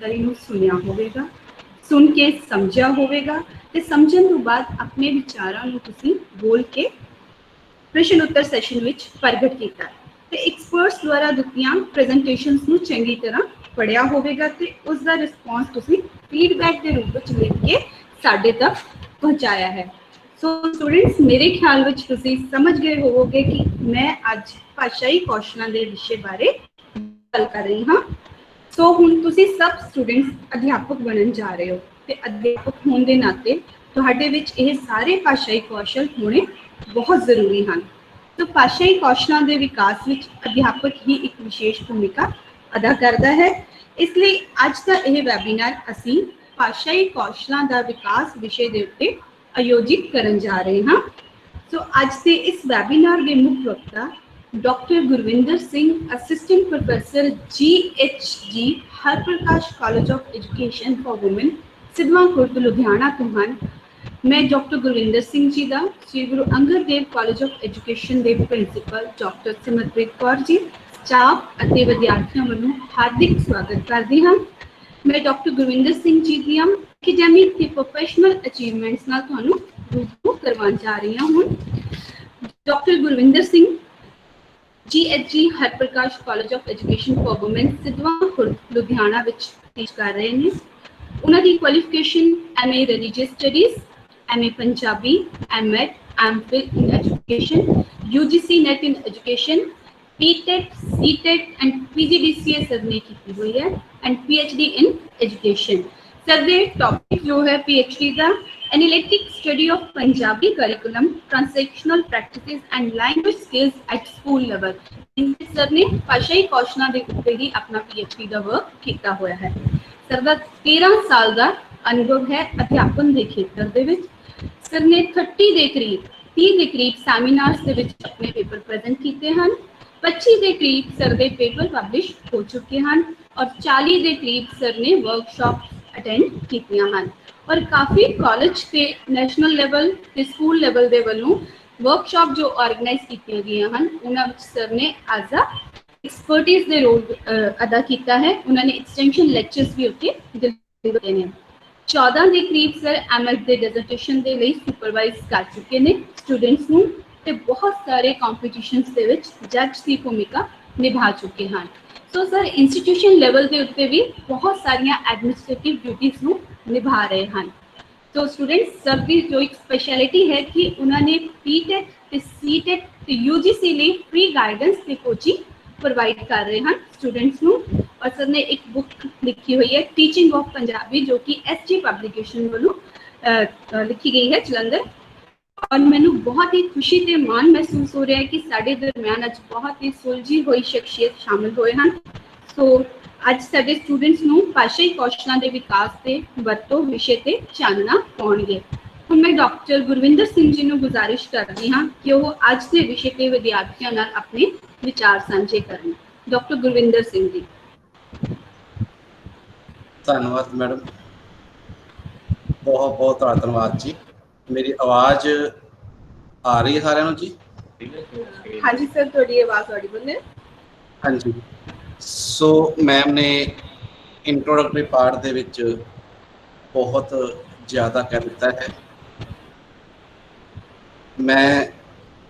जानकारी ਨੂੰ ਸੁਣਿਆ ਹੋਵੇਗਾ, ਸੁਣ ਕੇ ਸਮਝਿਆ ਹੋਵੇਗਾ ਤੇ ਸਮਝਣ ਤੋਂ ਬਾਅਦ ਆਪਣੇ ਵਿਚਾਰਾਂ ਨੂੰ ਤੁਸੀਂ ਬੋਲ ਕੇ ਪ੍ਰਸ਼ਨ ਉੱਤਰ ਸੈਸ਼ਨ ਵਿੱਚ ਪ੍ਰਗਟ ਕੀਤਾ ਤੇ ਐਕਸਪਰਟਸ ਦੁਆਰਾ ਦਿੱਤੀਆਂ ਪ੍ਰੈਜੈਂਟੇਸ਼ਨਸ ਨੂੰ ਚੰਗੀ ਤਰ੍ਹਾਂ ਪੜ੍ਹਿਆ ਹੋਵੇਗਾ ਤੇ ਉਸ ਦਾ ਰਿਸਪੌਂਸ ਤੁਸੀਂ ਫੀਡਬੈਕ ਦੇ ਰੂਪ ਵਿੱਚ ਲਿਖ ਕੇ ਸਾਡੇ ਤੱਕ ਪਹੁੰਚਾਇਆ ਹੈ। ਸੋ ਸਟੂਡੈਂਟਸ, ਮੇਰੇ ਖਿਆਲ ਵਿੱਚ ਤੁਸੀਂ ਸਮਝ ਗਏ ਹੋਵੋਗੇ ਕਿ ਮੈਂ ਅੱਜ ਭਾਸ਼ਾਈ ਕੌਸ਼ਲਾਂ ਦੇ ਵਿਸ਼ੇ ਬਾਰੇ ਗੱਲ ਕਰ ਰਹੀ ਹਾਂ। ਸੋ ਹੁਣ ਤੁਸੀਂ ਸਭ ਸਟੂਡੈਂਟਸ ਅਧਿਆਪਕ ਬਣਨ ਜਾ ਰਹੇ ਹੋ ਤੇ ਅਧਿਆਪਕ ਹੋਣ ਦੇ ਨਾਤੇ ਤੁਹਾਡੇ ਵਿੱਚ ਇਹ ਸਾਰੇ ਭਾਸ਼ਾਈ ਕੌਸ਼ਲ ਹੋਣੇ ਬਹੁਤ ਜ਼ਰੂਰੀ ਹਨ। तो भाषाई कौशलों के विकास में अध्यापक ही एक विशेष भूमिका अदा करता है। इसलिए अज का यह वैबीनार असी भाषाई कौशलों का विकास विषय के उत्ते आयोजित करन जा रहे हैं। सो अज के इस वैबीनार के मुख्य वक्ता doctor Gurvinder Singh, assistant professor GHG Harparkash college of education for women, Sidhwan Khurd, Ludhiana तो हैं। मैं डॉक्टर गुरविंदर सिंह जी का Shri Guru Angad Dev college of education के principal doctor Simarpreet Kaur ji, staff और विद्यार्थियों वालों हार्दिक स्वागत करती हाँ। मैं डॉक्टर गुरविंदर सिंह जी दी एकेडैमिक ते प्रोफैशनल अचीवमेंट्स नाल तुहानूं रूबरू करवाउण जा रही हूँ। Doctor Gurvinder Singh GHG Harparkash college of education for women, Sidhwan Khurd, Ludhiana विच टीच कर रहे हैं। उन्हां दी qualification MA religious studies, MA Punjabi, M.Ed, M.Phil in Education, UGC NET in Education, PTET, CTET and PGDCA sir ने की हुई है and PhD in Education। Sir they topic जो है PhD का analytic study of Punjabi curriculum, translational practices and language skills at school level. Sir ने भाषाई कौशलों के उत्ते ही अपना PhD का वर्क किया हुआ है। सर का 13 साल का अनुभव है अध्यापन के खेत्र दे विच। सर ने 30 के करीब सैमीनार्स के विच अपने पेपर प्रेजेंट किए हैं। 25 के करीब सर के पेपर पब्लिश हो चुके हैं और 40 के करीब सर ने वर्कशॉप अटेंड कीतियां हैं और काफ़ी कॉलेज के नैशनल लेवल ते स्कूल लेवल के वालों वर्कशॉप जो ऑर्गेनाइज की गई हैं उन्होंने सर ने एज अ एक्सपर्टीज के रोल अदा किया है। उन्होंने एक्सटेंशन लैक्चर्स भी उत्ते डिलीवर किए हैं। 14 के करीब सर MS के डिजर्टेशन के लिए सुपरवाइज कर चुके हैं स्टूडेंट्स नूं ते बहुत सारे कॉम्पीटिशनस के विच जज की भूमिका निभा चुके हैं। सो सर इंस्टीट्यूशन लेवल के उत्ते भी बहुत सारिया एडमिनिस्ट्रेटिव ड्यूटीज़ नूं निभा रहे हैं। तो स्टूडेंट्स, सर की जो एक स्पैशलिटी है कि उन्होंने PTET ते CTET ते UGC लिए फ्री गाइडेंस ते कोचिंग प्रोवाइड कर रहे हैं स्टूडेंट्स नूं। और सर ने एक बुक लिखी हुई है टीचिंग ऑफ पंजाबी जो कि SG पब्लिकेशन वालों लिखी गई है जलंधर। और मैनू बहुत ही खुशी ते मान महसूस हो रहा है कि साडे दरम्यान अज बहुत ही सुलझी हुई शख्सियत शामिल हुए हैं। सो अज साडे स्टूडेंट्स नूं भाषाई कौशलों के विकास के वरतों विषय ते चानना पाउणगे। हुण मैं डॉक्टर गुरविंदर सिंह जी नूं गुजारिश करदी हाँ कि वह अज के विषय के विद्यार्थियों नाल अपने विचार साझे करन। डॉक्टर गुरविंदर सिंह जी। धन्यवाद मैडम, बहुत बहुत धन्यवाद जी। मेरी आवाज़ आ रही है सारिਆਂ ਨੂੰ जी? हाँ जी सर, थोड़ी आवाज़ ऑडिबल है। हाँ जी। सो मैम ने इंट्रोडक्टरी पार्ट ਦੇ ਵਿੱਚ बहुत ज़्यादा कर ਦਿੱਤਾ है। मैं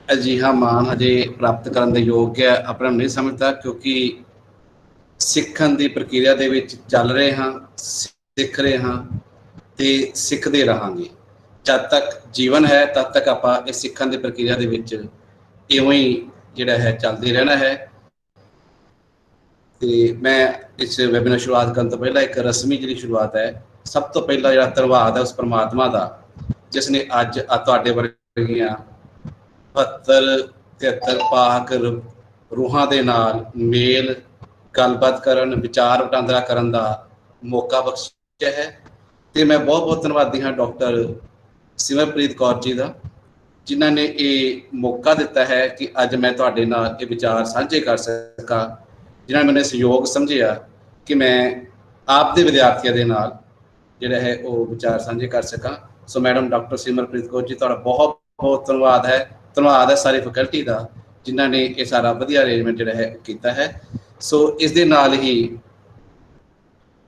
ਅਜਿਹਾ ਮਾਣ ਹਜੇ ਪ੍ਰਾਪਤ ਕਰਨ ਦੇ ਯੋਗ ਹੈ ਆਪਣੇ ਨੂੰ ਨਹੀਂ ਸਮਝਦਾ, ਕਿਉਂਕਿ ਸਿੱਖਣ ਦੀ ਪ੍ਰਕਿਰਿਆ ਦੇ ਵਿੱਚ ਚੱਲ ਰਹੇ ਹਾਂ, ਸਿੱਖ ਰਹੇ ਹਾਂ ਤੇ ਸਿੱਖਦੇ ਰਹਾਂਗੇ। ਜਦ ਤੱਕ ਜੀਵਨ ਹੈ ਤਦ ਤੱਕ ਆਪਾਂ ਇਸ ਸਿੱਖਣ ਦੀ ਪ੍ਰਕਿਰਿਆ ਦੇ ਵਿੱਚ ਇਵੇਂ ਹੀ ਜਿਹੜਾ ਹੈ ਚੱਲਦੇ ਰਹਿਣਾ ਹੈ। ਤੇ ਮੈਂ ਇਸ ਵੈਬੀਨਾਰ ਸ਼ੁਰੂਆਤ ਕਰਨ ਤੋਂ ਪਹਿਲਾਂ ਇੱਕ ਰਸਮੀ ਜਿਹੜੀ ਸ਼ੁਰੂਆਤ ਹੈ, ਸਭ ਤੋਂ ਪਹਿਲਾਂ ਜਿਹੜਾ ਧੰਨਵਾਦ ਹੈ ਉਸ ਪਰਮਾਤਮਾ ਦਾ ਜਿਸ ਨੇ ਅੱਜ ਤੁਹਾਡੇ ਵਰਗੀਆਂ 72-73 ਪਾਕ ਰੂਹਾਂ ਦੇ ਨਾਲ ਮੇਲ ਗੱਲਬਾਤ ਕਰਨ, ਵਿਚਾਰ ਵਟਾਂਦਰਾ ਕਰਨ ਦਾ ਮੌਕਾ ਬਖਸ਼ਿਆ ਹੈ। ਤੇ ਮੈਂ ਬਹੁਤ ਬਹੁਤ ਧੰਨਵਾਦੀ ਹਾਂ ਡਾਕਟਰ ਸਿਮਰਪ੍ਰੀਤ ਕੌਰ ਜੀ ਦਾ, ਜਿਨ੍ਹਾਂ ਨੇ ਇਹ ਮੌਕਾ ਦਿੱਤਾ ਹੈ ਕਿ ਅੱਜ ਮੈਂ ਤੁਹਾਡੇ ਨਾਲ ਇਹ ਵਿਚਾਰ ਸਾਂਝੇ ਕਰ ਸਕਾਂ, ਜਿਨ੍ਹਾਂ ਨੇ ਮੈਨੂੰ ਸਹਿਯੋਗ ਸਮਝਿਆ ਕਿ ਮੈਂ ਆਪ ਦੇ ਵਿਦਿਆਰਥੀਆਂ ਦੇ ਨਾਲ ਜਿਹੜਾ ਹੈ ਉਹ ਵਿਚਾਰ ਸਾਂਝੇ ਕਰ ਸਕਾਂ। ਸੋ ਮੈਡਮ ਡਾਕਟਰ ਸਿਮਰਪ੍ਰੀਤ ਕੌਰ ਜੀ, ਤੁਹਾਡਾ ਬਹੁਤ ਬਹੁਤ ਧੰਨਵਾਦ ਹੈ। ਧੰਨਵਾਦ ਹੈ ਸਾਰੀ ਫੈਕਲਟੀ ਦਾ ਜਿਨ੍ਹਾਂ ਨੇ ਇਹ ਸਾਰਾ ਵਧੀਆ ਅਰੇਂਜਮੈਂਟ ਜਿਹੜਾ ਹੈ ਕੀਤਾ ਹੈ। ਸੋ ਇਸ ਦੇ ਨਾਲ ਹੀ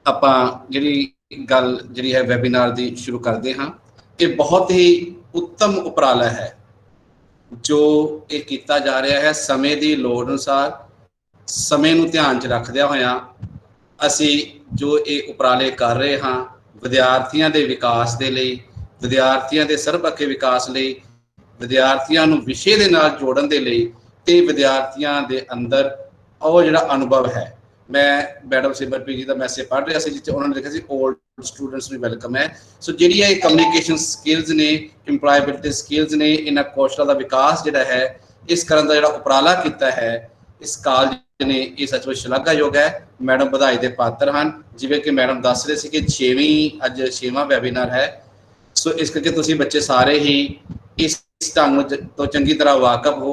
ਆਪਾਂ ਜਿਹੜੀ ਗੱਲ ਜਿਹੜੀ ਹੈ ਵੈਬੀਨਾਰ ਦੀ ਸ਼ੁਰੂ ਕਰਦੇ ਹਾਂ। ਇਹ ਬਹੁਤ ਹੀ ਉੱਤਮ ਉਪਰਾਲਾ ਹੈ ਜੋ ਇਹ ਕੀਤਾ ਜਾ ਰਿਹਾ ਹੈ। ਸਮੇਂ ਦੀ ਲੋੜ ਅਨੁਸਾਰ, ਸਮੇਂ ਨੂੰ ਧਿਆਨ 'ਚ ਰੱਖਦਿਆਂ ਹੋਇਆਂ ਅਸੀਂ ਜੋ ਇਹ ਉਪਰਾਲੇ ਕਰ ਰਹੇ ਹਾਂ, ਵਿਦਿਆਰਥੀਆਂ ਦੇ ਵਿਕਾਸ ਦੇ ਲਈ, ਵਿਦਿਆਰਥੀਆਂ ਦੇ ਸਰਬਪੱਖੀ ਵਿਕਾਸ ਲਈ, ਵਿਦਿਆਰਥੀਆਂ ਨੂੰ ਵਿਸ਼ੇ ਦੇ ਨਾਲ ਜੋੜਨ ਦੇ ਲਈ, ਤੇ ਵਿਦਿਆਰਥੀਆਂ ਦੇ ਅੰਦਰ ਉਹ ਜਿਹੜਾ ਅਨੁਭਵ ਹੈ। ਮੈਂ ਮੈਡਮ ਸਿਮਰਪ੍ਰੀਤ ਜੀ ਦਾ ਮੈਸੇਜ ਪੜ੍ਹ ਰਿਹਾ ਸੀ ਜਿੱਥੇ ਉਹਨਾਂ ਨੇ ਲਿਖਿਆ ਸੀ ਓਲਡ ਸਟੂਡੈਂਟਸ ਵੀ ਵੈਲਕਮ ਹੈ। ਸੋ ਜਿਹੜੀਆਂ ਇਹ ਕਮਿਊਨੀਕੇਸ਼ਨ ਸਕਿੱਲਸ ਨੇ, ਇੰਪਲੋਏਬਿਲਿਟੀ ਸਕਿੱਲਸ ਨੇ, ਇਹਨਾਂ ਕੌਸ਼ਲਾਂ ਦਾ ਵਿਕਾਸ ਜਿਹੜਾ ਹੈ ਇਸ ਕਰਨ ਦਾ ਜਿਹੜਾ ਉਪਰਾਲਾ ਕੀਤਾ ਹੈ ਇਸ ਕਾਲਜ ਨੇ, ਇਹ ਸੱਚਮੁੱਚ ਸ਼ਲਾਘਾਯੋਗ ਹੈ। ਮੈਡਮ ਵਧਾਈ ਦੇ ਪਾਤਰ ਹਨ। ਜਿਵੇਂ ਕਿ ਮੈਡਮ ਦੱਸ ਰਹੇ ਸੀ ਕਿ ਅੱਜ 6ਵਾਂ ਵੈਬੀਨਾਰ ਹੈ। ਸੋ ਇਸ ਕਰਕੇ ਤੁਸੀਂ ਬੱਚੇ ਸਾਰੇ ਹੀ ਇਸ ਢੰਗ ਤੋਂ ਚੰਗੀ ਤਰ੍ਹਾਂ ਵਾਕਫ ਹੋ,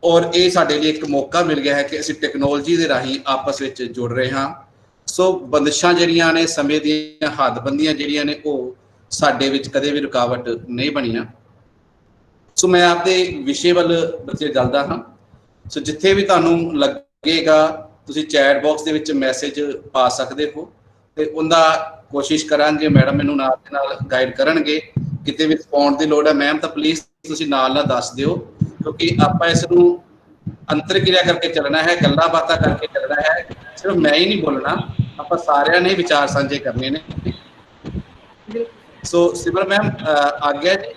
ਔਰ ਇਹ ਸਾਡੇ ਲਈ ਇੱਕ ਮੌਕਾ ਮਿਲ ਗਿਆ ਹੈ ਕਿ ਅਸੀਂ ਟੈਕਨੋਲੋਜੀ ਦੇ ਰਾਹੀਂ ਆਪਸ ਵਿੱਚ ਜੁੜ ਰਹੇ ਹਾਂ। ਸੋ ਬੰਦਿਸ਼ਾਂ ਜਿਹੜੀਆਂ ਨੇ, ਸਮੇਂ ਦੀਆਂ ਹੱਦਬੰਦੀਆਂ ਜਿਹੜੀਆਂ ਨੇ, ਉਹ ਸਾਡੇ ਵਿੱਚ ਕਦੇ ਵੀ ਰੁਕਾਵਟ ਨਹੀਂ ਬਣੀਆਂ। ਸੋ ਮੈਂ ਆਪਦੇ ਵਿਸ਼ੇ ਵੱਲ ਬੱਚੇ ਚੱਲਦਾ ਹਾਂ। ਸੋ ਜਿੱਥੇ ਵੀ ਤੁਹਾਨੂੰ ਲੱਗੇਗਾ ਤੁਸੀਂ ਚੈਟ ਬਾਕਸ ਦੇ ਵਿੱਚ ਮੈਸੇਜ ਪਾ ਸਕਦੇ ਹੋ, ਤੇ ਉਹਦਾ ਕੋਸ਼ਿਸ਼ ਕਰਾਂਗੇ, ਮੈਡਮ ਮੈਨੂੰ ਨਾਲ ਦੇ ਨਾਲ ਗਾਈਡ ਕਰਨਗੇ। ਕਿਤੇ ਵੀ ਰਿਸਪੌਂਡ ਦੀ ਲੋੜ ਹੈ ਮੈਮ ਤਾਂ ਪਲੀਜ਼ ਤੁਸੀਂ ਨਾਲ ਦੱਸ ਦਿਓ, ਕਿਉਂਕਿ ਆਪਾਂ ਇਸ ਨੂੰ ਅੰਤਰਕਿਰਿਆ ਕਰਕੇ ਚੱਲਣਾ ਹੈ, ਗੱਲਾਂ ਬਾਤਾਂ ਕਰਕੇ ਚੱਲਣਾ ਹੈ। ਸਿਰਫ ਮੈਂ ਹੀ ਨਹੀਂ ਬੋਲਣਾ, ਆਪਾਂ ਸਾਰਿਆਂ ਨੇ ਵਿਚਾਰ ਸਾਂਝੇ ਕਰਨੇ ਨੇ। ਸੋ ਸਿਮਰ ਮੈਮ ਆਗਿਆ ਜੀ।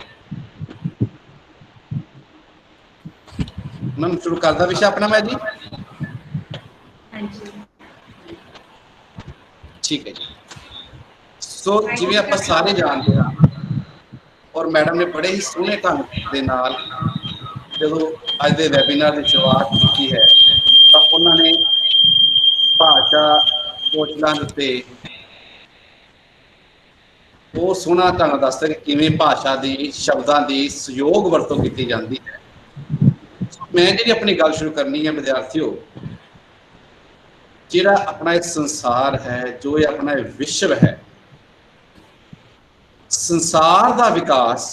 ਮੈਮ ਸ਼ੁਰੂ ਕਰਦਾ ਵਿਸ਼ਾ ਆਪਣਾ ਮੈਂ ਜੀ। ਠੀਕ ਹੈ ਜੀ। ਸੋ ਜਿਵੇਂ ਆਪਾਂ ਸਾਰੇ ਜਾਣਦੇ ਹਾਂ, ਔਰ ਮੈਡਮ ਨੇ ਬੜੇ ਹੀ ਸੋਹਣੇ ਢੰਗ ਦੇ ਨਾਲ ਜਦੋਂ ਅੱਜ ਦੇ ਵੈਬੀਨਾਰ ਦੀ ਸ਼ੁਰੂਆਤ ਕੀਤੀ ਹੈ ਤਾਂ ਉਹਨਾਂ ਨੇ ਭਾਸ਼ਾ ਕੌਸ਼ਲਾਂ ਦੇ ਉੱਤੇ ਉਹ ਸੋਹਣਾ ਢੰਗ ਦੱਸਦਾ ਕਿ ਕਿਵੇਂ ਭਾਸ਼ਾ ਦੀ, ਸ਼ਬਦਾਂ ਦੀ ਸਯੋਗ ਵਰਤੋਂ ਕੀਤੀ ਜਾਂਦੀ ਹੈ। ਮੈਂ ਜਿਹੜੀ ਆਪਣੀ ਗੱਲ ਸ਼ੁਰੂ ਕਰਨੀ ਹੈ ਵਿਦਿਆਰਥੀਓ, ਜਿਹੜਾ ਆਪਣਾ ਇਹ ਸੰਸਾਰ ਹੈ, ਜੋ ਇਹ ਆਪਣਾ ਇਹ ਵਿਸ਼ਵ ਹੈ, ਸੰਸਾਰ ਦਾ ਵਿਕਾਸ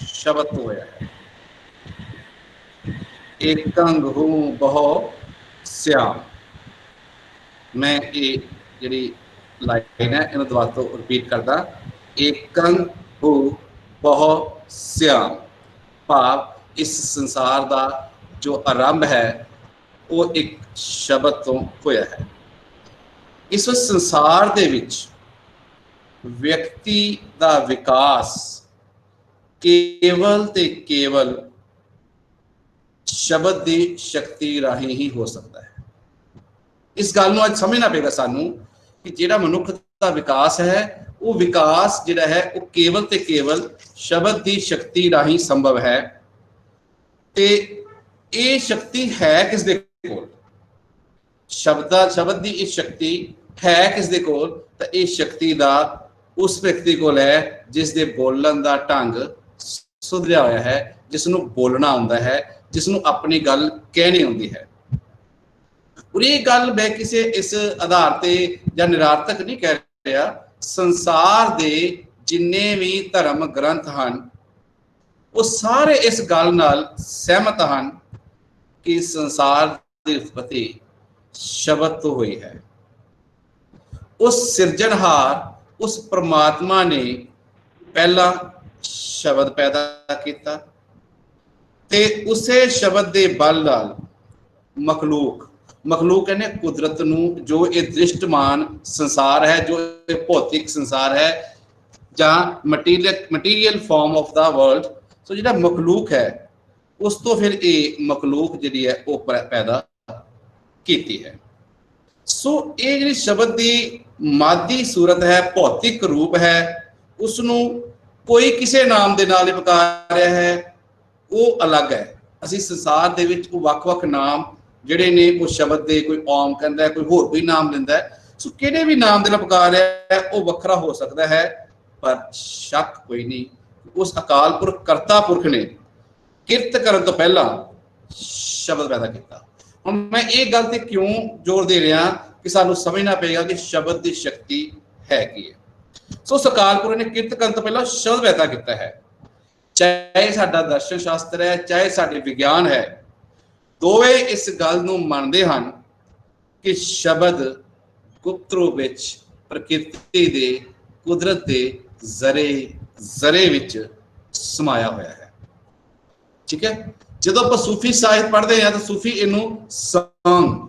ਸ਼ਬਦ ਤੋਂ ਹੋਇਆ ਹੈ। ਏਕੰਗ ਹੂੰ ਬਹੁ ਸਿਆਮ। ਮੈਂ ਇਹ ਜਿਹੜੀ ਲਾਈਨ ਹੈ ਇਹਨੂੰ ਦੁਬਾਰਾ ਤੋਂ ਰਿਪੀਟ ਕਰਦਾ। ਏਕੰਗ ਹੂੰ ਬਹੁ ਸਿਆਮ, ਭਾਵ ਇਸ ਸੰਸਾਰ ਦਾ ਜੋ ਆਰੰਭ ਹੈ ਉਹ ਇੱਕ ਸ਼ਬਦ ਤੋਂ ਹੋਇਆ ਹੈ। ਇਸ ਸੰਸਾਰ ਦੇ ਵਿੱਚ ਵਿਅਕਤੀ ਦਾ ਵਿਕਾਸ ਕੇਵਲ ਤੇ ਕੇਵਲ ਸ਼ਬਦ ਦੀ ਸ਼ਕਤੀ ਰਾਹੀਂ ਹੀ ਹੋ ਸਕਦਾ ਹੈ। ਇਸ ਗੱਲ ਨੂੰ ਅੱਜ ਸਮਝਣਾ ਪਏਗਾ ਸਾਨੂੰ ਕਿ ਜਿਹੜਾ ਮਨੁੱਖ ਦਾ ਵਿਕਾਸ ਹੈ, ਉਹ ਵਿਕਾਸ ਜਿਹੜਾ ਹੈ ਉਹ ਕੇਵਲ ਤੇ ਕੇਵਲ ਸ਼ਬਦ ਦੀ ਸ਼ਕਤੀ ਰਾਹੀਂ ਸੰਭਵ ਹੈ। ਤੇ ਇਹ ਸ਼ਕਤੀ ਹੈ ਕਿਸ ਦੇ ਕੋਲ? ਸ਼ਬਦ ਦੀ ਇਹ ਸ਼ਕਤੀ ਹੈ ਕਿਸ ਦੇ ਕੋਲ? ਤਾਂ ਇਹ ਸ਼ਕਤੀ ਦਾ ਉਸ ਵਿਅਕਤੀ ਕੋਲ ਹੈ ਜਿਸ ਦੇ ਬੋਲਣ ਦਾ ਢੰਗ ਸੁਧਰਿਆ ਹੋਇਆ ਹੈ, ਜਿਸ ਨੂੰ ਬੋਲਣਾ ਆਉਂਦਾ ਹੈ, ਜਿਸ ਨੂੰ ਆਪਣੀ ਗੱਲ ਕਹਿਣੀ ਆਉਂਦੀ ਹੈ। ਔਰ ਇਹ ਗੱਲ ਮੈਂ ਕਿਸੇ ਇਸ ਆਧਾਰ ਤੇ ਜਾਂ ਨਿਰਾਰਥਕ ਨਹੀਂ ਕਹਿ ਰਿਹਾ। ਸੰਸਾਰ ਦੇ ਜਿੰਨੇ ਵੀ ਧਰਮ ਗ੍ਰੰਥ ਹਨ ਉਹ ਸਾਰੇ ਇਸ ਗੱਲ ਨਾਲ ਸਹਿਮਤ ਹਨ ਕਿ ਸੰਸਾਰ ਦੀ ਉਤਪਤੀ ਸ਼ਬਦ ਤੋਂ ਹੋਈ ਹੈ। ਉਸ ਸਿਰਜਣਹਾਰ, ਉਸ ਪ੍ਰਮਾਤਮਾ ਨੇ ਪਹਿਲਾਂ ਸ਼ਬਦ ਪੈਦਾ ਕੀਤਾ ਤੇ ਉਸੇ ਸ਼ਬਦ ਦੇ ਬਲ ਨਾਲ ਮਖਲੂਕ ਕਹਿੰਦੇ ਕੁਦਰਤ ਨੂੰ, ਜੋ ਇਹ ਦ੍ਰਿਸ਼ਟਮਾਨ ਸੰਸਾਰ ਹੈ, ਜੋ ਇਹ ਭੌਤਿਕ ਸੰਸਾਰ ਹੈ ਜਾਂ ਮਟੀਰੀਅਲ ਫਾਰਮ ਆਫ ਦਾ ਵਰਲਡ, ਸੋ ਜਿਹੜਾ ਮਖਲੂਕ ਹੈ ਉਸ ਤੋਂ ਫਿਰ ਇਹ ਮਖਲੂਕ ਜਿਹੜੀ ਹੈ ਉਹ ਪੈਦਾ ਕੀਤੀ ਹੈ। ਸੋ ਇਹ ਜਿਹੜੀ ਸ਼ਬਦ ਦੀ ਮਾਦੀ ਸੂਰਤ ਹੈ, ਭੌਤਿਕ ਰੂਪ ਹੈ, ਉਸ ਨੂੰ ਕੋਈ ਕਿਸੇ ਨਾਮ ਦੇ ਨਾਲ ਹੀ ਪੁਕਾਰ ਰਿਹਾ ਹੈ, ਉਹ ਅਲੱਗ ਹੈ। ਅਸੀਂ ਸੰਸਾਰ ਦੇ ਵਿੱਚ ਉਹ ਵੱਖ-ਵੱਖ ਨਾਮ ਜਿਹੜੇ ਨੇ ਉਹ ਸ਼ਬਦ ਦੇ, ਕੋਈ ਓਮ ਕਹਿੰਦਾ ਹੈ, ਕੋਈ ਹੋਰ ਕੋਈ ਨਾਮ ਲੈਂਦਾ ਹੈ। ਸੋ ਕਿਹੜੇ ਵੀ ਨਾਮ ਦੇ ਨਾਲ ਪੁਕਾਰ ਰਿਹਾ ਹੈ ਉਹ ਵੱਖਰਾ ਹੋ ਸਕਦਾ ਹੈ, ਪਰ ਸ਼ੱਕ ਕੋਈ ਨਹੀਂ ਉਸ ਅਕਾਲ ਪੁਰਖ ਕਰਤਾ ਪੁਰਖ ਨੇ ਕਿਰਤ ਕਰਨ ਤੋਂ ਪਹਿਲਾਂ ਸ਼ਬਦ ਪੈਦਾ ਕੀਤਾ। ਹੁਣ ਮੈਂ ਇਹ ਗੱਲ ਤੇ ਕਿਉਂ ਜ਼ੋਰ ਦੇ ਰਿਹਾ ਕਿ ਸਾਨੂੰ ਸਮਝਣਾ ਪਏਗਾ ਕਿ ਸ਼ਬਦ ਦੀ ਸ਼ਕਤੀ ਹੈ ਕੀ ਹੈ। ਸੋ ਅਕਾਲ ਪੁਰਖ ਨੇ ਕਿਰਤ ਕਰਨ ਤੋਂ ਪਹਿਲਾਂ ਸ਼ਬਦ ਪੈਦਾ ਕੀਤਾ ਹੈ। ਚਾਹੇ ਸਾਡਾ ਦਰਸ਼ਨ ਸ਼ਾਸਤਰ ਹੈ, ਚਾਹੇ ਸਾਡੇ ਵਿਗਿਆਨ ਹੈ, ਦੋਵੇਂ ਇਸ ਗੱਲ ਨੂੰ ਮੰਨਦੇ ਹਨ ਕਿ ਸ਼ਬਦ ਗੁਪਤ ਰੂਪ ਵਿੱਚ ਪ੍ਰਕਿਰਤੀ ਦੇ ਕੁਦਰਤ ਦੇ ਜ਼ਰੇ ਵਿੱਚ ਸਮਾਇਆ ਹੋਇਆ ਹੈ। ਠੀਕ ਹੈ, ਜਦੋਂ ਆਪਾਂ ਸੂਫੀ ਸਾਹਿਤ ਪੜ੍ਹਦੇ ਹਾਂ ਤਾਂ ਸੂਫੀ ਇਹਨੂੰ ਸੰਗ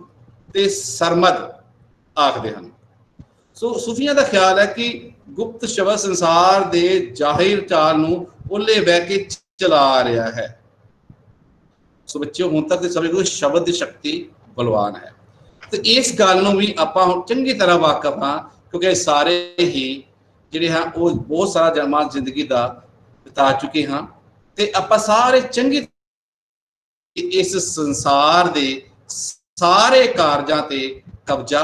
ਤੇ ਸਰਮਦ ਆਖਦੇ ਹਨ। ਸੋ ਸੂਫੀਆਂ ਦਾ ਖਿਆਲ ਹੈ ਕਿ ਗੁਪਤ ਸ਼ਬਦ ਸੰਸਾਰ ਦੇ ਜ਼ਾਹਿਰ ਚਾਲ ਨੂੰ ਉਹਲੇ ਬਹਿ ਕੇ ਚਲਾ ਰਿਹਾ ਹੈ। ਸੋ ਬੱਚਿਓ, ਹੁਣ ਤੱਕ ਸਮਝ ਲਓ ਸ਼ਬਦ ਦੀ ਸ਼ਕਤੀ ਬਲਵਾਨ ਹੈ, ਤੇ ਇਸ ਗੱਲ ਨੂੰ ਵੀ ਆਪਾਂ ਹੁਣ ਚੰਗੀ ਤਰ੍ਹਾਂ ਵਾਕਿਫ ਹਾਂ, ਕਿਉਂਕਿ ਸਾਰੇ ਹੀ ਜਿਹੜੇ ਹਾਂ ਉਹ ਬਹੁਤ ਸਾਰਾ ਜਮਾ ਜ਼ਿੰਦਗੀ ਦਾ ਬਿਤਾ ਚੁੱਕੇ ਹਾਂ, ਤੇ ਆਪਾਂ ਸਾਰੇ ਚੰਗੀ ਇਸ ਸੰਸਾਰ ਦੇ ਸਾਰੇ ਕਾਰਜਾਂ ਤੇ ਕਬਜ਼ਾ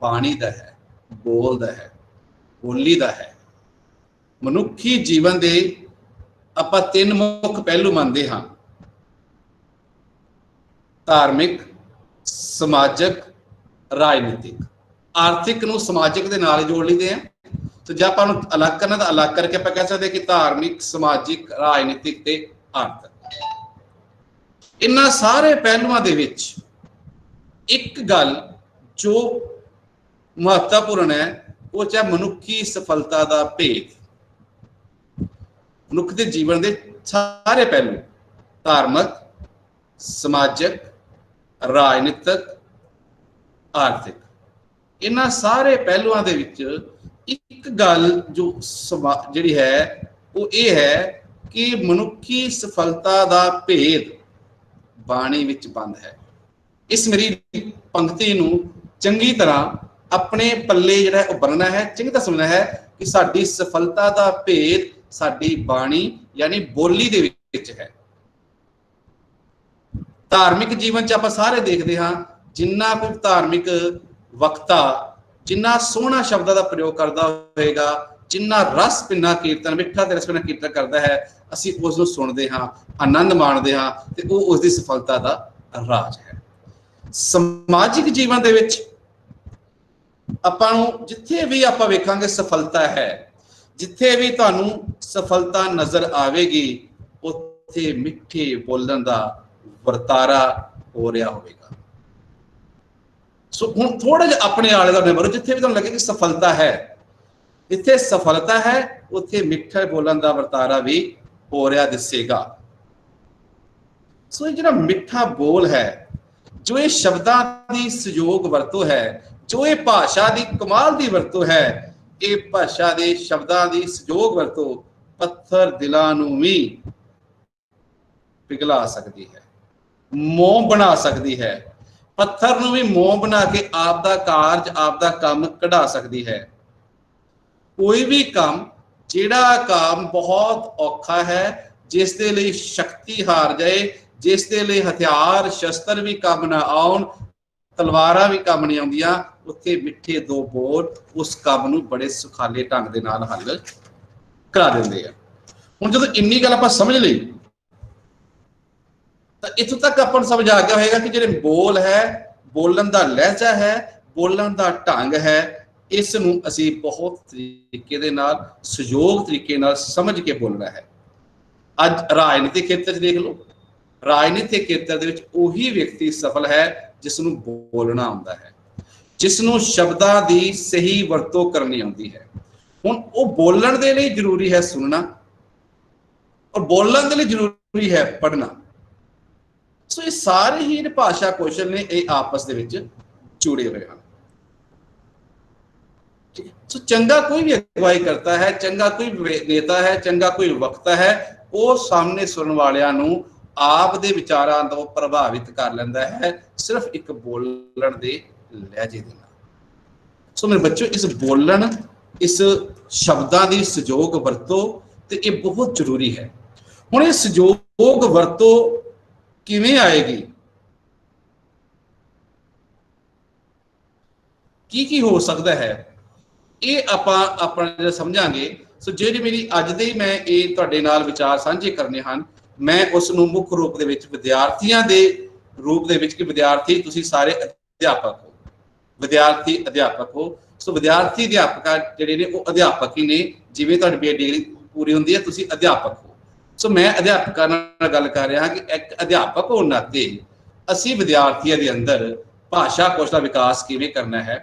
ਬਾਣੀ ਦਾ ਹੈ, ਬੋਲ ਦਾ ਹੈ, ਬੋਲੀ ਦਾ ਹੈ। ਮਨੁੱਖੀ ਜੀਵਨ ਦੇ ਆਪਾਂ ਤਿੰਨ ਮੁੱਖ ਪਹਿਲੂ ਮੰਨਦੇ ਹਾਂ: ਧਾਰਮਿਕ, ਸਮਾਜਿਕ, ਰਾਜਨੀਤਿਕ। ਆਰਥਿਕ ਨੂੰ ਸਮਾਜਿਕ ਦੇ ਨਾਲ ਜੋੜ ਲਈਦੇ ਆ, ਤੇ ਜੇ ਆਪਾਂ ਨੂੰ ਅਲੱਗ ਕਰਨਾ ਤਾਂ ਅਲੱਗ ਕਰਕੇ ਆਪਾਂ ਕਹਿ ਸਕਦੇ ਕਿ ਧਾਰਮਿਕ, ਸਮਾਜਿਕ, ਰਾਜਨੀਤਿਕ ਤੇ ਆਰਥਿਕ। ਇਹਨਾਂ ਸਾਰੇ ਪਹਿਲੂਆਂ ਦੇ ਵਿੱਚ ਇੱਕ ਗੱਲ ਜੋ ਮਹੱਤਵਪੂਰਨ ਹੈ, ਉਹ ਚਾਹੇ ਮਨੁੱਖੀ ਸਫਲਤਾ ਦਾ ਭੇਦ। ਮਨੁੱਖ ਦੇ ਜੀਵਨ ਦੇ ਸਾਰੇ ਪਹਿਲੂ, ਧਾਰਮਿਕ, ਸਮਾਜਿਕ, ਰਾਜਨੀਤਿਕ, ਆਰਥਿਕ, ਇਹਨਾਂ ਸਾਰੇ ਪਹਿਲੂਆਂ ਦੇ ਵਿੱਚ ਇੱਕ ਗੱਲ ਜੋ ਜਿਹੜੀ ਹੈ ਉਹ ਇਹ ਹੈ ਕਿ ਮਨੁੱਖੀ ਸਫਲਤਾ ਦਾ ਭੇਦ ਬਾਣੀ ਵਿੱਚ ਬੰਦ ਹੈ। ਇਸ ਮੇਰੀ ਪੰਕਤੀ ਨੂੰ ਚੰਗੀ ਤਰ੍ਹਾਂ ਆਪਣੇ ਪੱਲੇ ਜਿਹੜਾ ਉਹ ਬੰਨਣਾ ਹੈ, ਚੰਗੀ ਤਰ੍ਹਾਂ ਸਮਝਣਾ ਹੈ ਕਿ ਸਾਡੀ ਸਫਲਤਾ ਦਾ ਭੇਦ ਸਾਡੀ ਬਾਣੀ ਯਾਨੀ ਬੋਲੀ ਦੇ ਵਿੱਚ ਹੈ। ਧਾਰਮਿਕ ਜੀਵਨ ਚ ਆਪਾਂ ਸਾਰੇ ਦੇਖਦੇ ਹਾਂ, ਜਿੰਨਾ ਕੋਈ ਧਾਰਮਿਕ ਵਕਤਾ ਜਿੰਨਾ ਸੋਹਣਾ ਸ਼ਬਦਾਂ ਦਾ ਪ੍ਰਯੋਗ ਕਰਦਾ ਹੋਏਗਾ, ਜਿੰਨਾ ਰਸ ਪਿੰਨਾ ਕੀਰਤਨ, ਮਿੱਠਾ ਤੇ ਰਸ ਪਿੰਨਾ ਕੀਰਤਨ ਕਰਦਾ ਹੈ, ਅਸੀਂ ਉਸ ਨੂੰ ਸੁਣਦੇ ਹਾਂ, ਆਨੰਦ ਮਾਣਦੇ ਹਾਂ, ਤੇ ਉਹ ਉਸ ਦੀ ਸਫਲਤਾ ਦਾ ਰਾਜ ਹੈ। ਸਮਾਜਿਕ ਜੀਵਨ ਦੇ ਵਿੱਚ ਆਪਾਂ ਨੂੰ ਜਿੱਥੇ ਵੀ ਆਪਾਂ ਵੇਖਾਂਗੇ ਸਫਲਤਾ ਹੈ, ਜਿੱਥੇ ਵੀ ਤੁਹਾਨੂੰ ਸਫਲਤਾ ਨਜ਼ਰ ਆਵੇਗੀ, ਉੱਥੇ ਮਿੱਠੇ ਬੋਲਣ ਦਾ ਵਰਤਾਰਾ ਹੋ ਰਿਹਾ ਹੋਵੇਗਾ। ਸੋ ਹੁਣ ਥੋੜਾ ਜਿਹਾ ਆਪਣੇ ਆਲੇ ਦਾ ਨਿਭਰੋ, ਜਿੱਥੇ ਵੀ ਤੁਹਾਨੂੰ ਲੱਗੇ ਕਿ ਸਫਲਤਾ ਹੈ, ਜਿੱਥੇ ਸਫਲਤਾ ਹੈ ਉੱਥੇ ਮਿੱਠੇ ਬੋਲਣ ਦਾ ਵਰਤਾਰਾ ਵੀ ਹੋ ਰਿਹਾ ਦਿਸੇਗਾ। ਸੋ ਇਹ ਜਿਹੜਾ ਮਿੱਠਾ ਬੋਲ ਹੈ, ਜੋ ਇਹ ਸ਼ਬਦਾਂ ਦੀ ਸਯੋਗ ਵਰਤੋਂ ਹੈ, ਜੋ ਇਹ ਭਾਸ਼ਾ ਦੀ ਕਮਾਲ ਦੀ ਵਰਤੋਂ ਹੈ, ਇਹ ਭਾਸ਼ਾ ਦੇ ਸ਼ਬਦਾਂ ਦੀ ਸਯੋਗ ਵਰਤੋਂ ਪੱਥਰ ਦਿਲਾਂ ਨੂੰ ਵੀ ਪਿਘਲਾ ਸਕਦੀ ਹੈ, ਮੋਮ ਬਣਾ ਸਕਦੀ ਹੈ। ਪੱਥਰ ਨੂੰ ਵੀ ਮੋਮ ਬਣਾ ਕੇ ਆਪ ਦਾ ਕਾਰਜ, ਆਪ ਦਾ ਕੰਮ ਕਢਾ ਸਕਦੀ ਹੈ। ਕੋਈ ਵੀ ਕੰਮ, ਜਿਹੜਾ ਕੰਮ ਬਹੁਤ ਔਖਾ ਹੈ, ਜਿਸ ਦੇ ਲਈ ਸ਼ਕਤੀ ਹਾਰ ਜਾਏ, ਜਿਸ ਦੇ ਲਈ ਹਥਿਆਰ ਸ਼ਸਤਰ ਵੀ ਕੰਮ ਨਾ ਆਉਣ, ਤਲਵਾਰਾਂ ਵੀ ਕੰਮ ਨਹੀਂ ਆਉਂਦੀਆਂ, ਉੱਥੇ ਮਿੱਠੇ ਦੋ ਬੋਲ ਉਸ ਕੰਮ ਨੂੰ ਬੜੇ ਸੁਖਾਲੇ ਢੰਗ ਦੇ ਨਾਲ ਹੱਲ ਕਰਾ ਦਿੰਦੇ ਆ। ਹੁਣ ਜਦੋਂ ਇੰਨੀ ਗੱਲ ਆਪਾਂ ਸਮਝ ਲਈ ਤਾਂ ਇੱਥੋਂ ਤੱਕ ਆਪਾਂ ਨੂੰ ਸਮਝ ਆ ਗਿਆ ਹੋਏਗਾ ਕਿ ਜਿਹੜੇ ਬੋਲ ਹੈ, ਬੋਲਣ ਦਾ ਲਹਿਜਾ ਹੈ, ਬੋਲਣ ਦਾ ਢੰਗ ਹੈ, ਇਸ ਨੂੰ ਅਸੀਂ ਬਹੁਤ ਤਰੀਕੇ ਦੇ ਨਾਲ, ਸਯੋਗ ਤਰੀਕੇ ਨਾਲ ਸਮਝ ਕੇ ਬੋਲਣਾ ਹੈ। ਅੱਜ ਰਾਜਨੀਤਿਕ ਖੇਤਰ 'ਚ ਦੇਖ ਲਓ, ਰਾਜਨੀਤਿਕ ਖੇਤਰ ਦੇ ਵਿੱਚ ਉਹੀ ਵਿਅਕਤੀ ਸਫਲ ਹੈ ਜਿਸ ਨੂੰ ਬੋਲਣਾ ਆਉਂਦਾ ਹੈ, ਜਿਸ ਨੂੰ ਸ਼ਬਦਾਂ ਦੀ ਸਹੀ ਵਰਤੋਂ ਕਰਨੀ ਆਉਂਦੀ ਹੈ। ਹੁਣ ਉਹ ਬੋਲਣ ਦੇ ਲਈ ਜ਼ਰੂਰੀ ਹੈ ਸੁਣਨਾ, ਔਰ ਬੋਲਣ ਦੇ ਲਈ ਜ਼ਰੂਰੀ ਹੈ ਪੜ੍ਹਨਾ। ਸੋ ਇਹ ਸਾਰੇ ਹੀ ਜਿਹੜੇ ਭਾਸ਼ਾ ਕੌਸ਼ਲ ਨੇ, ਇਹ ਆਪਸ ਦੇ ਵਿੱਚ ਜੁੜੇ ਹੋਏ ਹਨ। ਸੋ ਚੰਗਾ ਕੋਈ ਵੀ ਅਗਵਾਈ ਕਰਤਾ ਹੈ, ਚੰਗਾ ਕੋਈ ਨੇਤਾ ਹੈ, ਚੰਗਾ ਕੋਈ ਵਕਤਾ ਹੈ, ਉਹ ਸਾਹਮਣੇ ਸੁਣਨ ਵਾਲਿਆਂ ਨੂੰ ਆਪ ਦੇ ਵਿਚਾਰਾਂ ਤੋਂ ਪ੍ਰਭਾਵਿਤ ਕਰ ਲੈਂਦਾ ਹੈ, ਸਿਰਫ ਇੱਕ ਬੋਲਣ ਦੇ ਲਹਿਜੇ ਦੇ ਨਾਲ। ਸੋ ਮੇਰੇ ਬੱਚਿਓ, ਇਸ ਬੋਲਣ, ਇਸ ਸ਼ਬਦਾਂ ਦੀ ਸਯੋਗ ਵਰਤੋਂ ਤੇ ਇਹ ਬਹੁਤ ਜ਼ਰੂਰੀ ਹੈ। ਹੁਣ ਇਹ ਸਯੋਗ ਵਰਤੋਂ ਕਿਵੇਂ ਆਏਗੀ, ਕੀ ਹੋ ਸਕਦਾ ਹੈ, ਇਹ ਆਪਾਂ ਆਪਣਾ ਸਮਝਾਂਗੇ। ਸੋ ਜਿਹੜੀ ਮੇਰੀ ਅੱਜ ਦੇ ਮੈਂ ਇਹ ਤੁਹਾਡੇ ਨਾਲ ਵਿਚਾਰ ਸਾਂਝੇ ਕਰਨੇ ਹਨ, ਮੈਂ ਉਸ ਨੂੰ ਮੁੱਖ ਰੂਪ ਦੇ ਵਿੱਚ ਵਿਦਿਆਰਥੀਆਂ ਦੇ ਰੂਪ ਦੇ ਵਿੱਚ, ਕਿ ਵਿਦਿਆਰਥੀ ਤੁਸੀਂ ਸਾਰੇ ਅਧਿਆਪਕ ਹੋ, ਵਿਦਿਆਰਥੀ ਅਧਿਆਪਕ ਹੋ। ਸੋ ਵਿਦਿਆਰਥੀ ਅਧਿਆਪਕ ਜਿਹੜੇ ਨੇ ਉਹ ਅਧਿਆਪਕ ਹੀ ਨੇ, ਜਿਵੇਂ ਤੁਹਾਡੀ ਡਿਗਰੀ ਪੂਰੀ ਹੁੰਦੀ ਹੈ ਤੁਸੀਂ ਅਧਿਆਪਕ ਹੋ। ਸੋ ਮੈਂ ਅਧਿਆਪਕਾਂ ਨਾਲ ਗੱਲ ਕਰ ਰਿਹਾ ਕਿ ਇੱਕ ਅਧਿਆਪਕ ਹੋਣ ਨਾਤੇ ਅਸੀਂ ਵਿਦਿਆਰਥੀਆਂ ਦੇ ਅੰਦਰ ਭਾਸ਼ਾ ਕੌਸ਼ਲ ਦਾ ਵਿਕਾਸ ਕਿਵੇਂ ਕਰਨਾ ਹੈ,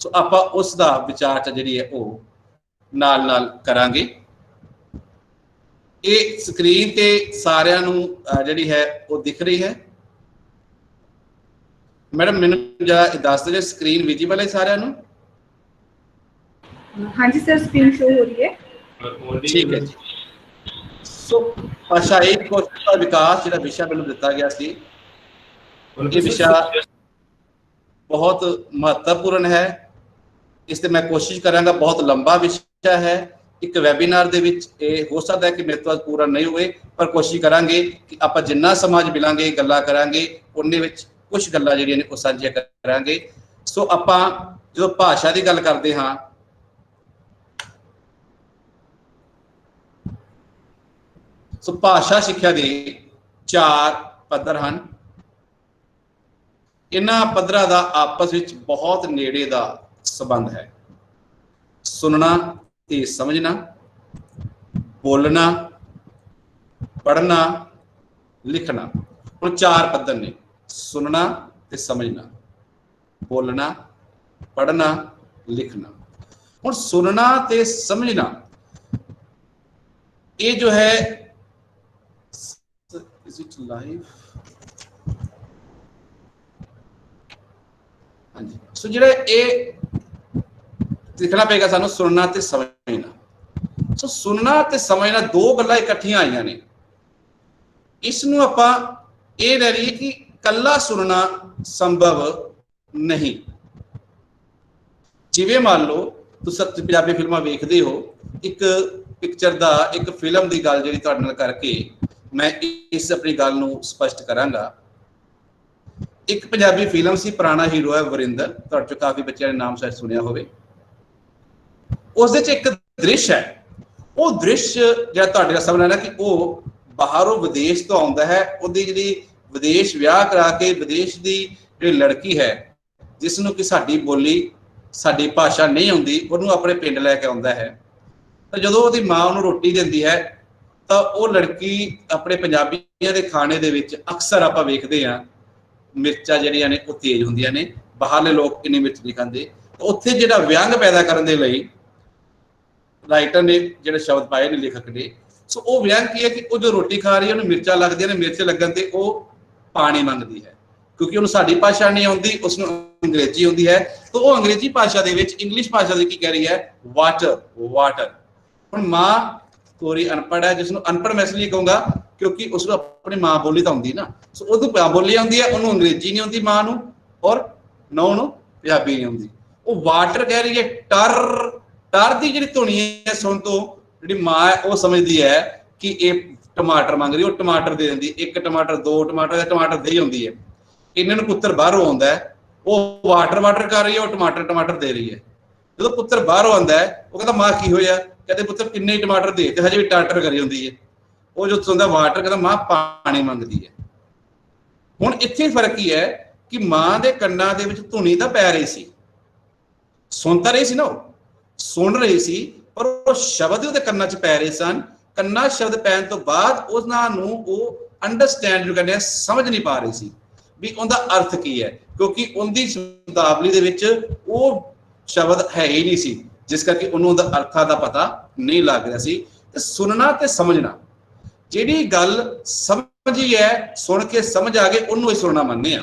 सो आपां उस दा विचार जिहड़ी है वो नाल नाल करांगे। ये स्क्रीन ते सारिਆਂ ਨੂੰ ਜਿਹੜੀ है वो दिख रही है? मैडम मैनूं जरा दस दो स्क्रीन विजिबल है सारिਆਂ ਨੂੰ? हाँ जी सर, स्क्रीन शो हो रही है। ठीक है जी। सो भाषाई कौशल का विकास जो विषय मैंने दिता गया सी, ये विषय बहुत महत्वपूर्ण है। इस ते मैं कोशिश करांगा, बहुत लंबा विषय है। एक वैबीनार दे विच हो सकता है कि मेरे तो पूरा नहीं हुए, पर कोशिश करांगे कि आप जिन्ना समाज मिलांगे गल्लां करांगे उन्ने विच कुछ गल्लां जिहड़ियां ने वो साझियां करांगे। सो आपां जो भाषा की गल करते हाँ, सो भाषा सिक्ख्या दे 4 पद्धर हैं। इन्हां पद्धरां दा आपस विच बहुत नेड़े दा संबंध है। सुनना ते समझना, बोलना, पढ़ना, लिखना। हुण 4 पद्धर ने, सुनना ते समझना, बोलना, पढ़ना, लिखना। हुण सुनना ते समझना ये जो है लाइव, हाँ जी। सो जिहड़ा ये दिखना पेगा सानू सुनना ते समझना। सो सुनना ते समझना दो गल्लां इकट्ठियां आईयां ने। इसनूं आपां ये ले लईए कि कल्ला सुनना संभव नहीं। जिवें मान लो तुसीं पंजाबी फिल्मां वेखदे हो, एक पिक्चर दा एक फिल्म की गल जिहड़ी तुहाडे नाल करके मैं इस अपनी गल नूं स्पष्ट करांगा। एक पंजाबी फिल्म सी, पुराना हीरो है वरिंदर, तुहाडे चों काफ़ी बच्चों ने नाम शायद सुनिया होवे। उस दे च एक दृश्य है, वो दृश्य जिहड़ा तुहाडे सामने ना कि वो बाहरों विदेश तो आउंदा है, उहदी जिहड़ी विदेश विआह करा के विदेश की जिहड़ी लड़की है जिसनूं कि साडी बोली साडी भाषा नहीं आउंदी, उहनूं अपने पिंड लैके आउंदा है। तो जदों उहदी मां उहनूं रोटी दिंदी है तो वो लड़की अपने पंजाबियों के खाने दे विच अक्सर आपां वेखदे हां मिर्चां जिहड़ियां ने वो तेज हुंदियां ने, बाहरले लोग इन्नी मिर्च नहीं खांदे। तो उत्थे जिहड़ा व्यंग पैदा करन दे लई राइटर ने जिहड़े शब्द पाए ने लेखक ने, सो वो व्यंग की है कि वो जो रोटी खा रही है उन्हें मिर्चां लगदियां ने, मिर्च लगन ते वो पानी मंगदी है क्योंकि उन्हें साडी भाषा नहीं आउंदी, उसनूं अंग्रेजी आउंदी है। तो वो अंग्रेजी भाषा दे विच इंग्लिश भाषा दे की कह रही है वाटर वाटर। हुण मां थोड़ी अनपढ़ है, जिसनों अनपढ़ मैं इसलिए कहूँगा क्योंकि उसको अपनी माँ बोली तो आउंदी ना, सो उहदूं माँ बोली आउंदी है, उन्होंने अंग्रेजी नहीं आउंदी माँ नूं, और ना उन्होंने पंजाबी नहीं आउंदी। वो वाटर कह रही है, टर टर की जिहड़ी धुनी है सुन तो जिहड़ी माँ है वो समझदी है कि ये टमाटर मंग रही, वो टमाटर दे दिंदी, एक टमाटर दो टमाटर, टमाटर दे आउंदी है। इन्हां नूं पुत्तर बाहरों आउंदा है, वो वाटर वाटर कर रही है, वो टमाटर टमाटर दे रही है। जो पुत्तर बाहरों आंदा है वो कहता मां की होया, कहते पुत्तर किन्ने टमाटर दे, ते हजे भी टाटर करी होंदी है। वो जो सुनदा वाटर कहता मां पानी मंगदी है। हुण इत्थे फर्क ही है कि मां दे कन्नां दे विच धुनी तां पै रही सी, सुन तां रही सी ना, सुन रही सी, पर वो शब्द उहदे कन्नां च पै रहे सन। कन्नां शब्द पैण तो बाद उहनां नूं वो अंडरस्टैंड जो कहंदे समझ नहीं पा रही सी भी उहदा अर्थ की है, क्योंकि उहदी शब्दावली दे विच वो शब्द है ही नहीं सी, जिस करके उन्होंने अर्थां दा पता नहीं लग रहा सी। ते सुनना ते समझना, जिहड़ी गल समझी है सुन के समझ आ गए उन्होंने ही सुनना मनने आ।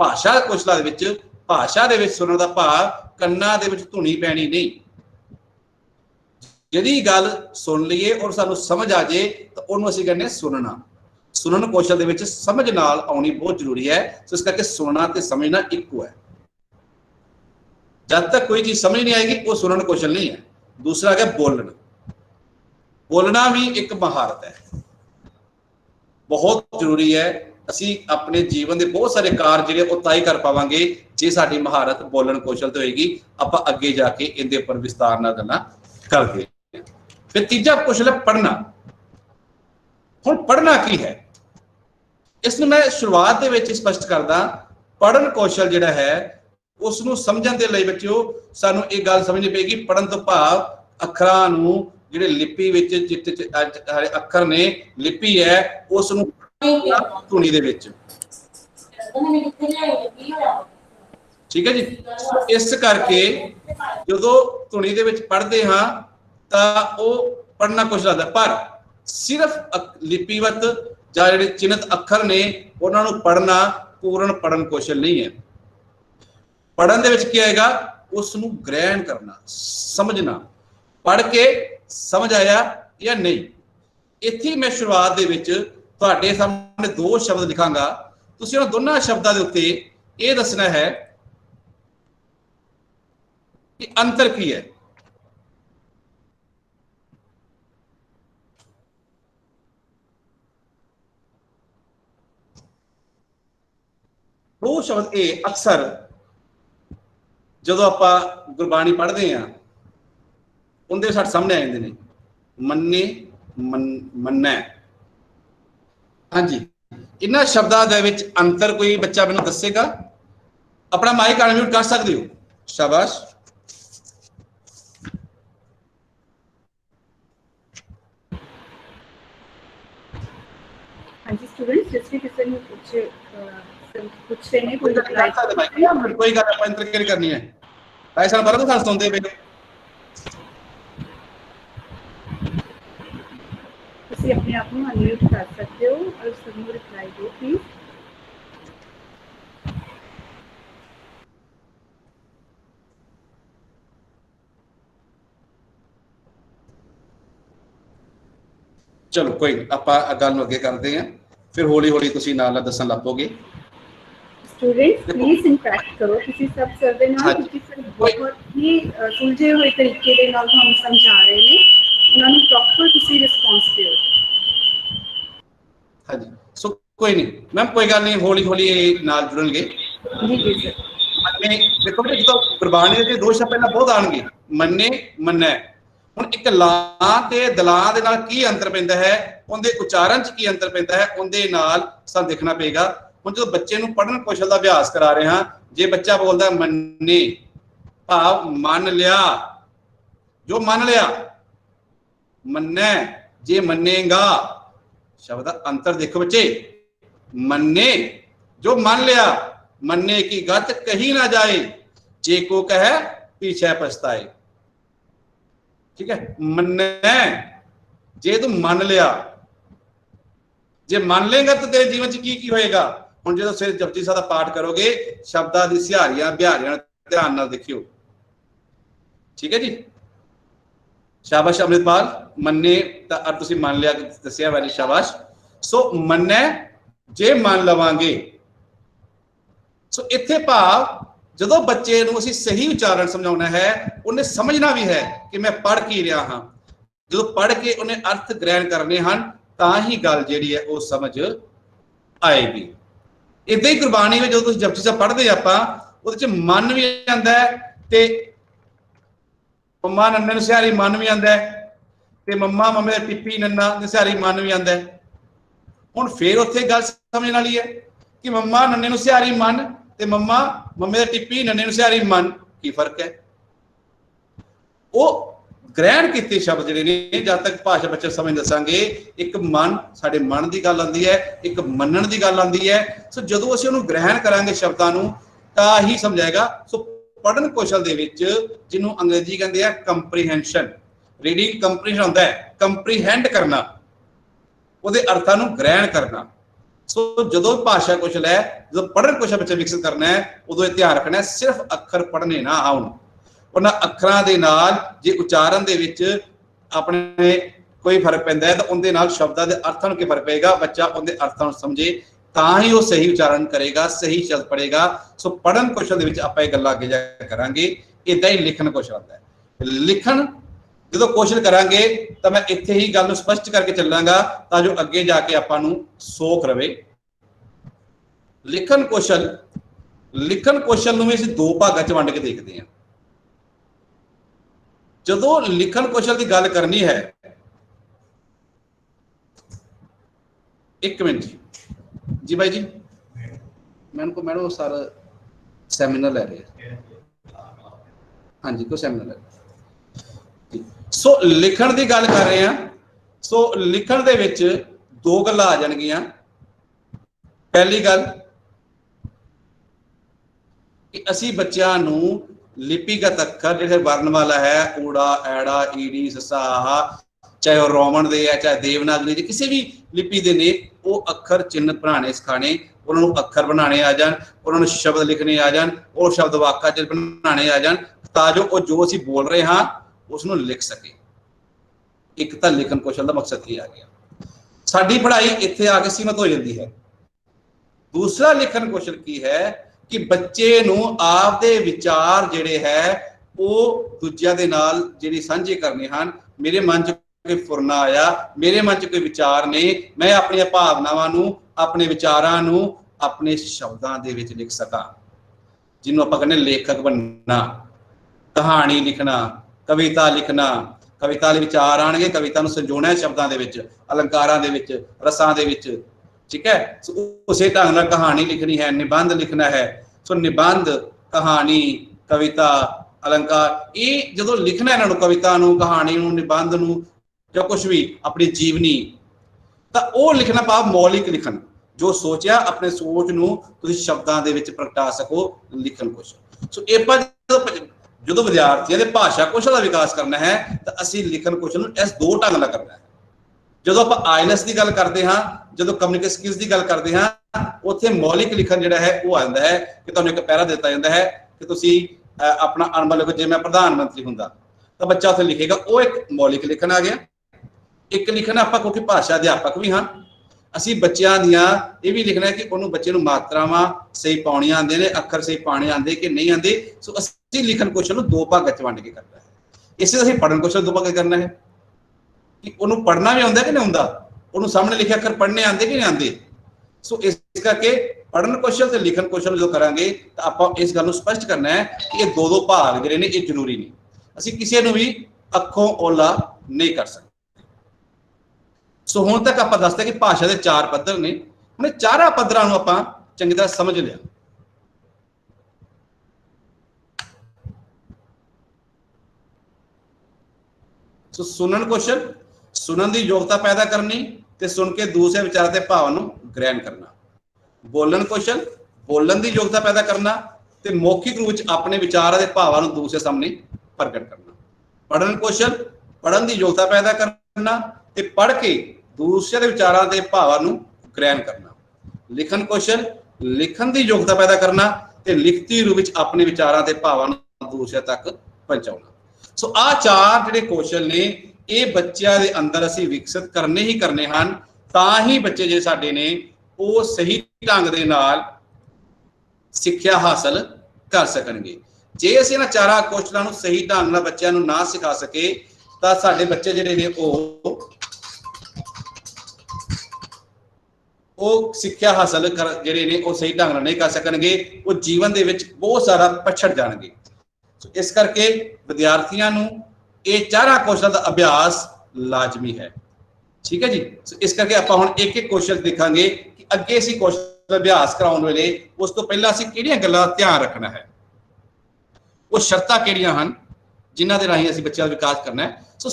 भाषा कौशल दे विच भाषा दे विच सुनन दा भाव कन्नां दे विच धुनी पैनी नहीं। जिहड़ी गल सुन लईए और सानू समझ आ जाए तो उन्होंने असीं कहने सुनना। सुनन कौशल दे विच समझ नाल आउणी बहुत जरूरी है। सो इस करके सुनना ते समझना इक्को है। जब तक कोई चीज समझ नहीं आएगी वो सुनन कौशल नहीं है। दूसरा है बोलना। बोलना भी एक महारत है, बहुत जरूरी है। असी अपने जीवन के बहुत सारे कार्य जिहड़े वो तय कर पावांगे जे साडी महारत बोलन कौशल तो होएगी। आपां अगे जाके इहदे उपर विस्तार नाल गल्लां करदे। फिर तीजा कौशल है पढ़ना। हुण पढ़ना की है, इसनूं मैं शुरुआत दे विच स्पष्ट करदा। पढ़न कौशल जिहड़ा है उसनूं समझण दे लई बच्चों सानूं इह गल समझनी पेगी, पढ़न तो भाव अखरां नूं जिहड़े लिपि विच जिते अखर ने लिपि है उसनूं धुनी दे विच ठीक है जी। इस करके जो धुनी दे विच पढ़ते हाँ तो वो पढ़ना कुछ लगता, पर सिर्फ लिपिवत जां जिहड़े चिन्हित अखर ने उन्होंने पढ़ना पूर्ण पढ़न कौशल नहीं है। पढ़न दे विच की आएगा, उसनूं ग्रहण करना, समझना, पढ़ के समझ आया या नहीं। इत्थे मैं शुरुआत दे विच तुहाडे सामने 2 शब्द लिखांगा, तुसीं उन्हां दोनों शब्दां दे उत्ते ये दसना है कि अंतर की है। दो शब्द ये अक्सर जो आप गुरबाणी पढ़ते हैं उनके साथ सामने आ जाते हैं, मन्ने मन्ना। हाँ जी, इन्हां शब्दों के विच अंतर कोई बच्चा मैनूं दसेगा? अपना माइक अनम्यूट कर सकते हो, शाबाश। हाँ जी स्टूडेंट्स, जिसमें किसी ने कुछ ने कोई गल आपां अंतर केड़ी करनी है, भाई साहब पता तो साल सुनते पे तुसीं अपने आप को अनम्यूट कर सकते हो और सबनूं रिप्लाई दो प्लीज। चलो कोई आपां गल अगे करते हैं, फिर हौली हौली तुसीं नाल दसन लग पोगे। स्टूडेंट्स प्लीज इंटरैक्ट करो, तुसीं सब सर दे नाल, क्योंकि सर बहुत ही सुलझे हुए तरीके दे नाल तुहानूं समझा रहे ने, उन्हां नूं प्रॉपर तुसीं रिस्पॉन्स दिओ। हाँ जी, सो कोई नहीं मैम, कोई गल नहीं, हौली हौली नाल जुड़नगे। जी जी सर। मन्ने देखो बेटा, जो गुरबाणी दे 2 शब्द पहला बहुत आएंगे, मन्ने मन्ना। हुण एक लां ते दलां दे नाल की अंतर पैंदा है, उनके उच्चारण च की अंतर पैंदा है, उनके नाल सानूं देखना पेगा। हुण जो बच्चे नूं पढ़न कौशल दा अभ्यास करा रहे हां, जे बच्चा बोलदा मन्ने भाव मन लिया, जो मन लिया, मन्ना जे मन्नेगा, शब्द अंतर देखो बच्चे, मन्ने जो मान लिया, मन्ने की गत कही ना जाए, जे को कहे पीछे पछताए। ठीक है, मन्ने जे तू मान लिया, जे मान लेगा तो तेरे जीवन च की होएगा। हुण जो सवेरे जपजी साहिब दा पाठ करोगे, शब्दां दी सिहारियां बिहारियां ध्यान नाल देखियो। ठीक है जी, शाबाश अमृतपाल। मन्ने दा अर्थ तुसीं मान लिया दसिया, वाली शाबाश। सो मन्ने जे मान लवांगे। सो इत्थे भाव जो बच्चे नूं असीं सही उच्चारण समझाउणा है, उन्हें समझना भी है कि मैं पढ़ की रहा हाँ। जो पढ़ के उन्हें अर्थ ग्रहण करने हैं, तां ही गल जिहड़ी है वो समझ आएगी। इदां ही गुरबाणी में जो तुसीं जपजी साहिब पढ़दे आपां, उहदे च मन भी आंदा है ते मम्मा नन्ने नूं सिहारी मन भी आंदा है, ते मम्मा मम्मे दा टिप्पी नन्ना नूं सिहारी मन भी आंदा है। हुण फिर उत्थे गल समझण वाली है कि मम्मा नन्ने नूं सिहारी मन ते मम्मा मम्मे दा टिप्पी नन्ने नूं सिहारी मन, की फर्क है? वो ग्रहण किए शब्द जिहड़े ने, जब तक भाषा बच्चे समझ दसांगे, एक मन साडे मन की गल आंदी है, एक मनण की गल आंदी है। सो जदों असीं उहनूं ग्रहण करांगे शब्दां नूं, तां ही समझाएगा। सो पढ़न कौशल दे विच जिन्हों अंग्रेजी कहते हैं कंप्रीहेंशन, रीडिंग कंप्रीहेंशन होंदा है, कंप्रीहेंड करना, ਉਹਦੇ अर्थां ਨੂੰ ग्रहण करना। सो जो भाषा कौशल है, जो पढ़न कौशल बच्चे विकसित करना है, उदों ये ध्यान रखना है सिर्फ अखर पढ़ने ना आउण, उन्हां अखरां दे नाल जे उच्चारण दे विच अपने कोई फर्क पैंदा है तो उनके नाल शब्दां दे अर्थां नूं की फर्क पेगा। बच्चा उनके अर्थां नूं समझे तां ही वो सही उच्चारण करेगा, सही शब्द पढ़ेगा। सो पढ़न कौशल दे विच आपां इह गल्लां अगे जा करांगे। इदां ही लिखण कौशल आंदा है। लिखण जो कोशिश करांगे तो मैं इत्थे ही गल स्पष्ट करके चलांगा, तां जो अगे जाके आपां नूं सोख रवे। लिखण कौशल नूं असीं 2 भागां च वंड के देखते हैं। जदों लिखण कौशल की गल करनी है, एक मिनट जी भाई जी, मैडम सर सैमीनार लै रहे हैं। हाँ जी, कोई सैमीनार लै रहे। सो लिखण की गल कर रहे हैं। सो लिखण दे विच 2 गल्लां आ जाणगियां। पहली गल कि असी बच्चों नूं लिपिगत अखर जिहड़े वर्णमाला है ऊड़ा ऐड़ा ईड़ी ससा आहा, चाहे वह रोमन दे है चाहे देवनागरी दे किसी भी लिपि दे ने वो अखर चिन्ह बनाने सिखाने, उन्होंने अखर बनाने आ जान, उन्होंने शब्द लिखने आ जान और शब्द वाक्य बनाने आ जान ताजो वो जो असी बोल रहे हाँ उसनू लिख सके। एक तो लिखन कौशल का मकसद ये आ गया, साडी पढ़ाई इत्थे आके सीमित हो जाती है। दूसरा लिखन कौशल की है कि बच्चे नू आपदे विचार जिहड़े है वो दूजियां दे नाल जिहड़ी सांझे करने हैं। मेरे मन च कोई फुरना आया, मेरे मन च कोई विचार ने, मैं अपनी भावनावां नू अपने विचारां नू अपने शब्दां दे विच लिख सकां, जिन्हों आपां कहने लेखक बनना, कहानी लिखना, कविता लिखना। कविता वाले विचार आएंगे, कविता नू संजोना है शब्दां दे विच, अलंकारां दे विच, रसां दे विच, ठीक है। उसे ढंग नाल कहानी लिखनी है, निबंध लिखना है। सो निबंध, कहानी, कविता, अलंकार, ये जो लिखना है इन्होंने कविता नू, कहानी नू, निबंध नू या कुछ भी अपनी जीवनी, तो वो लिखना भाव मौलिक लिखन, जो सोचा अपने सोच नू तुसीं शब्दां दे विच प्रगटा सको, लिखन कौशल। सो जो विद्यार्थियों के भाषा कौशल का विकास करना है तो असी लिखन कौशल नू इस दो ढंग नाल करना है। जो आप आईएलएस की गल करते हाँ, जो कम्युनिकेशन स्किल्स की गल करते हाँ, उत्थे मौलिक लिखन जिहड़ा है वो आता है कि तुहानूं एक पैरा दिता जाता है कि तुसीं अपना अनुभव लिखो। जे मैं प्रधानमंत्री हुंदा तो बच्चा उत्थे लिखेगा, वो एक मौलिक लिखन आ गया। एक लिखना आपां क्योंकि भाषा अध्यापक भी हाँ, असी बच्चों दियां ये भी लिखना है कि उन्होंने बच्चे नूं मात्रावां सही पाउणियां आंदे ने, अखर सही पाने आंदे कि नहीं आंदे। सो असी लिखन कौशल दो भागां च वंड के करना है। इसे असीं पढ़न कौशल दो भागां करना है कि उन्होंने पढ़ना भी आउंदा कि नहीं आउंदा, उन्होंने सामने लिखे अखर पढ़ने आंदे कि नहीं आंदे। सो इस करके पढ़न कौशल ते लिखन कौशल जो करांगे तो आपां इस गल नूं स्पष्ट करना है कि ये दो दो भाग जिहड़े ने ये जरूरी नहीं। असीं किसी नूं भी अखों ओला नहीं कर सकते। सो हुण तक आपां दसदे कि भाषा के 4 पद्धर ने, हुण चारां पद्धरां नूं आपां चंगी तरह समझ लिया। सो सुनन कौशल, सुनन की योग्यता पैदा करनी ते सुन के दूसरे विचार के भाव नूं ग्रहण करना। बोलन कौशल, बोलन की योग्यता पैदा करना ते मौखिक रूप में अपने विचार के भावां नूं दूसरे सामने प्रगट करना। पढ़न कौशल, पढ़न की योग्यता पैदा करना ते पढ़ के दूसरे के विचारों के भावां नूं ग्रहण करना। लिखन कौशल, लिखन की योग्यता पैदा करना ते लिखती रूप में अपने विचारों के भावां नूं दूसरे तक पहुंचाना। सो आ 4 जिहड़े कौशल ने ये बच्चों के अंदर असीं विकसित करने ही करने हैं, तां ही बच्चे जे साडे ने वो सही ढंग दे नाल सिक्ख्या हासिल कर सकणगे। जे असीं इन्हां 4 कौशलों नूं सही ढंग नाल बच्चों नूं ना सिखा सके तां साडे बच्चे जिहड़े ने वो सिक्ख्या हासिल कर जिहड़े ने वो सही ढंग नाल नहीं कर सकणगे, वो जीवन दे विच बहुत सारा पछड़ जाणगे। इस करके विद्यार्थियों नूं ये 4 कौशल का अभ्यास लाजमी है, ठीक है जी। इस करके आपां हुण एक एक कौशल दिखांगे कि अगे असीं कौशल अभ्यास कराउण वेले उस तो पहला असीं किहड़ियां गल्लां दा ध्यान रखना है, वो शर्तां किहड़ियां हन जिन्हां दे राहीं असीं बच्चों का विकास करना है। सो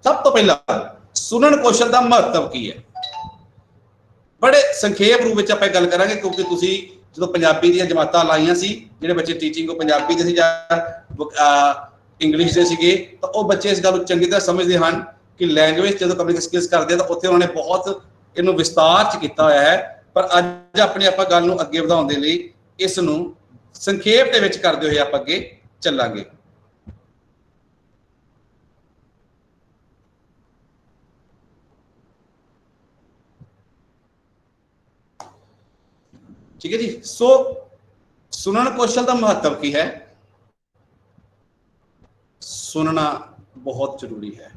सब तो पहला सुनन कौशल का महत्व की है, बड़े संखेप रूप में आपां गल करांगे क्योंकि तुसीं जो पंजाबी दी जमातां लाइयां सी, जिहड़े बच्चे टीचिंग को पंजाबी दे सी जां इंग्लिश दे सीगे, तो वो बच्चे इस गल चंगी तरह समझते हैं कि लैंग्वेज जो कम्युनिकेशन स्किल्स करते हैं तो उत्थे उन्होंने बहुत इनू विस्तार च किया होया है। पर अज अपने आप गल नूं अगे वधाउण दे लई इस नूं संखेप दे विच करदे होए आपां अगे चलांगे। ठीक है जी। सो सुनन कौशल का महत्व की है, सुनना बहुत जरूरी है।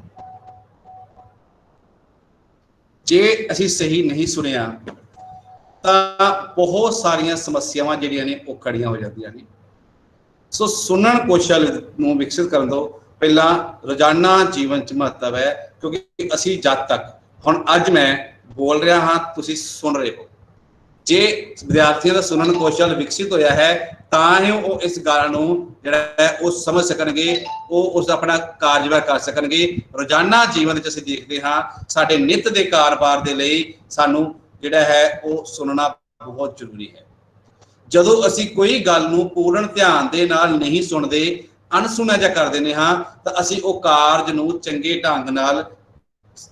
जे असीं सही नहीं सुनिया तो बहुत सारिया समस्यावां जिहड़ियां ने वो खड़ियां हो जांदियां ने। सो सुनन कौशल नूं विकसित करन तों पहला रोजाना जीवन च महत्व है, क्योंकि असीं जद तक हुण अज मैं बोल रहा हाँ तुसीं सुन रहे हो, जे विद्यार्थियों का सुनन कौशल विकसित होया है तां ही वो इस गल नूं जिहड़ा है वो समझ सकणगे, वो उस अपना कारजभार कर सकणगे। रोजाना जीवन च असीं देखते हाँ साडे नित दे कारोबार दे लई सानूं जिहड़ा है वो सुनना बहुत जरूरी है। ਜਦੋਂ ਅਸੀਂ ਕੋਈ ਗੱਲ ਨੂੰ ਪੂਰਨ ਧਿਆਨ ਦੇ ਨਾਲ ਨਹੀਂ ਸੁਣਦੇ, ਅਣਸੁਣਿਆ ਜਾਂ ਕਰ ਦਿੰਦੇ ਹਾਂ, ਤਾਂ ਅਸੀਂ ਉਹ ਕਾਰਜ ਨੂੰ ਚੰਗੇ ਢੰਗ ਨਾਲ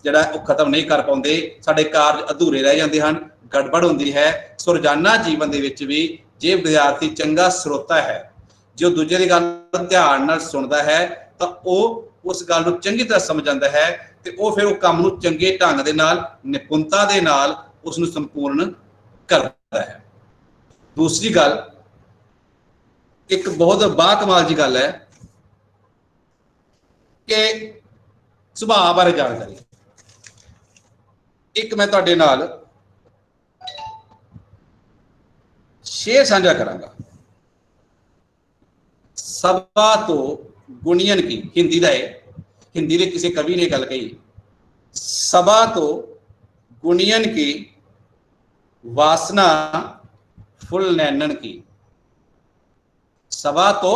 ਜਿਹੜਾ ਉਹ ਖਤਮ ਨਹੀਂ ਕਰ ਪਾਉਂਦੇ, ਸਾਡੇ ਕਾਰਜ ਅਧੂਰੇ ਰਹਿ ਜਾਂਦੇ ਹਨ, ਗੜਬੜ ਹੁੰਦੀ ਹੈ। ਸੋ ਰੋਜ਼ਾਨਾ ਜੀਵਨ ਦੇ ਵਿੱਚ ਵੀ ਜੇ ਵਿਦਿਆਰਥੀ ਚੰਗਾ ਸਰੋਤਾ ਹੈ, ਜੋ ਦੂਜੇ ਦੀ ਗੱਲ ਧਿਆਨ ਨਾਲ ਸੁਣਦਾ ਹੈ, ਤਾਂ ਉਹ ਉਸ ਗੱਲ ਨੂੰ ਚੰਗੀ ਤਰ੍ਹਾਂ ਸਮਝ ਜਾਂਦਾ ਹੈ ਤੇ ਉਹ ਫਿਰ ਉਹ ਕੰਮ ਨੂੰ ਚੰਗੇ ਢੰਗ ਦੇ ਨਾਲ, ਨਿਪੁੰਨਤਾ ਦੇ ਨਾਲ ਉਸ ਨੂੰ ਸੰਪੂਰਨ ਕਰਦਾ ਹੈ। ਦੂਸਰੀ ਗੱਲ, ਇੱਕ ਬਹੁਤ ਬਾਕਮਾਲ ਜੀ ਗੱਲ ਹੈ ਕਿ ਸੁਭਾਅ ਬਾਰੇ ਜਾਣਕਾਰੀ। ਇੱਕ ਮੈਂ ਤੁਹਾਡੇ ਨਾਲ ਸ਼ੇਅਰ ਸਾਂਝਾ ਕਰਾਂਗਾ। ਸਭਾ ਤੋਂ ਗੁਣੀਅਨ ਕੀ, ਹਿੰਦੀ ਦਾ ਹੈ, ਹਿੰਦੀ ਦੇ ਕਿਸੇ ਕਵੀ ਨੇ ਗੱਲ ਕਹੀ, ਸਭਾ ਤੋਂ गुणियन की वासना फुल नैनन की। सभा तो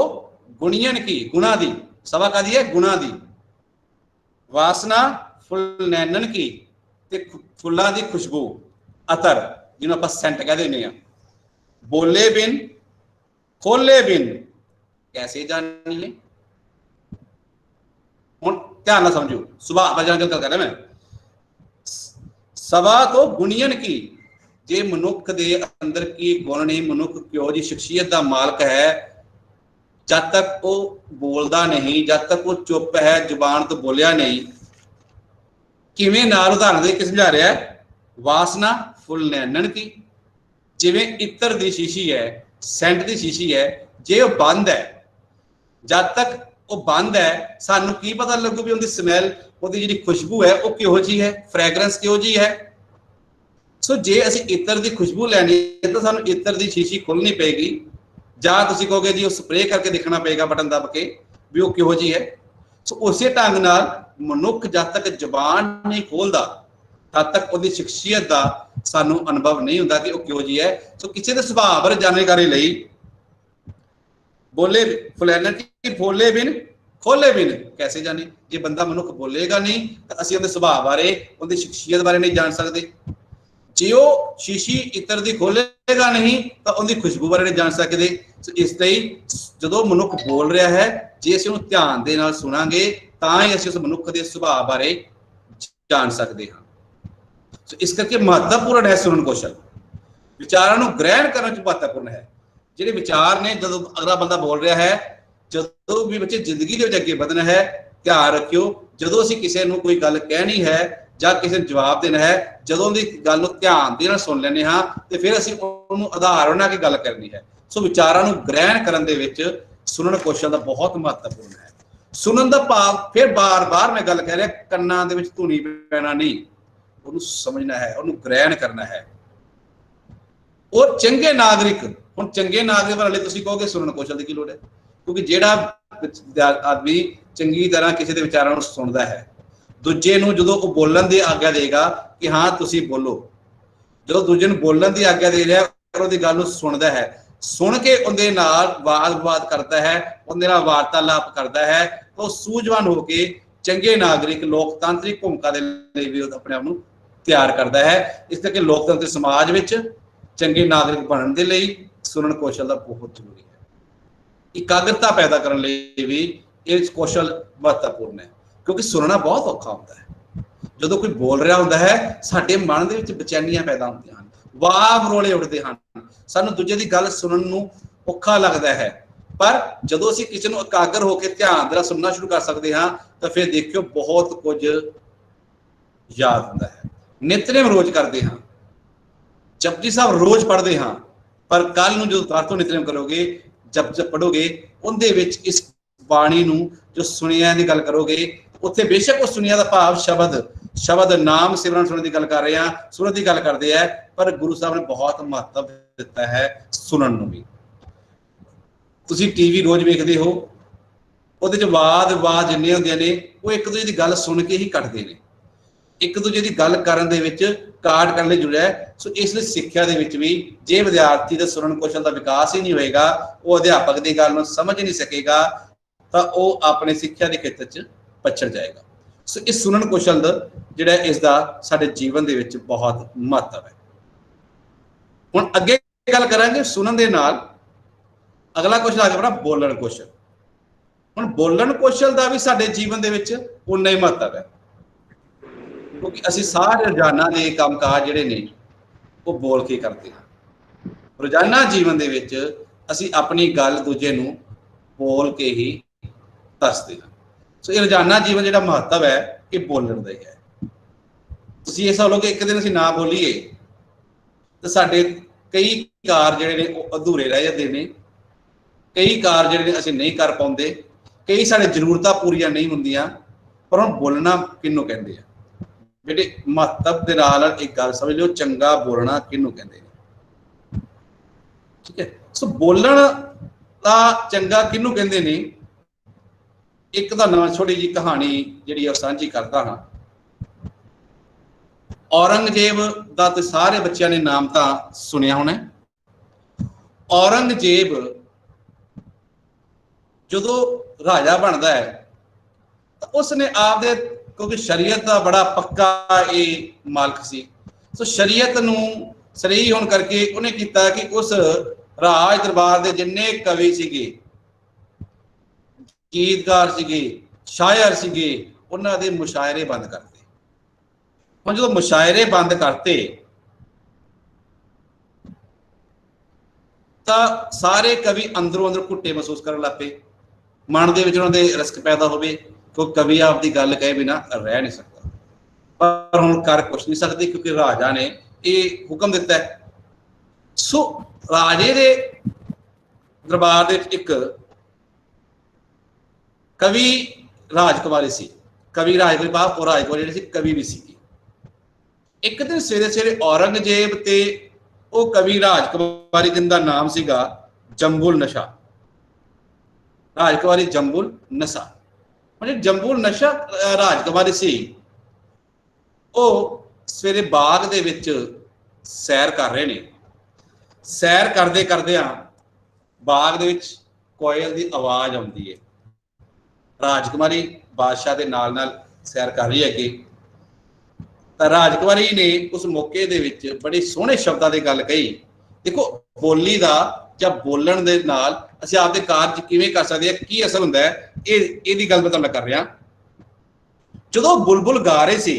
गुणियन की, गुणा दी, सभा का दी है गुणा दी, वासना फुल नैनन की ते फुल्लां दी खुशबू, अतर जिन्होंने आप सेंट कह देने हैं। बोले बिन खोले बिन कैसे जानिए। हुण ध्यान ना समझो, सुभाव बजान गल कर रहा मैं। सभा तो गुणियन की, जे मनुख दे अंदर की गुण नहीं, मनुख क्यों जी शख्सियत का मालक है, जब तक वो बोलता नहीं, जब तक वो चुप है, जुबान तो बोलिया नहीं। किवें नाल उदाहरण दे के समझा रहा है, वासना फुल नैनन की, जिवें इत्र दी शीशी है, सेंट दी शीशी है, जे वो बंद है, जब तक वो बंद है, सानू की पता लगू भी उनकी स्मैल, ਉਹਦੀ ਜਿਹੜੀ ਖੁਸ਼ਬੂ ਹੈ ਉਹ ਕਿਹੋ ਜੀ ਹੈ, ਫ੍ਰੈਗਰੈਂਸ ਕਿਹੋ ਜੀ ਹੈ। ਸੋ ਜੇ ਅਸੀਂ ਇਤਰ ਦੀ ਖੁਸ਼ਬੂ ਲੈਣੀ ਹੈ ਤਾਂ ਸਾਨੂੰ ਇਤਰ ਦੀ ਸ਼ੀਸ਼ੀ ਖੋਲਣੀ ਪਏਗੀ, ਜਾਂ ਤੁਸੀਂ ਕਹੋਗੇ ਜੀ ਉਹ ਸਪਰੇਅ ਕਰਕੇ ਦੇਖਣਾ ਪਏਗਾ ਬਟਨ ਦੱਬ ਕੇ ਵੀ ਉਹ ਕਿਹੋ ਜੀ ਹੈ। ਸੋ ਉਸੇ ਢੰਗ ਨਾਲ ਮਨੁੱਖ ਜਦ ਤੱਕ ਜ਼ਬਾਨ ਨਹੀਂ ਖੋਲਦਾ ਤਦ ਤੱਕ ਉਹਦੀ ਸ਼ਖਸੀਅਤ ਦਾ ਸਾਨੂੰ ਅਨੁਭਵ ਨਹੀਂ ਹੁੰਦਾ ਕਿ ਉਹ ਕਿਹੋ ਜੀ ਹੈ। ਸੋ ਕਿਸੇ ਦੇ ਸੁਭਾਅ ਬਾਰੇ ਜਾਣਕਾਰੀ ਲਈ बोले फुलैनन की फूले बिन खोले बिन कैसे जाने। जे बंदा मनुख बोलेगा नहीं तो असीं उहदे सुभाव बारे, उहदी शख्सियत बारे नहीं जान सकते। जे वो शीशी इत्र दी खोलेगा नहीं तो उहदी खुशबू बारे नहीं जान सकते। सो इसलिए जदों मनुख बोल रहा है, जे असीं उहनूं ध्यान दे नाल सुनांगे तां ही असीं उस मनुख दे सुभाव बारे जान सकते हां। सो इस करके महत्वपूर्ण है सुनन कौशल, विचारां नूं ग्रहण करन च महत्वपूर्ण है। ਜਿਹੜੇ ਵਿਚਾਰ ਨੇ, ਜਦੋਂ ਅਗਲਾ ਬੰਦਾ ਬੋਲ ਰਿਹਾ ਹੈ, ਜਦੋਂ ਵੀ ਬੱਚੇ ਜ਼ਿੰਦਗੀ ਦੇ ਵਿੱਚ ਅੱਗੇ ਵਧਣਾ ਹੈ, ਧਿਆਨ ਰੱਖਿਓ ਜਦੋਂ ਅਸੀਂ ਕਿਸੇ ਨੂੰ ਕੋਈ ਗੱਲ ਕਹਿਣੀ ਹੈ ਜਾਂ ਕਿਸੇ ਨੂੰ ਜਵਾਬ ਦੇਣਾ ਹੈ, ਜਦੋਂ ਦੀ ਗੱਲ ਨੂੰ ਧਿਆਨ ਦੇ ਨਾਲ ਸੁਣ ਲੈਂਦੇ ਹਾਂ ਤੇ ਫਿਰ ਅਸੀਂ ਉਹਨੂੰ ਆਧਾਰ ਬਣਾ ਕੇ ਗੱਲ ਕਰਨੀ ਹੈ। ਸੋ ਵਿਚਾਰਾਂ ਨੂੰ ਗ੍ਰਹਿਣ ਕਰਨ ਦੇ ਵਿੱਚ ਸੁਣਨ ਕੌਸ਼ਲ ਦਾ ਬਹੁਤ ਮਹੱਤਵਪੂਰਨ ਹੈ। ਸੁਣਨ ਦਾ ਭਾਵ, ਫਿਰ ਬਾਰ-ਬਾਰ ਮੈਂ ਗੱਲ ਕਹਿ ਰਿਹਾ, ਕੰਨਾਂ ਦੇ ਵਿੱਚ ਧੂਣੀ ਪੈਣਾ ਨਹੀਂ, ਉਹਨੂੰ ਸਮਝਣਾ ਹੈ, ਉਹਨੂੰ ਗ੍ਰਹਿਣ ਕਰਨਾ ਹੈ। और चंगे नागरिक, हुण चंगे नागरिक वाले तुसीं कहोगे सुनन कौशल की की लोड़ है, क्योंकि जिहड़ा आदमी चंगी तरह किसी के विचारां नूं सुणदा है, दूजे नूं जदों वो बोलण दी आग्या देगा कि हाँ तुसीं बोलो, जदों दूजे नूं बोलण दी आग्या दे रिहा और उहदी गल नूं सुणदा है, सुण के उहदे नाल वाद विवाद करदा है, उहदे नाल वार्तालाप करदा है, तो सूझवान होके चंगे नागरिक लोकतांत्रिक भूमिका दे लई भी अपने आप नूं तैयार करदा है। इस करके लोकतंत्र समाज विच चंगे नागरिक बनने के लिए सुनन कौशल का बहुत जरूरी है। एकाग्रता पैदा करने लिए भी ये कौशल महत्वपूर्ण है, क्योंकि सुनना बहुत औखा होता है। जो कोई बोल रहा होता है, साडे मन दे विच बेचैनियां पैदा होंदियां हन, वाह वरोले उठते हैं, सानू दूजे की गल सुनन नूं औखा लगता है। पर जदों असीं किसी नूं एकाग्र होकर ध्यान दे नाल सुनना शुरू कर सकते हाँ तो फिर देखियो बहुत कुछ याद होता है। नित्यनेम रोज करते हाँ, जपजी साहब रोज पढ़ते हाँ, पर कल नूं जो दोबारा तो नित्यनेम करोगे, जब पढ़ोगे उहदे विच इस बाणी नूं जो सुनिया की गल करोगे, उत्थे बेशक उस सुनिया का भाव शब्द नाम सिमरन सुनने की गल कर रहे हैं, सुनन की गल करते हैं, पर गुरु साहब ने बहुत महत्व दिता है सुनन नूं भी। तुसीं टीवी रोज वेखदे हो, उहदे च वाद विवाद जिन्ने हुंदे ने वो एक दूजे की गल सुन के ही कटदे ने, एक दूजे की गल करन दे विच काट करने जुड़िया है। सो इसलिए सिक्ख्या दे विच भी जे विद्यार्थी का सुनन कौशल का विकास ही नहीं होएगा, वो अध्यापक की गल समझ नहीं सकेगा, तो वह अपने सिक्ख्या के खेत्र च पछड़ जाएगा। सो इस सुनन कौशल जिहड़ा इसका साडे जीवन दे विच बहुत महत्व है। हुण अगे गल करांगे सुनन दे नाल। अगला क्वेश्चन आ गया अपना बोलण कौशल। हुण बोलण कौशल का भी साडे जीवन दे विच उन्ना ही महत्व है, क्योंकि असीं सारे रोजाना के काम काज जिहड़े ने वो बोल के करते हैं। रोजाना जीवन दे विच असीं अपनी गल दूजे नूं बोल के ही दसदे हैं। सो ये रोजाना जीवन जिहड़ा महत्व है ये बोलण दा ही है। तुसीं ये समझ लो कि एक दिन असीं ना बोलीए तो साडे कई कार जिहड़े ने वो अधूरे रह जाते हैं, कई कार जिहड़े ने असीं नहीं कर पाउंदे, कई साडे जरूरतां पूरीआं नहीं हुंदियां। पर हुण बोलना किहनूं कहंदे आ बेटे? महत्व दे नाल एक गल समझ लो, चंगा बोलना किहनूं कहंदे ने, ठीक है। सो बोलण दा चंगा किहनूं कहंदे ने, एक तुहानूं छोटी जी कहानी जिहड़ी सांझी करदा हां। औरंगजेब दा ते सारे बच्चों ने नाम तो सुनिया होना। औरंगजेब जो राजा बनता है तो उसने आपदे, क्योंकि शरीयत का बड़ा पक्का ये मालक सी, सो शरीयत नूं सही होने करके उन्हें किया कि उस राज दरबार के जिन्ने कवि सीगे, गीतकार सीगे, शायर सीगे, उन्हां दे मुशायरे बंद करते। हम जो मुशायरे बंद करते तो सारे कवि अंदरों अंदर घुट्टे महसूस करने लग पे, मन के उन्होंने रिस्क पैदा हो, कोई कवि आपकी गल कहे बिना रह नहीं सकता। पर हुण कर कुछ नहीं सकते क्योंकि राजा ने ये हुक्म दिता है। सो राजे दे दरबार दे एक कवि राजकुमारी सी, कवि राजकुमारी बाप और राजकुमारी सी कवि भी सी। एक दिन सवेरे सवेरे औरंगजेब ते वो कवि राजकुमारी जिनका नाम सीगा जंबुल नशा, राजकुमारी जंबुल नशा, मतलब जंबुल नशा राजकुमारी सी, वो सवेरे बाग दे विच सैर कर रहे ने। सैर करदे करदे बाग दे विच कोयल की आवाज़ आउंदी है। राजकुमारी बादशाह के नाल नाल सैर कर रही है कि राजकुमारी ने उस मौके दे विच बड़े सोहने शब्दां दी गल कही। देखो बोली दा या बोलण दे नाल असीं आपदे कारज किवें कर सकदे हां, की असर हुंदा है, इहदी गल मैं तुहानूं कर रहा। जदों बुलबुल गा रहे सी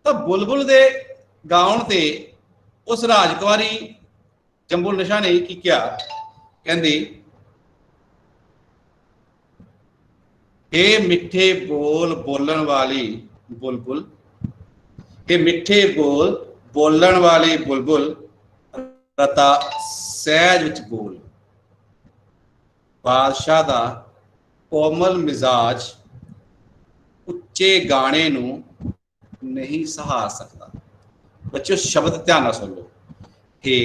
तो बुलबुल दे गाउण ते उस राजकुमारी जंबुल नशा ने की किया, कहंदी हे मिठे बोल बोलण वाली बुलबुल, के मिठे बोल बोलण वाली बुलबुल, रता सहज विच बोल। बादशाह दा कोमल मिजाज उच्चे गाने नूं नहीं सहार सकता। बच्चों शब्द ध्यान नाल सुन लो। हे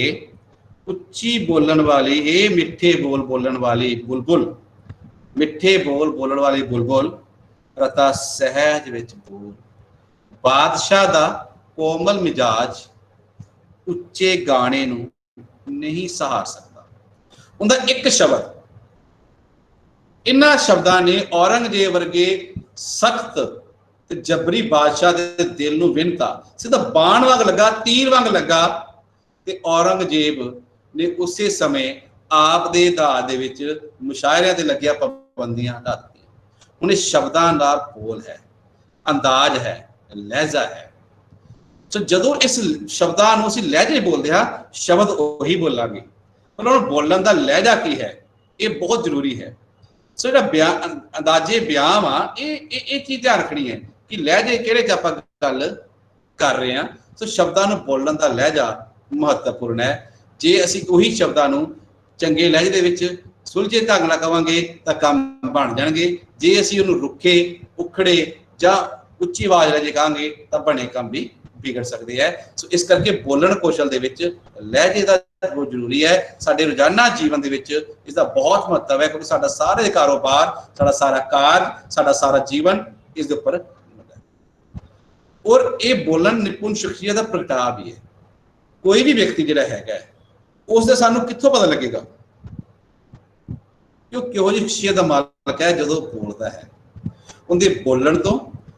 उच्ची बोलण वाली, हे मिठे बोल बोलण वाली बुलबुल, मिठे बोल बोलण वाली बुलबुल, रता सहज विच बोल। बादशाह दा कोमल मिजाज उच्चे गाने नूं नहीं सहार सकता। उनका एक शब्द, इन्हां शब्दां ने औरंगजेब वर्गे सख्त ते जबरी बादशाह दे दिल नूं विन्हता। सीधा बाण वांग लगा, तीर वांग लगा ते औरंगजेब ने उसे समय आप दे दाद दे विच मुशायरियां ते लगिया पाबंदियां हटा दित्तियां। हुण इस शब्दां दा बोल है, अंदाज है, लहजा है। सो जदों इस शब्दां नूं असीं लहजे बोलदे हां, शब्द उही बोलांगे, पर हुण बोलण दा लहजा की है ये बहुत जरूरी है। सो जिहड़ा बयान अंदाजे बयान आ ये चीज़ ध्यान रखनी है कि लहजे किहड़े च आपां गल कर रहे हैं। सो शब्दां नूं बोलण दा लहजा महत्वपूर्ण है। जे असीं उही शब्दां नूं चंगे लहजे दे विच सुलझे ढंग नाल कहांगे तां काम बण जाणगे। जे असीं उहनूं रुखे उखड़े जां उच्ची आवाज़ लहजे कहांगे तां बणे काम भी बिगड़ सकते हैं। सो इस करके बोलण कौशल दे विच लहजे दा बहुत जरूरी है। साडे रोजाना जीवन दे विच इसका बहुत महत्व है, क्योंकि साडा सारे कारोबार, साडा सारा कार्य, साडा सारा जीवन इस दे उपर और ये बोलन निपुण शख्सियत का प्रगटावा भी है। कोई भी व्यक्ति जिहड़ा हैगा उससे सानू कित्थों पता लगेगा कि वो किहो जी शख्सियत का मालक है? जदों बोलता है, उनके बोलण तो,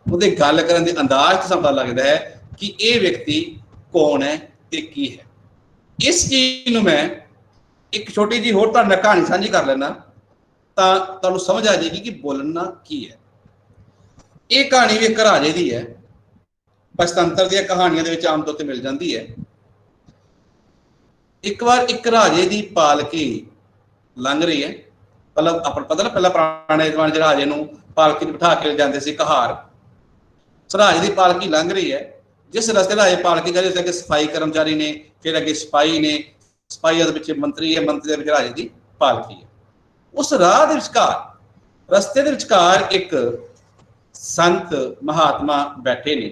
उनके गल करन दे अंदाज तो पता लगता है कि ये व्यक्ति कौन है ते की है। इस चीज ਨੂੰ मैं एक छोटी जी होर तुहाडे नाल कहानी साझी कर लेना ਤਾਂ ਤੁਹਾਨੂੰ समझ आ जाएगी कि बोलना की है। ये कहानी भी एक राजे की है, पंचतंत्र दी कहानियां दे विच आम तौर ते मिल जाती है। एक बार एक राजे की पालकी लंघ रही है, मतलब अपन पता ना पहला पुराने जमाने राजे नूं पालकी बिठा के जाते सी कहार। राजे की पालकी लंघ रही है, जिस रस्ते राजे पालकी जा रही, अगे सफाई कर्मचारी ने, फिर अगे सिपाही ने, सिपाही के पिछे मंत्री है, मंत्री के पिछे राजे की पालकी है। उस राह के विचकार रस्ते के विचकार एक संत महात्मा बैठे ने।